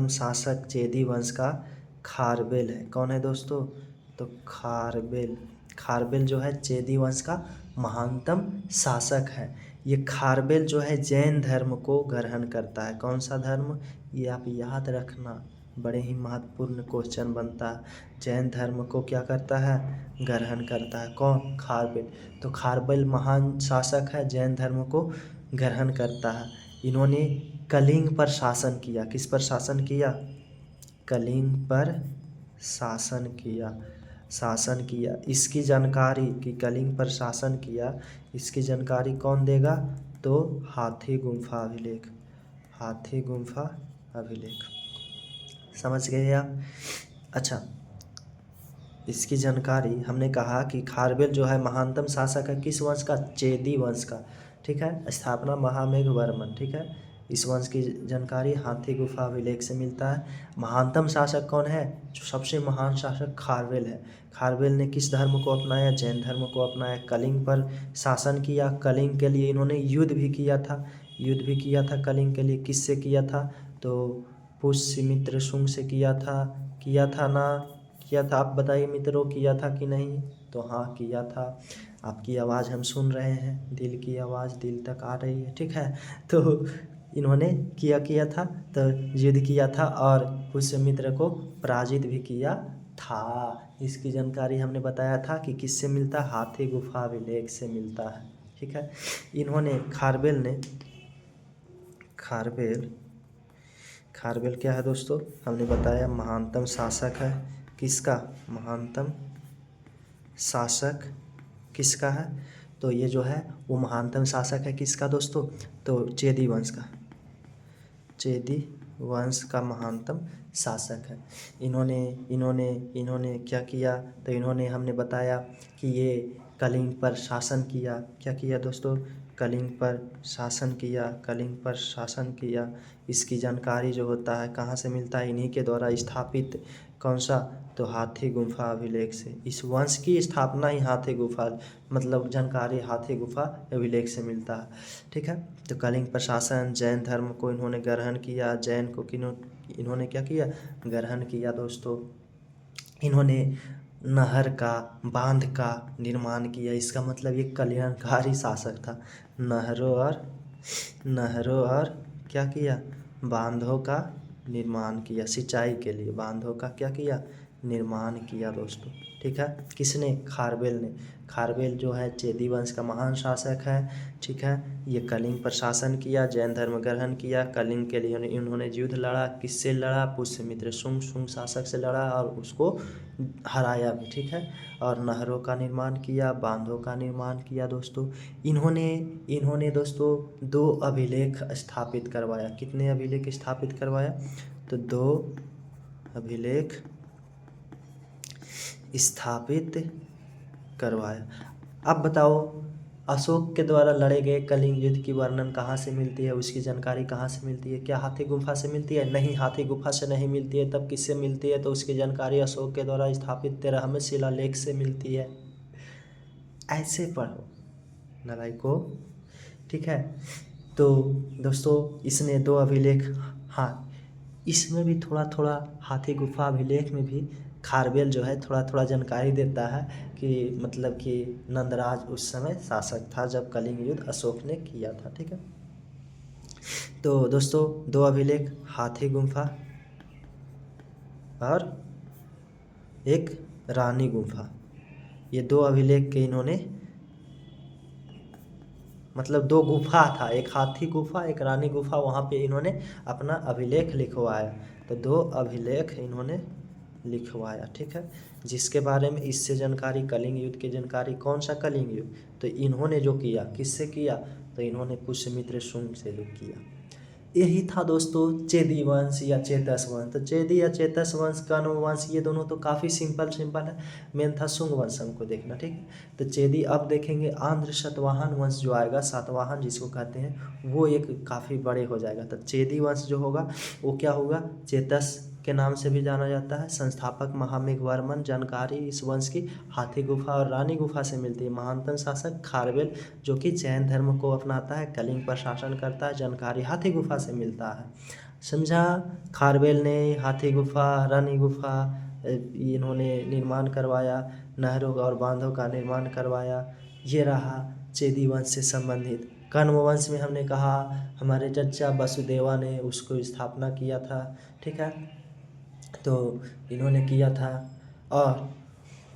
शासक चेदी वंश का खारवेल है। कौन है दोस्तों? तो खारवेल जो है चेदी वंश का महानतम शासक है। ये खारवेल जो है जैन धर्म को ग्रहण करता है। कौन सा धर्म? ये आप याद रखना, बड़े ही महत्वपूर्ण क्वेश्चन बनता है। जैन धर्म को क्या करता है? ग्रहण करता है। कौन? खारवेल। तो खारवेल महान शासक है, जैन धर्म को ग्रहण करता है। इन्होंने कलिंग पर शासन किया। किस पर शासन किया? कलिंग पर शासन किया। इसकी जानकारी कि कलिंग पर शासन किया, इसकी जानकारी कौन देगा? तो हाथी गुम्फा अभिलेख। समझ गए आप? अच्छा, इसकी जानकारी हमने कहा कि खारवेल जो है महानतम शासक है किस वंश का? चेदी वंश का, ठीक है। स्थापना महामेघवर्मन, ठीक है। इस वंश की जानकारी हाथी गुफा अभिलेख से मिलता है। महानतम शासक कौन है? जो सबसे महान शासक खारवेल है। खारवेल ने किस धर्म को अपनाया? जैन धर्म को अपनाया। कलिंग पर शासन किया। कलिंग के लिए इन्होंने युद्ध भी किया था। युद्ध भी किया था कलिंग के लिए। किससे किया था? तो पुष्यमित्र शुंग से किया था। किया था ना? किया था। आप बताइए मित्रों, किया था कि नहीं? तो हाँ, किया था। आपकी आवाज़ हम सुन रहे हैं, दिल की आवाज़ दिल तक आ रही है, ठीक है। तो इन्होंने किया था, तो युद्ध किया था और पुष्यमित्र को पराजित भी किया था। इसकी जानकारी हमने बताया था कि किससे मिलता है? हाथी गुफा अभिलेख से मिलता है, ठीक है। इन्होंने खारवेल क्या है दोस्तों? हमने बताया महानतम शासक है। किसका महानतम शासक किसका है? तो ये जो है वो महानतम शासक है किसका दोस्तों? तो चेदी वंश का। चेदी वंश का महानतम शासक है। इन्होंने क्या किया? तो इन्होंने हमने बताया कि ये कलिंग पर शासन किया। क्या किया दोस्तों? कलिंग पर शासन किया। इसकी जानकारी जो होता है कहाँ से मिलता है? इन्हीं के द्वारा स्थापित कौन सा? तो हाथी गुफा अभिलेख से। इस वंश की स्थापना ही हाथी गुफा मतलब जानकारी हाथी गुफा अभिलेख से मिलता है, ठीक है। तो कलिंग प्रशासन, जैन धर्म को इन्होंने ग्रहण किया। जैन को इन्होंने क्या किया? ग्रहण किया दोस्तों। इन्होंने नहर का, बांध का निर्माण किया। इसका मतलब ये कल्याणकारी शासक था। नहरों और क्या किया? बांधों का निर्माण किया। सिंचाई के लिए बांधों का क्या किया? निर्माण किया दोस्तों, ठीक है। किसने? खारवेल ने। खारवेल जो है चेदी वंश का महान शासक है, ठीक है। ये कलिंग पर शासन किया, जैन धर्म ग्रहण किया। कलिंग के लिए इन्होंने युद्ध लड़ा। किससे लड़ा? पुष्यमित्र शुंग शासक से लड़ा और उसको हराया भी, ठीक है। और नहरों का निर्माण किया, बांधों का निर्माण किया दोस्तों। इन्होंने दोस्तों 2 अभिलेख स्थापित करवाया। कितने अभिलेख स्थापित करवाया? तो 2 अभिलेख स्थापित करवाया। अब बताओ, अशोक के द्वारा लड़े गए कलिंग युद्ध की वर्णन कहाँ से मिलती है? उसकी जानकारी कहाँ से मिलती है? क्या हाथी गुफा से मिलती है? नहीं, हाथी गुफा से नहीं मिलती है। तब किससे मिलती है? तो उसकी जानकारी अशोक के द्वारा स्थापित 13वें शिलालेख से मिलती है। ऐसे पढ़ो नालायकों, ठीक है। तो दोस्तों इसने 2 अभिलेख, हाँ इसमें भी थोड़ा थोड़ा हाथी गुफा अभिलेख में भी खारवेल जो है थोड़ा थोड़ा जानकारी देता है कि मतलब कि नंदराज उस समय शासक था जब कलिंग युद्ध अशोक ने किया था, ठीक है। तो दोस्तों 2 अभिलेख, हाथी गुफा और एक रानी गुफा, ये 2 अभिलेख के इन्होंने मतलब 2 गुफा था, एक हाथी गुफा एक रानी गुफा, वहाँ पे इन्होंने अपना अभिलेख लिखवाया। तो 2 अभिलेख इन्होंने लिखवाया, ठीक है। जिसके बारे में इससे जानकारी, कलिंग युद्ध की जानकारी, कौन सा कलिंग युद्ध? तो इन्होंने जो किया किससे किया? तो इन्होंने पुष्यमित्र शुंग से जो किया। यही था दोस्तों चेदी वंश या चेतस वंश। तो चेदी या चेतस वंश, कण्व वंश, ये दोनों तो काफ़ी सिंपल है। मेन था शुंग वंश हमको देखना, ठीक है। तो चेदी अब देखेंगे आंध्र सातवाहन वंश जो आएगा, सातवाहन जिसको कहते हैं, वो एक काफ़ी बड़े हो जाएगा। तो चेदी वंश जो होगा वो क्या होगा? चेतस के नाम से भी जाना जाता है। संस्थापक महामेघवर्मन। जानकारी इस वंश की हाथी गुफा और रानी गुफा से मिलती है। महानतम शासक खारवेल जो कि जैन धर्म को अपनाता है, कलिंग पर शासन करता है। जानकारी हाथी गुफा से मिलता है, समझा। खारवेल ने हाथी गुफा, रानी गुफा इन्होंने निर्माण करवाया, नहरों और बांधों का निर्माण करवाया। ये रहा चेदी वंश से संबंधित। कण्व वंश में हमने कहा हमारे चचा वसुदेवा ने उसको स्थापना किया था, ठीक है। तो इन्होंने किया था और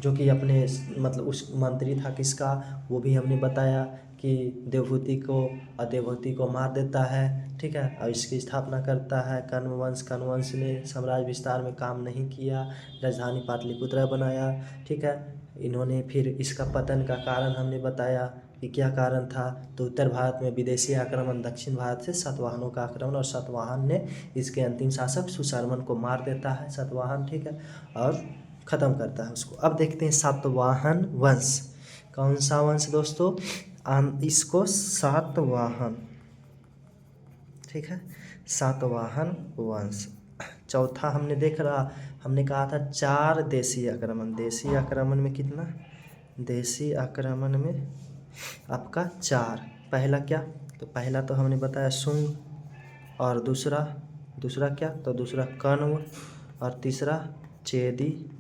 जो कि अपने मतलब उस मंत्री था किसका, वो भी हमने बताया कि देवहूति को और देवहूति को मार देता है, ठीक है। और इसकी स्थापना करता है कण्व वंश ने साम्राज्य विस्तार में काम नहीं किया, राजधानी पाटलिपुत्र बनाया, ठीक है। इन्होंने फिर इसका पतन का कारण हमने बताया कि क्या कारण था। तो उत्तर भारत में विदेशी आक्रमण, दक्षिण भारत से सातवाहनों का आक्रमण, और सातवाहन ने इसके अंतिम शासक सुशर्मन को मार देता है, सातवाहन, ठीक है, और ख़त्म करता है उसको। अब देखते हैं सातवाहन वंश। कौन सा वंश दोस्तों? इसको सातवाहन ठीक है, सातवाहन वंश। चौथा हमने कहा था 4 देशी आक्रमण। देशी आक्रमण में कितना? देशी आक्रमण में आपका 4। पहला क्या? तो पहला तो हमने बताया शुंग, और दूसरा क्या? तो दूसरा कण्व, और तीसरा चेदी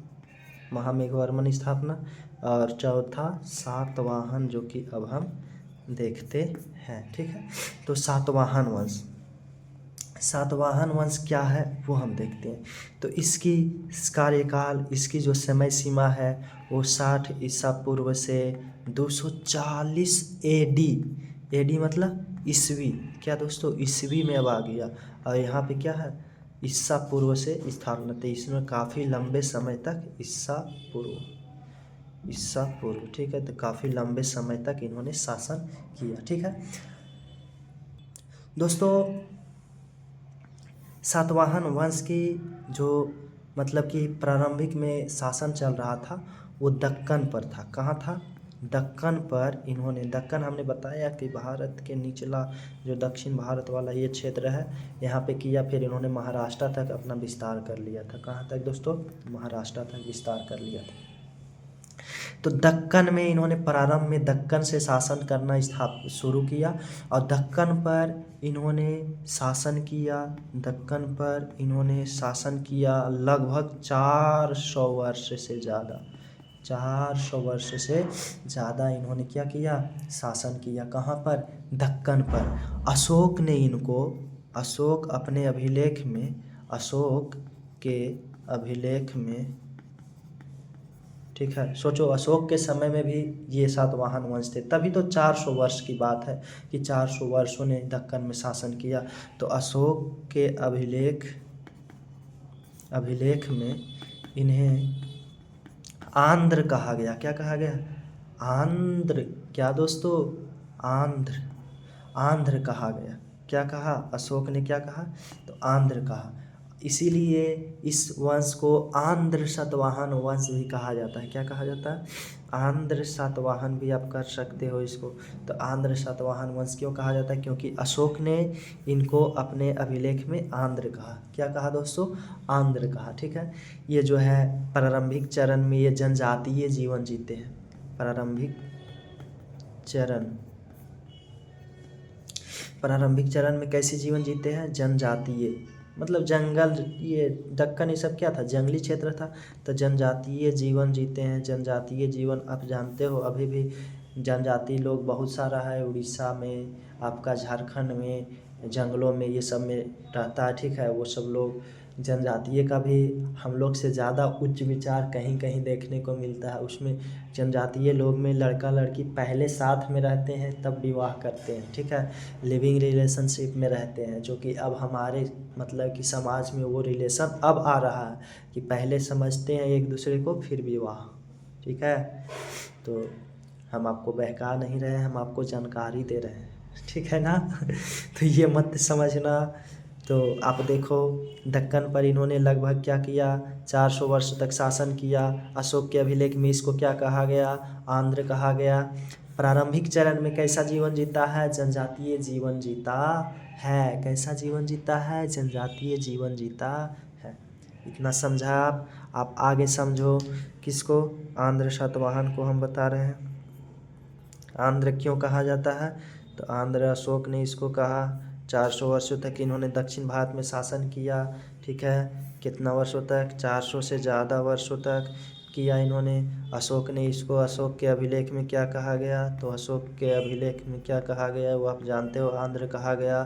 महामेघवर्मन स्थापना, और चौथा सातवाहन, जो कि अब हम देखते हैं। ठीक है, तो सातवाहन वंश क्या है वो हम देखते हैं। तो इसकी कार्यकाल, इसकी जो समय सीमा है वो 60 ईसा पूर्व से 240 एडी। एडी मतलब ईस्वी। क्या दोस्तों? ईस्वी में अब आ गया। और यहाँ पे क्या है? ईसा पूर्व से स्थापना। तो इसमें काफ़ी लंबे समय तक ईसा पूर्व, ठीक है, तो काफ़ी लंबे समय तक इन्होंने शासन किया। ठीक है दोस्तों, सातवाहन वंश की जो मतलब कि प्रारंभिक में शासन चल रहा था वो दक्कन पर था। कहाँ था? दक्कन पर। इन्होंने दक्कन, हमने बताया कि भारत के निचला जो दक्षिण भारत वाला ये क्षेत्र है, यहाँ पे किया। फिर इन्होंने महाराष्ट्र तक अपना विस्तार कर लिया था। कहाँ तक दोस्तों? महाराष्ट्र तक विस्तार कर लिया था। तो दक्कन में इन्होंने प्रारंभ में दक्कन से शासन करना शुरू किया, और दक्कन पर इन्होंने शासन किया लगभग 400 वर्ष से ज़्यादा। 400 वर्ष से ज़्यादा इन्होंने क्या किया? शासन किया। कहाँ पर? दक्कन पर। अशोक अपने अभिलेख में, अशोक के अभिलेख में, ठीक है, सोचो अशोक के समय में भी ये सातवाहन वंश थे, तभी तो 400 वर्ष की बात है कि 400 वर्षों ने दक्कन में शासन किया। तो अशोक के अभिलेख में इन्हें आंध्र कहा गया। क्या कहा गया? आंध्र। क्या दोस्तों? आंध्र कहा गया। क्या कहा? अशोक ने क्या कहा? तो आंध्र कहा। इसीलिए इस वंश को आंध्र सातवाहन वंश भी कहा जाता है। क्या कहा जाता है? आंध्र सातवाहन भी आप कर सकते हो इसको। तो आंध्र सातवाहन वंश क्यों कहा जाता है? क्योंकि अशोक ने इनको अपने अभिलेख में आंध्र कहा। क्या कहा दोस्तों? आंध्र कहा। ठीक है, ये जो है प्रारंभिक चरण में ये जनजातीय जीवन जीते हैं। प्रारंभिक चरण में कैसे जीवन जीते हैं? जनजातीय मतलब जंगल, ये दक्कन ये सब क्या था? जंगली क्षेत्र था। तो जनजातीय जीवन जीते हैं। जनजातीय जीवन आप जानते हो, अभी भी जनजातीय लोग बहुत सारा है। उड़ीसा में, आपका झारखंड में, जंगलों में, ये सब में रहता है। ठीक है, वो सब लोग जनजातीय का भी हम लोग से ज़्यादा उच्च विचार कहीं कहीं देखने को मिलता है। उसमें जनजातीय लोग में लड़का लड़की पहले साथ में रहते हैं, तब विवाह करते हैं। ठीक है, लिविंग रिलेशनशिप में रहते हैं, जो कि अब हमारे मतलब कि समाज में वो रिलेशन अब आ रहा है कि पहले समझते हैं एक दूसरे को, फिर विवाह। ठीक है, तो हम आपको बहका नहीं रहे हैं, हम आपको जानकारी दे रहे हैं। ठीक है ना? तो ये मत समझना। तो आप देखो, दक्कन पर इन्होंने लगभग क्या किया? 400 वर्ष तक शासन किया। अशोक के अभिलेख में इसको क्या कहा गया? आंध्र कहा गया। प्रारंभिक चरण में कैसा जीवन जीता है? जनजातीय जीवन जीता है। कैसा जीवन जीता है? जनजातीय जीवन जीता है। इतना समझा आप आगे समझो। किसको? आंध्र सातवाहन को हम बता रहे हैं। आंध्र क्यों कहा जाता है? तो आंध्र, अशोक ने इसको कहा। 400 वर्षों तक इन्होंने दक्षिण भारत में शासन किया। ठीक है, कितना वर्षों तक? 400 से ज़्यादा वर्षों तक किया इन्होंने। अशोक ने इसको, अशोक के अभिलेख में क्या कहा गया? तो अशोक के अभिलेख में क्या कहा गया वो आप जानते हो, आंध्र कहा गया।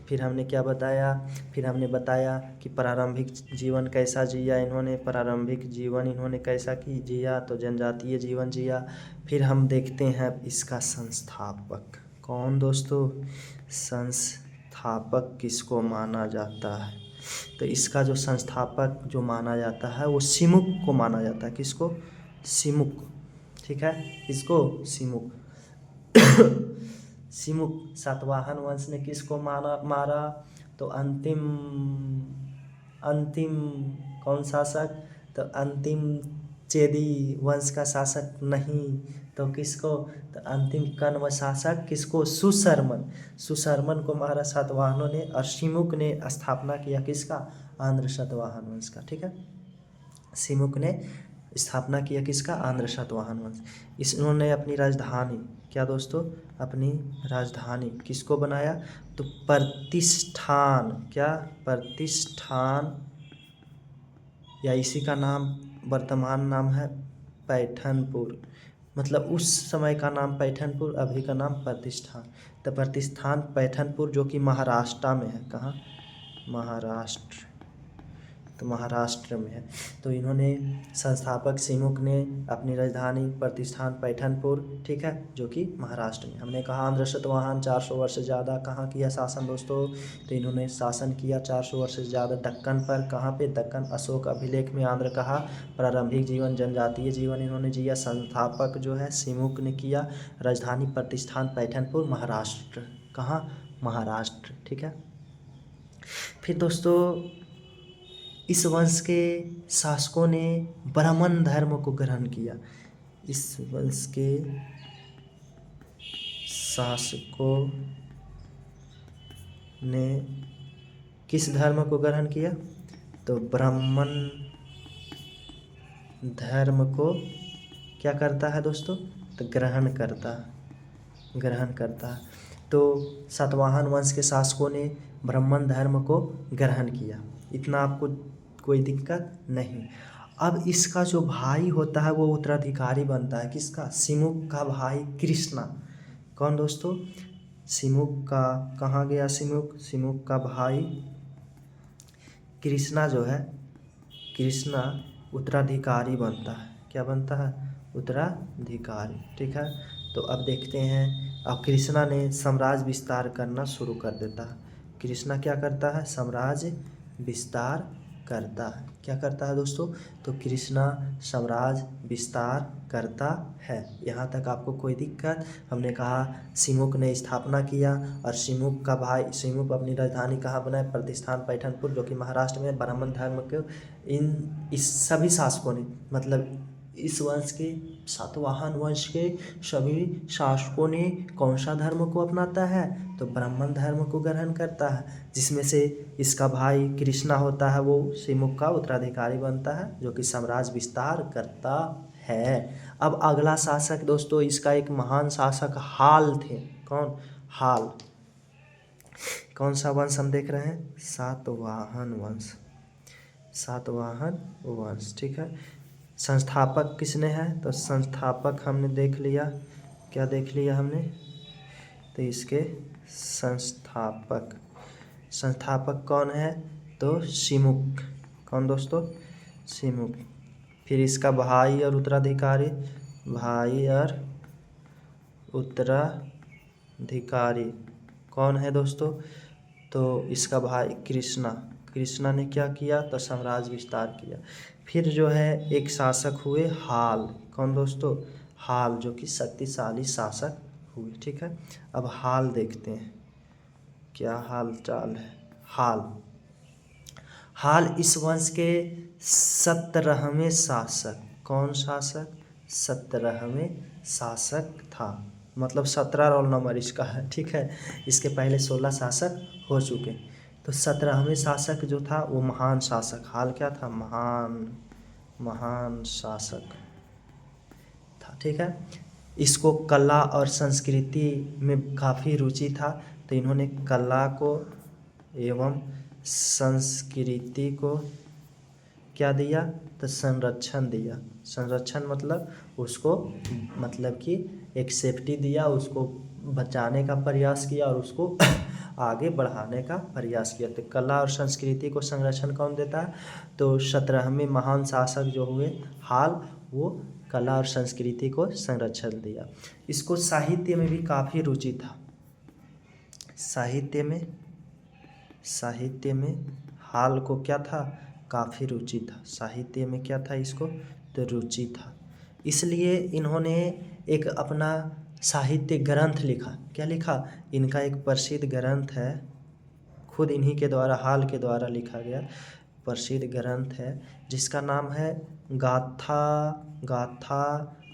फिर हमने क्या बताया? फिर हमने बताया कि प्रारंभिक जीवन कैसा जिया इन्होंने। प्रारंभिक जीवन इन्होंने कैसा जिया? तो जनजातीय जीवन जिया। फिर हम देखते हैं इसका संस्थापक कौन दोस्तों? संस्थापक किसको माना जाता है? तो इसका जो संस्थापक जो माना जाता है वो सिमुक को माना जाता है। किसको? सिमुक। ठीक है, इसको सिमुक। सिमुक सातवाहन वंश ने किसको मारा? तो अंतिम कौन शासक? तो अंतिम चेदी वंश का शासक नहीं, तो किसको, तो अंतिम कण्व शासक किसको, सुशर्मन। सुशर्मन को महाराज सातवाहनों ने और सिमुक ने स्थापना किया किसका, आंध्र सातवाहन वंश का। ठीक है, सिमुक ने स्थापना किया किसका, आंध्र सातवाहन वंश। इन्होंने अपनी राजधानी, क्या दोस्तों, अपनी राजधानी किसको बनाया, तो प्रतिष्ठान, क्या, प्रतिष्ठान, या इसी का नाम वर्तमान नाम है पैठनपुर। मतलब उस समय का नाम पैठनपुर, अभी का नाम प्रतिष्ठान। तो प्रतिष्ठान पैठनपुर जो कि महाराष्ट्र में है, कहाँ, महाराष्ट्र, तो महाराष्ट्र में है। तो इन्होंने संस्थापक सिमुक ने अपनी राजधानी प्रतिष्ठान पैठनपुर, ठीक है, जो कि महाराष्ट्र में। हमने कहा आंध्र सातवाहन 400 वर्ष से ज़्यादा कहाँ किया शासन दोस्तों, तो इन्होंने शासन किया 400 वर्ष से ज़्यादा दक्कन पर। कहाँ पे, दक्कन। अशोक अभिलेख में आंध्र कहा। प्रारंभिक जीवन जनजातीय जीवन इन्होंने जिया। संस्थापक जो है सिमुक ने किया। राजधानी प्रतिष्ठान पैठनपुर, महाराष्ट्र, कहाँ, महाराष्ट्र। ठीक है, फिर दोस्तों इस वंश के शासकों ने ब्राह्मण धर्म को ग्रहण किया। इस वंश के शासकों ने किस धर्म को ग्रहण किया, तो ब्राह्मण धर्म को क्या करता है दोस्तों, तो ग्रहण करता। तो सातवाहन वंश के शासकों ने ब्राह्मण धर्म को ग्रहण किया, इतना आपको कोई दिक्कत नहीं। अब इसका जो भाई होता है वो उत्तराधिकारी बनता है किसका, सिमुक का भाई कृष्णा। कौन दोस्तों, सिमुक का, कहाँ गया सिमुक, सिमुक का भाई कृष्णा जो है, कृष्णा उत्तराधिकारी बनता है। क्या बनता है, उत्तराधिकारी। ठीक है, तो अब देखते हैं, अब कृष्णा ने साम्राज्य विस्तार करना शुरू कर देता है। कृष्णा क्या करता है, साम्राज्य विस्तार करता है। क्या करता है दोस्तों, तो कृष्णा साम्राज्य विस्तार करता है। यहाँ तक आपको कोई दिक्कत, हमने कहा सिमुक ने स्थापना किया और सिमुक का भाई, सिमुक अपनी राजधानी कहाँ बनाए, प्रतिष्ठान पैठनपुर जो कि महाराष्ट्र में। ब्राह्मण धर्म के इस सभी शासकों ने, मतलब इस वंश के, सातवाहन वंश के सभी शासकों ने कौन सा धर्म को अपनाता है, तो ब्राह्मण धर्म को ग्रहण करता है, जिसमें से इसका भाई कृष्णा होता है वो सिमुक का उत्तराधिकारी बनता है, जो कि साम्राज्य विस्तार करता है। अब अगला शासक दोस्तों, इसका एक महान शासक हाल थे। कौन, हाल। कौन सा वंश हम देख रहे हैं, सातवाहन वंश, सातवाहन वंश। ठीक है, संस्थापक किसने है, तो संस्थापक हमने देख लिया, क्या देख लिया हमने, तो इसके संस्थापक कौन है, तो सिमुक। कौन दोस्तों, सिमुक। फिर इसका भाई और उत्तराधिकारी, भाई और उत्तराधिकारी कौन है दोस्तों, तो इसका भाई कृष्णा। कृष्णा ने क्या किया, तो साम्राज्य विस्तार किया। फिर जो है एक शासक हुए हाल। कौन दोस्तों, हाल, जो कि शक्तिशाली शासक हुए। ठीक है, अब हाल देखते हैं क्या हाल चाल है। हाल इस वंश के 17वें शासक। कौन शासक, 17वें शासक था, मतलब 17 रोल नंबर इसका है। ठीक है, इसके पहले 16 शासक हो चुके, तो 17वें शासक जो था वो महान शासक। हाल क्या था, महान शासक था। ठीक है, इसको कला और संस्कृति में काफ़ी रुचि था, तो इन्होंने कला को एवं संस्कृति को क्या दिया, तो संरक्षण दिया। संरक्षण मतलब उसको, मतलब कि एक सेफ्टी दिया, उसको बचाने का प्रयास किया और उसको आगे बढ़ाने का प्रयास किया। तो कला और संस्कृति को संरक्षण कौन देता है, तो 17वें महान शासक जो हुए हाल, वो कला और संस्कृति को संरक्षण दिया। इसको साहित्य में भी काफ़ी रुचि था। साहित्य में हाल को क्या था, काफ़ी रुचि था। साहित्य में क्या था इसको, तो रुचि था। इसलिए इन्होंने एक अपना साहित्य ग्रंथ लिखा। क्या लिखा, इनका एक प्रसिद्ध ग्रंथ है, खुद इन्हीं के द्वारा, हाल के द्वारा लिखा गया प्रसिद्ध ग्रंथ है, जिसका नाम है गाथा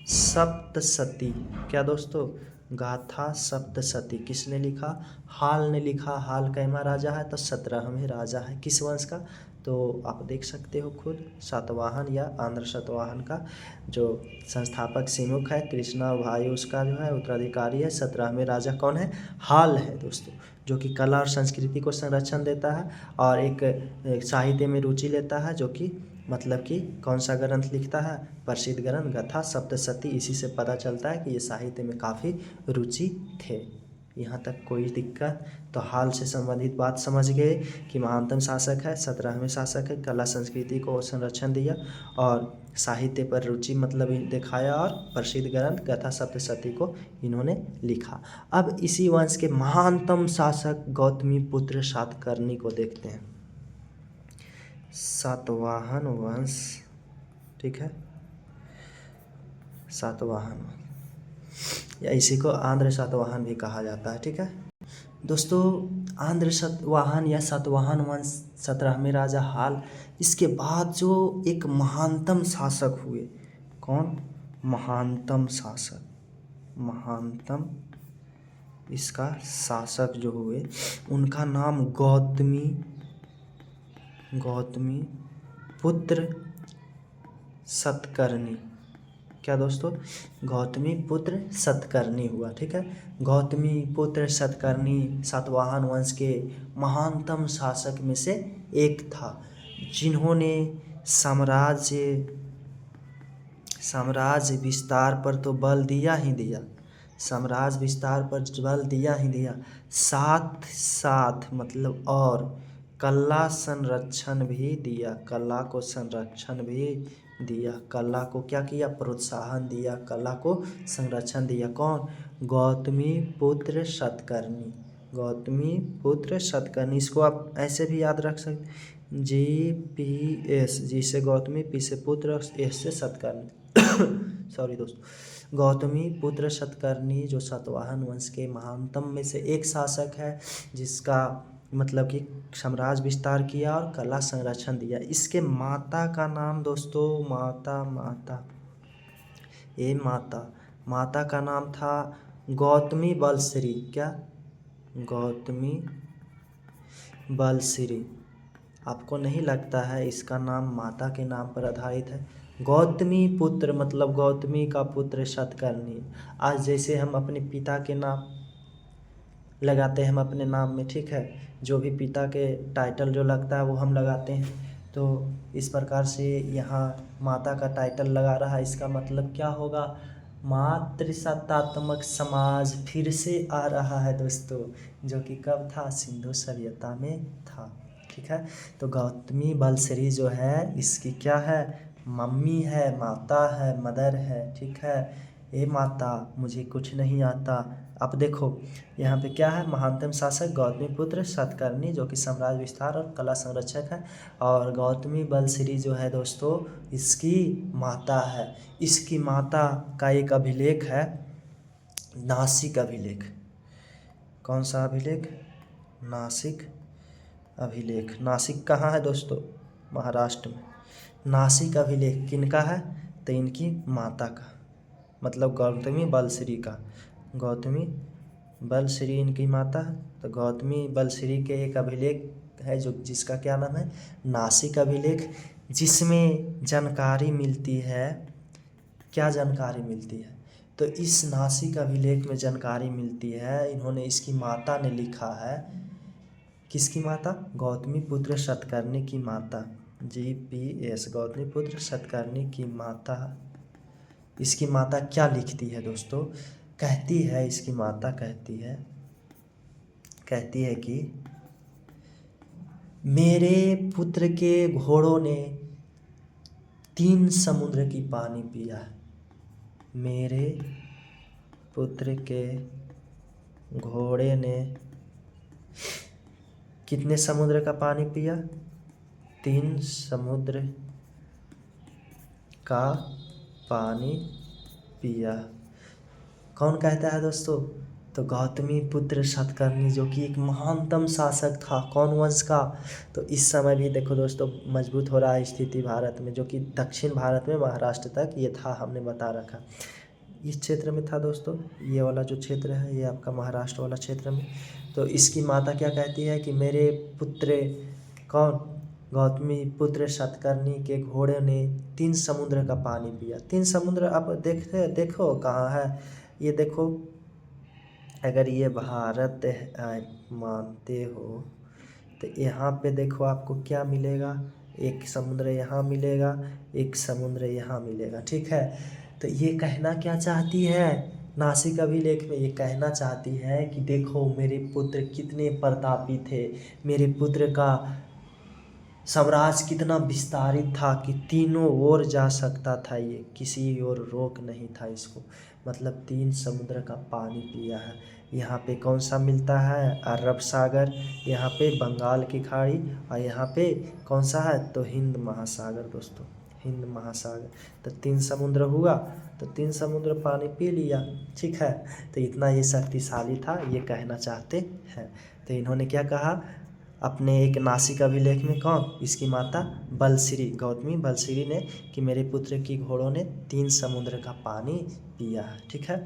सप्तशती। क्या दोस्तों? गाथा सप्तशती किसने लिखा? हाल ने लिखा। हाल कैमा राजा है? तो 17वें राजा है। किस वंश का? तो आप देख सकते हो खुद, सातवाहन या आंध्र सातवाहन का जो संस्थापक सिमुख है, कृष्णा भाई उसका जो है उत्तराधिकारी है। 17वें राजा कौन है? हाल है दोस्तों, जो कि कला और संस्कृति को संरक्षण देता है और एक साहित्य में रुचि लेता है, जो कि मतलब कि कौन सा ग्रंथ लिखता है? प्रसिद्ध ग्रंथ गाथा सप्तशती। इसी से पता चलता है कि ये साहित्य में काफ़ी रुचि थे। यहाँ तक कोई दिक्कत? तो हाल से संबंधित बात समझ गए कि महानतम शासक है, 17वें शासक है, कला संस्कृति को संरक्षण दिया और साहित्य पर रुचि मतलब दिखाया और प्रसिद्ध ग्रंथ गाथा सप्तशती को इन्होंने लिखा। अब इसी वंश के महानतम शासक गौतमी पुत्र सातकर्णी को देखते हैं। सातवाहन वंश, ठीक है, सातवाहन या इसी को आंध्र सातवाहन भी कहा जाता है। ठीक है दोस्तों, आंध्र सातवाहन या सातवाहन वंश 17वें राजा हाल, इसके बाद जो एक महानतम शासक हुए, कौन? महानतम शासक, महानतम इसका शासक जो हुए उनका नाम गौतमी पुत्र सतकर्णी। क्या दोस्तों? गौतमी पुत्र सतकर्णी हुआ। ठीक है, गौतमी पुत्र सतकर्णी सातवाहन वंश के महानतम शासक में से एक था, जिन्होंने साम्राज्य विस्तार पर तो बल दिया ही दिया, साम्राज्य विस्तार पर बल दिया ही दिया, साथ साथ मतलब और कला संरक्षण भी दिया, कला को संरक्षण भी दिया, कला को क्या किया? प्रोत्साहन दिया, कला को संरक्षण दिया। कौन? गौतमी पुत्र सतकर्णी, गौतमी पुत्र सतकर्णी। इसको आप ऐसे भी याद रख सकते, GPS, जी से गौतमी, पी से पुत्र, एस से सतकर्णी सॉरी दोस्तों, गौतमी पुत्र सतकर्णी जो सातवाहन वंश के महानतम में से एक शासक है, जिसका मतलब कि साम्राज्य विस्तार किया और कला संरक्षण दिया। इसके माता का नाम दोस्तों, माता का नाम था गौतमी बलश्री। क्या? गौतमी बलश्री। आपको नहीं लगता है इसका नाम माता के नाम पर आधारित है? गौतमी पुत्र मतलब गौतमी का पुत्र सतकर्णी। आज जैसे हम अपने पिता के नाम लगाते हैं हम अपने नाम में, ठीक है, जो भी पिता के टाइटल जो लगता है वो हम लगाते हैं, तो इस प्रकार से यहाँ माता का टाइटल लगा रहा है। इसका मतलब क्या होगा? मातृसत्तात्मक समाज फिर से आ रहा है दोस्तों, जो कि कब था? सिंधु सभ्यता में था। ठीक है, तो गौतमी बलश्री जो है इसकी क्या है? मम्मी है, माता है, मदर है। ठीक है, ए माता मुझे कुछ नहीं आता। अब देखो यहाँ पे क्या है? महानतम शासक गौतमी पुत्र सतकर्णी, जो कि साम्राज्य विस्तार और कला संरक्षक है, और गौतमी बलश्री जो है दोस्तों इसकी माता है। इसकी माता का एक अभिलेख है, नासिक अभिलेख। कौन सा अभिलेख? नासिक अभिलेख। नासिक कहाँ है दोस्तों? महाराष्ट्र में। नासिक अभिलेख किनका है? तो इनकी माता का, मतलब गौतमी बलश्री का। गौतमी बलश्री इनकी माता है, तो गौतमी बलश्री के एक अभिलेख है जो जिसका क्या नाम है? नासिक अभिलेख, जिसमें जानकारी मिलती है। क्या जानकारी मिलती है? तो इस नासिक अभिलेख में जानकारी मिलती है, इन्होंने इसकी माता ने लिखा है। किसकी माता? गौतमी पुत्र सतकर्णी की माता, GPS, गौतमी पुत्र सतकर्णी की माता। इसकी माता क्या लिखती है दोस्तों? कहती है, इसकी माता कहती है कि मेरे पुत्र के घोड़ों ने 3 समुद्र की पानी पिया है। मेरे पुत्र के घोड़े ने कितने समुद्र का पानी पिया? 3 समुद्र का पानी पिया। कौन कहता है दोस्तों? तो गौतमी पुत्र सातकर्णी जो कि एक महानतम शासक था, कौन वंश का? तो इस समय भी देखो दोस्तों मजबूत हो रहा है स्थिति भारत में, जो कि दक्षिण भारत में महाराष्ट्र तक ये था, हमने बता रखा। इस क्षेत्र में था दोस्तों, ये वाला जो क्षेत्र है ये आपका महाराष्ट्र वाला क्षेत्र में। तो इसकी माता क्या कहती है कि मेरे पुत्र, कौन? गौतमी पुत्र सातकर्णी के घोड़े ने 3 समुद्र का पानी पिया। 3 समुद्र आप देखो कहाँ है ये, देखो अगर ये भारत मानते हो तो यहाँ पे देखो आपको क्या मिलेगा, एक समुद्र यहाँ मिलेगा, एक समुद्र यहाँ मिलेगा, ठीक है। तो ये कहना क्या चाहती है, नासिक अभिलेख में ये कहना चाहती है कि देखो मेरे पुत्र कितने प्रतापी थे, मेरे पुत्र का साम्राज्य कितना विस्तारित था कि तीनों ओर जा सकता था, ये किसी ओर रोक नहीं था इसको। मतलब 3 समुद्र का पानी पिया है। यहाँ पे कौन सा मिलता है, अरब सागर, यहाँ पे बंगाल की खाड़ी, और यहाँ पे कौन सा है, तो हिंद महासागर दोस्तों, हिंद महासागर। तो 3 समुद्र हुआ, तो 3 समुद्र पानी पी लिया, ठीक है। तो इतना ये शक्तिशाली था, ये कहना चाहते हैं। तो इन्होंने क्या कहा अपने एक नासिक अभिलेख में, कौन? इसकी माता बलश्री, गौतमी बलश्री ने, कि मेरे पुत्र की घोड़ों ने 3 समुद्र का पानी पिया है, ठीक है।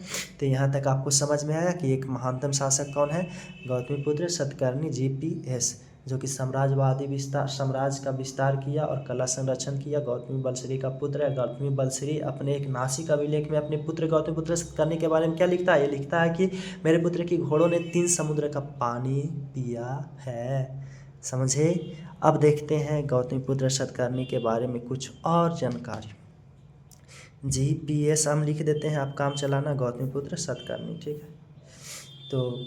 तो यहाँ तक आपको समझ में आया कि एक महानतम शासक कौन है, गौतमी पुत्र सातकर्णी GPS, जो कि साम्राज्य का विस्तार किया और कला संरक्षण किया। गौतमी बलश्री का पुत्र है। गौतमी बलश्री अपने एक नासिक अभिलेख में अपने पुत्र गौतमी पुत्र सातकर्णी के बारे में क्या लिखता है, ये लिखता है कि मेरे पुत्र की घोड़ों ने 3 समुद्र का पानी पिया है। समझे? अब देखते हैं गौतमी पुत्र सातकर्णी के बारे में कुछ और जानकारी। GPS हम लिख देते हैं, आप काम चलाना, गौतमी पुत्र सातकर्णी, ठीक है। तो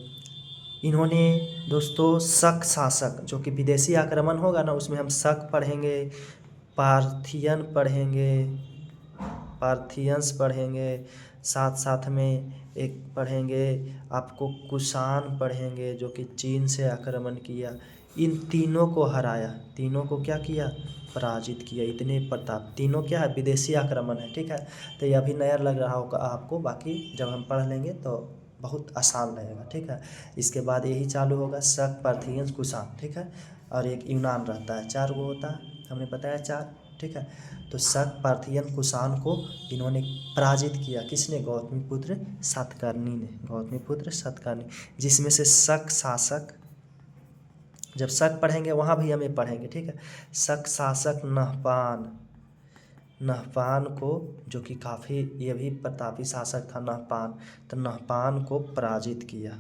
इन्होंने दोस्तों शक शासक, जो कि विदेशी आक्रमण होगा ना उसमें हम शक पढ़ेंगे, पार्थियन पढ़ेंगे, पार्थियंस पढ़ेंगे, साथ साथ में एक पढ़ेंगे आपको कुषाण पढ़ेंगे, जो कि चीन से आक्रमण किया। इन तीनों को हराया, तीनों को क्या किया, पराजित किया। इतने प्रताप, तीनों क्या है, विदेशी आक्रमण है, ठीक है। तो ये अभी नया लग रहा होगा आपको, बाकी जब हम पढ़ लेंगे तो बहुत आसान रहेगा, ठीक है। इसके बाद यही चालू होगा, शक, पार्थियंस, कुषाण, ठीक है। और एक यूनान रहता है, 4 वो होता है, हमने बताया 4, ठीक है। तो शक, पार्थियन, कुषाण को इन्होंने पराजित किया, किसने, गौतमी पुत्र सातकर्णी ने, गौतमी पुत्र सातकर्णी। जिसमें से शक शासक, जब शक पढ़ेंगे वहाँ भी हमें पढ़ेंगे, ठीक है। शक शासक नहपान, नहपान को, जो कि काफ़ी ये भी प्रतापी शासक था नहपान, तो नहपान को पराजित किया।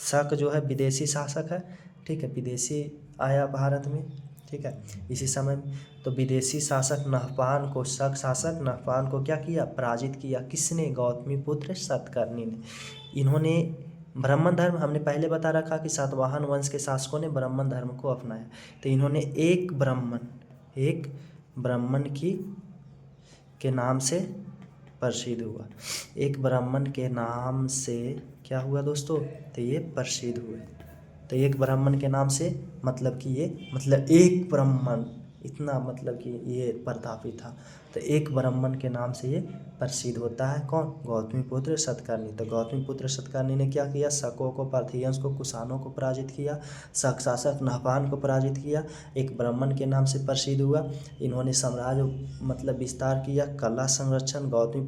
शक जो है विदेशी शासक है, ठीक है, विदेशी आया भारत में, ठीक है, इसी समय में। तो विदेशी शासक नहपान को, शक शासक नहपान को क्या किया, पराजित किया, किसने, गौतमी पुत्र सातकर्णी ने। इन्होंने ब्राह्मण धर्म, हमने पहले बता रखा कि सातवाहन वंश के शासकों ने ब्राह्मण धर्म को अपनाया। तो इन्होंने एक ब्राह्मण के नाम से प्रसिद्ध हुआ, एक ब्राह्मण के नाम से क्या हुआ दोस्तों, तो ये प्रसिद्ध हुए। तो एक ब्राह्मण के नाम से मतलब कि ये, मतलब एक ब्राह्मण, इतना मतलब कि ये प्रतापी था। तो एक ब्राह्मण के नाम से ये प्रसिद्ध होता है, कौन, गौतमी पुत्र सातकर्णी। तो गौतमी पुत्र सातकर्णी ने क्या किया, शकों को, पार्थियंस को, कुषाणों को पराजित किया, शक शासक नहपान को पराजित किया, एक ब्राह्मण के नाम से प्रसिद्ध हुआ। इन्होंने साम्राज्य मतलब विस्तार किया, कला संरक्षण, गौतमी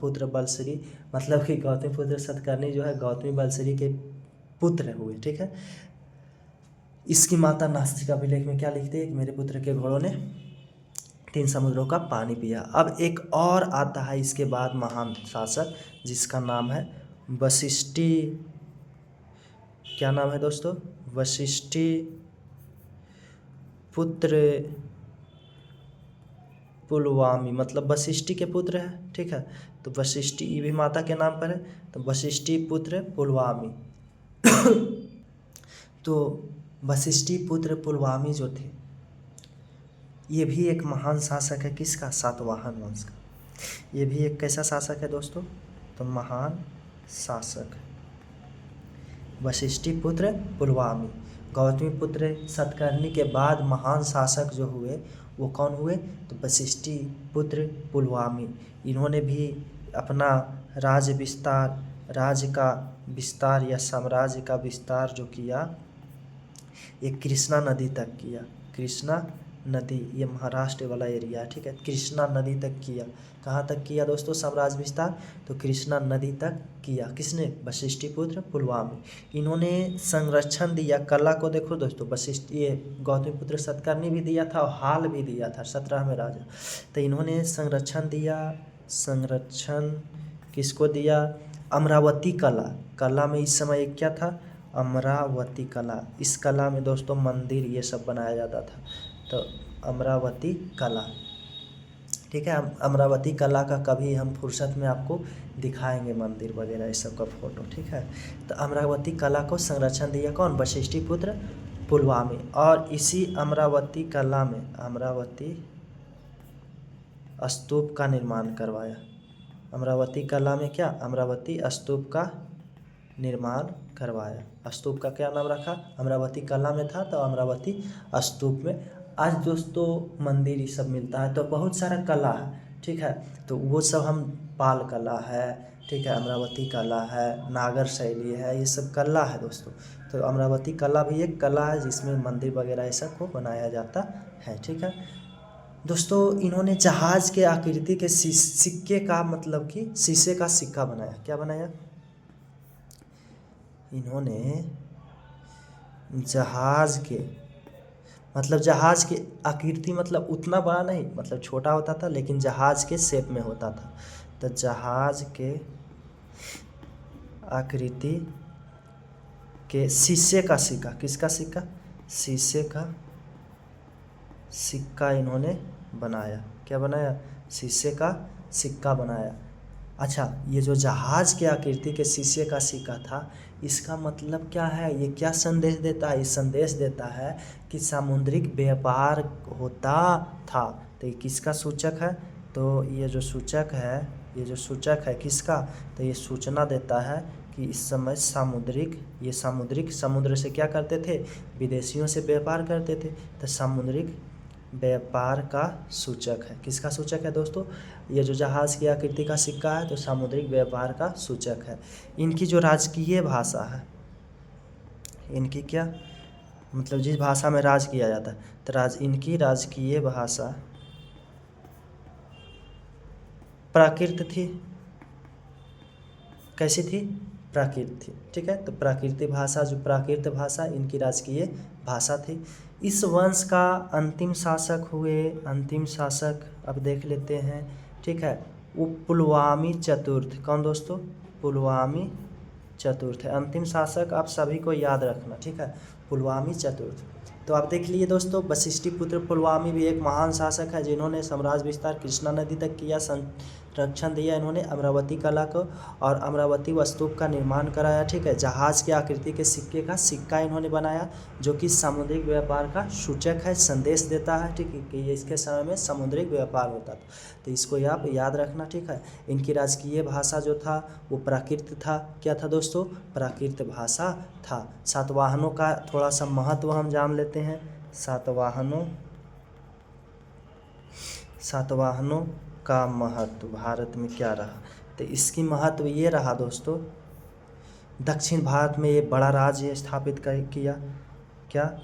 पुत्र बलश्री, मतलब कि गौतमी पुत्र सातकर्णी जो है गौतमी बलश्री के पुत्र हुए, ठीक है। इसकी माता नासिक अभिलेख में क्या लिखते हैं कि मेरे पुत्र के घोड़ों ने 3 समुद्रों का पानी पिया। अब एक और आता है इसके बाद महान शासक, जिसका नाम है वशिष्ठी। क्या नाम है दोस्तों, वशिष्ठी पुत्र पुलवामी, मतलब वशिष्ठी के पुत्र है, ठीक है। तो वशिष्ठी, ये भी माता के नाम पर है, तो वशिष्ठी पुत्र पुलवामी। तो वशिष्ठी पुत्र पुलवामी जो थे, ये भी एक महान शासक है, किसका, सातवाहन वंश का। ये भी एक कैसा शासक है दोस्तों, तो महान शासक, वशिष्ठी पुत्र पुलवामी। गौतमी पुत्र सातकर्णी के बाद महान शासक जो हुए वो कौन हुए, तो वशिष्ठी पुत्र पुलवामी। इन्होंने भी अपना राज्य विस्तार, राज्य का विस्तार या साम्राज्य का विस्तार जो किया ये कृष्णा नदी तक किया। कृष्णा नदी, ये महाराष्ट्र वाला एरिया है, ठीक है। कृष्णा नदी तक किया। कहाँ तक किया दोस्तों साम्राज्य विस्तार? तो कृष्णा नदी तक किया। किसने? वशिष्ठिपुत्र पुलवामी। इन्होंने संरक्षण दिया कला को। देखो दोस्तों, वशिष्ठ ये गौतमीपुत्र सतकर्णी भी दिया था और हाल भी दिया था 17वें राजा। तो इन्होंने संरक्षण दिया। संरक्षण किसको दिया? अमरावती कला। कला में इस समय एक क्या था? अमरावती कला। इस कला में दोस्तों मंदिर ये सब बनाया जाता था। तो अमरावती कला, ठीक है। अमरावती कला का कभी हम फुर्सत में आपको दिखाएंगे मंदिर वगैरह इस सब का फोटो, ठीक है। तो अमरावती कला को संरक्षण दिया कौन? वशिष्ठिपुत्र पुलवामी। और इसी अमरावती कला में अमरावती स्तूप का निर्माण करवाया। अमरावती कला में क्या? अमरावती स्तूप का निर्माण करवाया। स्तूप का क्या नाम रखा? अमरावती कला में था तो अमरावती स्तूप में। आज दोस्तों मंदिर ये सब मिलता है तो बहुत सारा कला है, ठीक है। तो वो सब हम पाल कला है, ठीक है, अमरावती कला है, नागर शैली है, ये सब कला है दोस्तों। तो अमरावती कला भी एक कला है जिसमें मंदिर वगैरह ये सब को बनाया जाता है, ठीक है दोस्तों। इन्होंने जहाज के आकृति के सिक्के का मतलब कि शीशे का सिक्का बनाया। क्या बनाया? इन्होंने जहाज के मतलब जहाज की आकृति मतलब उतना बड़ा नहीं, मतलब छोटा होता था लेकिन जहाज के शेप में होता था। तो जहाज के आकृति के शीशे का सिक्का। किसका सिक्का? शीशे का सिक्का इन्होंने बनाया। क्या बनाया? शीशे का सिक्का बनाया। अच्छा, ये जो जहाज के आकृति के शीशे का सिक्का था, इसका मतलब क्या है? ये क्या संदेश देता है? ये संदेश देता है कि सामुद्रिक व्यापार होता था। तो ये किसका सूचक है? तो ये जो सूचक है किसका? तो ये सूचना देता है कि इस समय सामुद्रिक समुद्र से क्या करते थे? विदेशियों से व्यापार करते थे। तो सामुद्रिक व्यापार का सूचक है। किसका सूचक है दोस्तों? ये जो जहाज की आकृति का सिक्का है तो सामुद्रिक व्यापार का सूचक है। इनकी जो राजकीय भाषा है, इनकी क्या मतलब जिस भाषा में राज किया जाता है, तो इनकी राजकीय भाषा प्राकृत थी। कैसी थी? प्राकृत थी, ठीक है। तो प्राकृतिक भाषा, जो प्राकृत भाषा इनकी राजकीय भाषा थी। इस वंश का अंतिम शासक हुए, अंतिम शासक अब देख लेते हैं, ठीक है। वो पुलवामी चतुर्थ। कौन दोस्तों? पुलवामी चतुर्थ है अंतिम शासक। आप सभी को याद रखना, ठीक है, पुलवामी चतुर्थ। तो आप देख लीजिए दोस्तों, वशिष्ठिपुत्र पुलवामी भी एक महान शासक है जिन्होंने साम्राज्य विस्तार कृष्णा नदी तक किया, संरक्षण दिया इन्होंने अमरावती कला को और अमरावती स्तूप का निर्माण कराया, ठीक है। जहाज के आकृति के सिक्के का सिक्का इन्होंने बनाया जो कि सामुद्रिक व्यापार का सूचक है, संदेश देता है, ठीक है, कि इसके समय में सामुद्रिक व्यापार होता था। तो इसको आप याद रखना, ठीक है। इनकी राजकीय भाषा जो था वो प्राकृत था। क्या था दोस्तों? प्राकृत भाषा था। सातवाहनों का थोड़ा सा महत्व हम जान लेते हैं। सातवाहनों का महत्व भारत में क्या रहा? तो इसकी महत्व ये रहा दोस्तों, दक्षिण भारत में ये बड़ा राज्य स्थापित किया। क्या?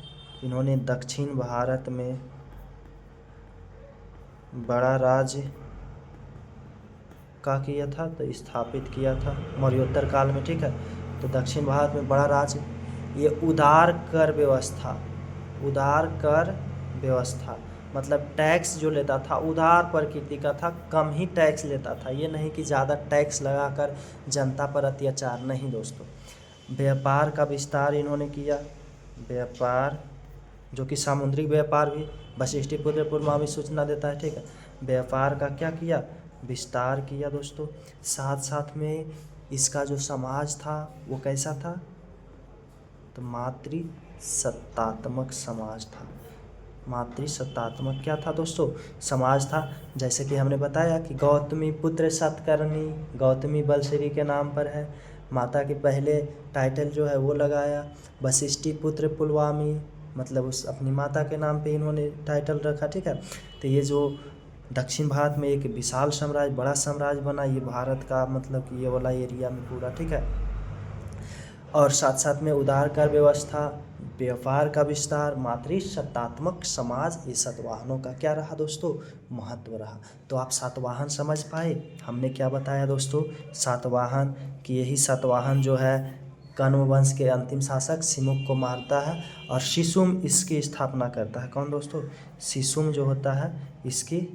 इन्होंने दक्षिण भारत में बड़ा राज्य का किया था, तो स्थापित किया था मौर्योत्तर काल में, ठीक है। तो दक्षिण भारत में बड़ा राज्य, ये उदार कर व्यवस्था मतलब टैक्स जो लेता था उदार प्रकृति का था, कम ही टैक्स लेता था। ये नहीं कि ज़्यादा टैक्स लगाकर जनता पर अत्याचार, नहीं दोस्तों। व्यापार का विस्तार इन्होंने किया, व्यापार जो कि सामुद्रिक व्यापार भी वशिष्ठिपुत्र पुलवामी सूचना देता है, ठीक है। व्यापार का क्या किया? विस्तार किया दोस्तों। साथ साथ में इसका जो समाज था वो कैसा था? तो मातृसत्तात्मक समाज था। मातृसत्तात्मक क्या था दोस्तों? समाज था। जैसे कि हमने बताया कि गौतमीपुत्र सतकर्णी, गौतमी बलश्री के नाम पर है। माता के पहले टाइटल जो है वो लगाया। वशिष्ठिपुत्र पुलवामी मतलब उस अपनी माता के नाम पे इन्होंने टाइटल रखा, ठीक है। तो ये जो दक्षिण भारत में एक विशाल साम्राज्य, बड़ा साम्राज्य बना, ये भारत का मतलब कि ये वाला एरिया में पूरा, ठीक है। और साथ साथ में उदार कर व्यवस्था, व्यापार का विस्तार, मातृसत्तात्मक समाज, ये सातवाहनों का क्या रहा दोस्तों, महत्व रहा। तो आप सातवाहन समझ पाए। हमने क्या बताया दोस्तों, सातवाहन कि यही सातवाहन जो है कण्व वंश के अंतिम शासक सिमुक को मारता है और शिशुम इसकी स्थापना करता है। कौन दोस्तों, शिशुम जो होता है इसकी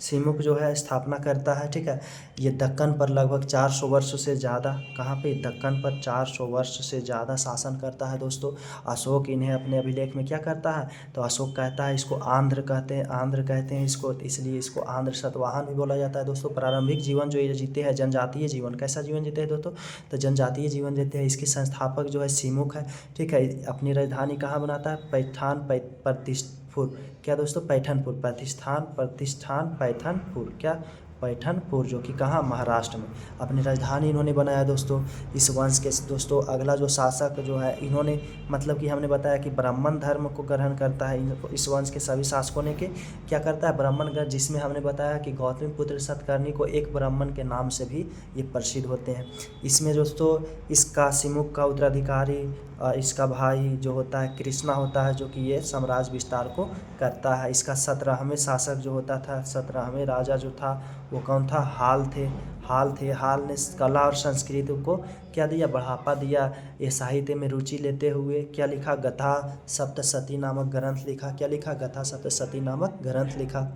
सिमुक जो है स्थापना करता है। ठीक है, ये दक्कन पर लगभग 400 वर्ष से ज़्यादा, कहाँ पे, दक्कन पर 400 वर्ष से ज़्यादा शासन करता है दोस्तों। अशोक इन्हें अपने अभिलेख में क्या करता है, तो अशोक कहता है इसको आंध्र कहते हैं इसको, इसलिए इसको आंध्र सातवाहन भी बोला जाता है दोस्तों। प्रारंभिक जीवन जो ये जीते हैं जनजातीय जीवन, कैसा जीवन जीते हैं दोस्तों, तो जनजातीय जीवन जीते हैं। इसके संस्थापक जो है सिमुक है। ठीक है, अपनी राजधानी कहाँ बनाता है, प्रतिष्ठपुर, क्या दोस्तों, पैठनपुर, प्रतिष्ठान पैठनपुर, क्या, पैठनपुर, जो कि कहाँ, महाराष्ट्र में अपनी राजधानी इन्होंने बनाया दोस्तों। इस वंश के दोस्तों अगला जो शासक जो है, इन्होंने मतलब कि हमने बताया कि ब्राह्मण धर्म को ग्रहण करता है। इस वंश के सभी शासकों ने के क्या करता है, ब्राह्मण ग्रहण, जिसमें हमने बताया कि गौतमीपुत्र सतकर्णी को एक ब्राह्मण के नाम से भी ये प्रसिद्ध होते हैं। इसमें दोस्तों इसका सिमुक का उत्तराधिकारी इसका भाई जो होता है कृष्णा होता है, जो कि ये साम्राज्य विस्तार को करता है। इसका 17वें शासक जो होता था, 17वें राजा जो था वो कौन था, हाल ने कला और संस्कृति को क्या दिया, बढ़ावा दिया। ये साहित्य में रुचि लेते हुए क्या लिखा, गथा सप्तशती नामक ग्रंथ लिखा। क्या लिखा, गथा सप्तशती नामक ग्रंथ लिखा।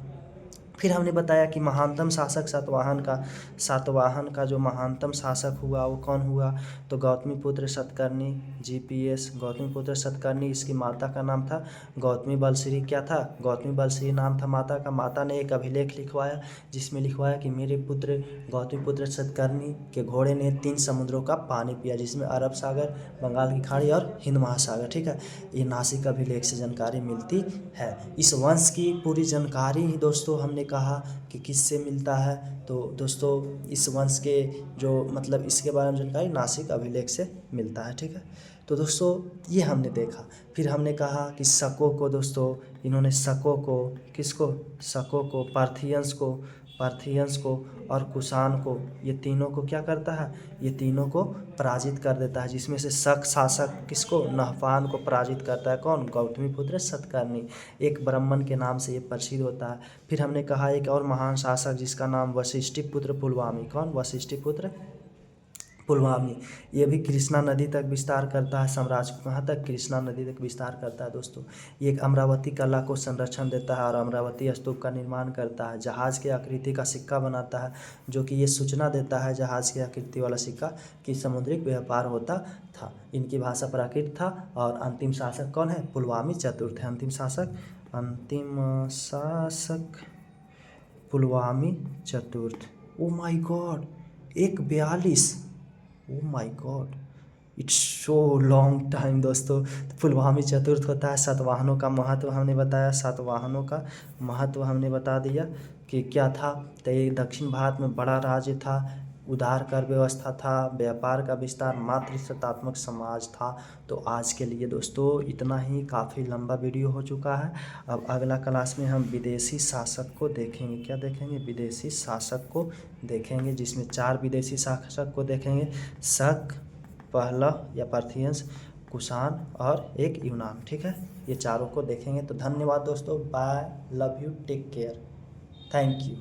फिर हमने बताया कि महानतम शासक सातवाहन का जो महानतम शासक हुआ वो कौन हुआ, तो गौतमीपुत्र सतकर्णी, GPS गौतमीपुत्र सतकर्णी। इसकी माता का नाम था गौतमी बलश्री। क्या था, गौतमी बलश्री नाम था माता का। माता ने एक अभिलेख लिखवाया जिसमें लिखवाया कि मेरे पुत्र गौतमीपुत्र सतकर्णी के घोड़े ने 3 समुद्रों का पानी पिया, जिसमें अरब सागर, बंगाल की खाड़ी और हिंद महासागर। ठीक है, ये नासिक अभिलेख से जानकारी मिलती है। इस वंश की पूरी जानकारी ही दोस्तों हमने कहा कि किससे मिलता है, तो दोस्तों इस वंश के जो मतलब इसके बारे में जानकारी नासिक अभिलेख से मिलता है। ठीक है, तो दोस्तों ये हमने देखा। फिर हमने कहा कि शकों को दोस्तों, इन्होंने शकों को, किसको, शकों को, पार्थियंस को और कुषाण को, ये तीनों को क्या करता है, ये तीनों को पराजित कर देता है। जिसमें से शक शासक किसको, नहपान को पराजित करता है। कौन, गौतमीपुत्र सतकर्णी, एक ब्राह्मण के नाम से ये प्रसिद्ध होता है। फिर हमने कहा एक और महान शासक जिसका नाम वशिष्ठिपुत्र पुलवामी। कौन, वशिष्ठिपुत्र पुलवामी, ये भी कृष्णा नदी तक विस्तार करता है साम्राज्य को। कहाँ तक, कृष्णा नदी तक विस्तार करता है दोस्तों। ये एक अमरावती कला को संरक्षण देता है और अमरावती स्तूप का निर्माण करता है। जहाज़ की आकृति का सिक्का बनाता है, जो कि ये सूचना देता है जहाज़ की आकृति वाला सिक्का कि समुद्रिक व्यापार होता था। इनकी भाषा प्राकृत था। और अंतिम शासक कौन है, पुलवामी चतुर्थ है। अंतिम शासक पुलवामी चतुर्थ। Oh my God, 142, oh my God, it's so long time दोस्तों। पुलवामी चतुर्थ होता है। सातवाहनों का महत्व हमने बताया, सातवाहनों का महत्व हमने बता दिया कि क्या था, तो ये दक्षिण भारत में बड़ा राज्य था, उदार कर व्यवस्था था, व्यापार का विस्तार, मातृसत्तात्मक समाज था। तो आज के लिए दोस्तों इतना ही, काफ़ी लंबा वीडियो हो चुका है। अब अगला क्लास में हम विदेशी शासक को देखेंगे। क्या देखेंगे, विदेशी शासक को देखेंगे, जिसमें 4 विदेशी शासक को देखेंगे, शक, पहला या पार्थियंस, कुषाण और एक यूनान। ठीक है, ये चारों को देखेंगे। तो धन्यवाद दोस्तों, bye, love you, take care, thank you.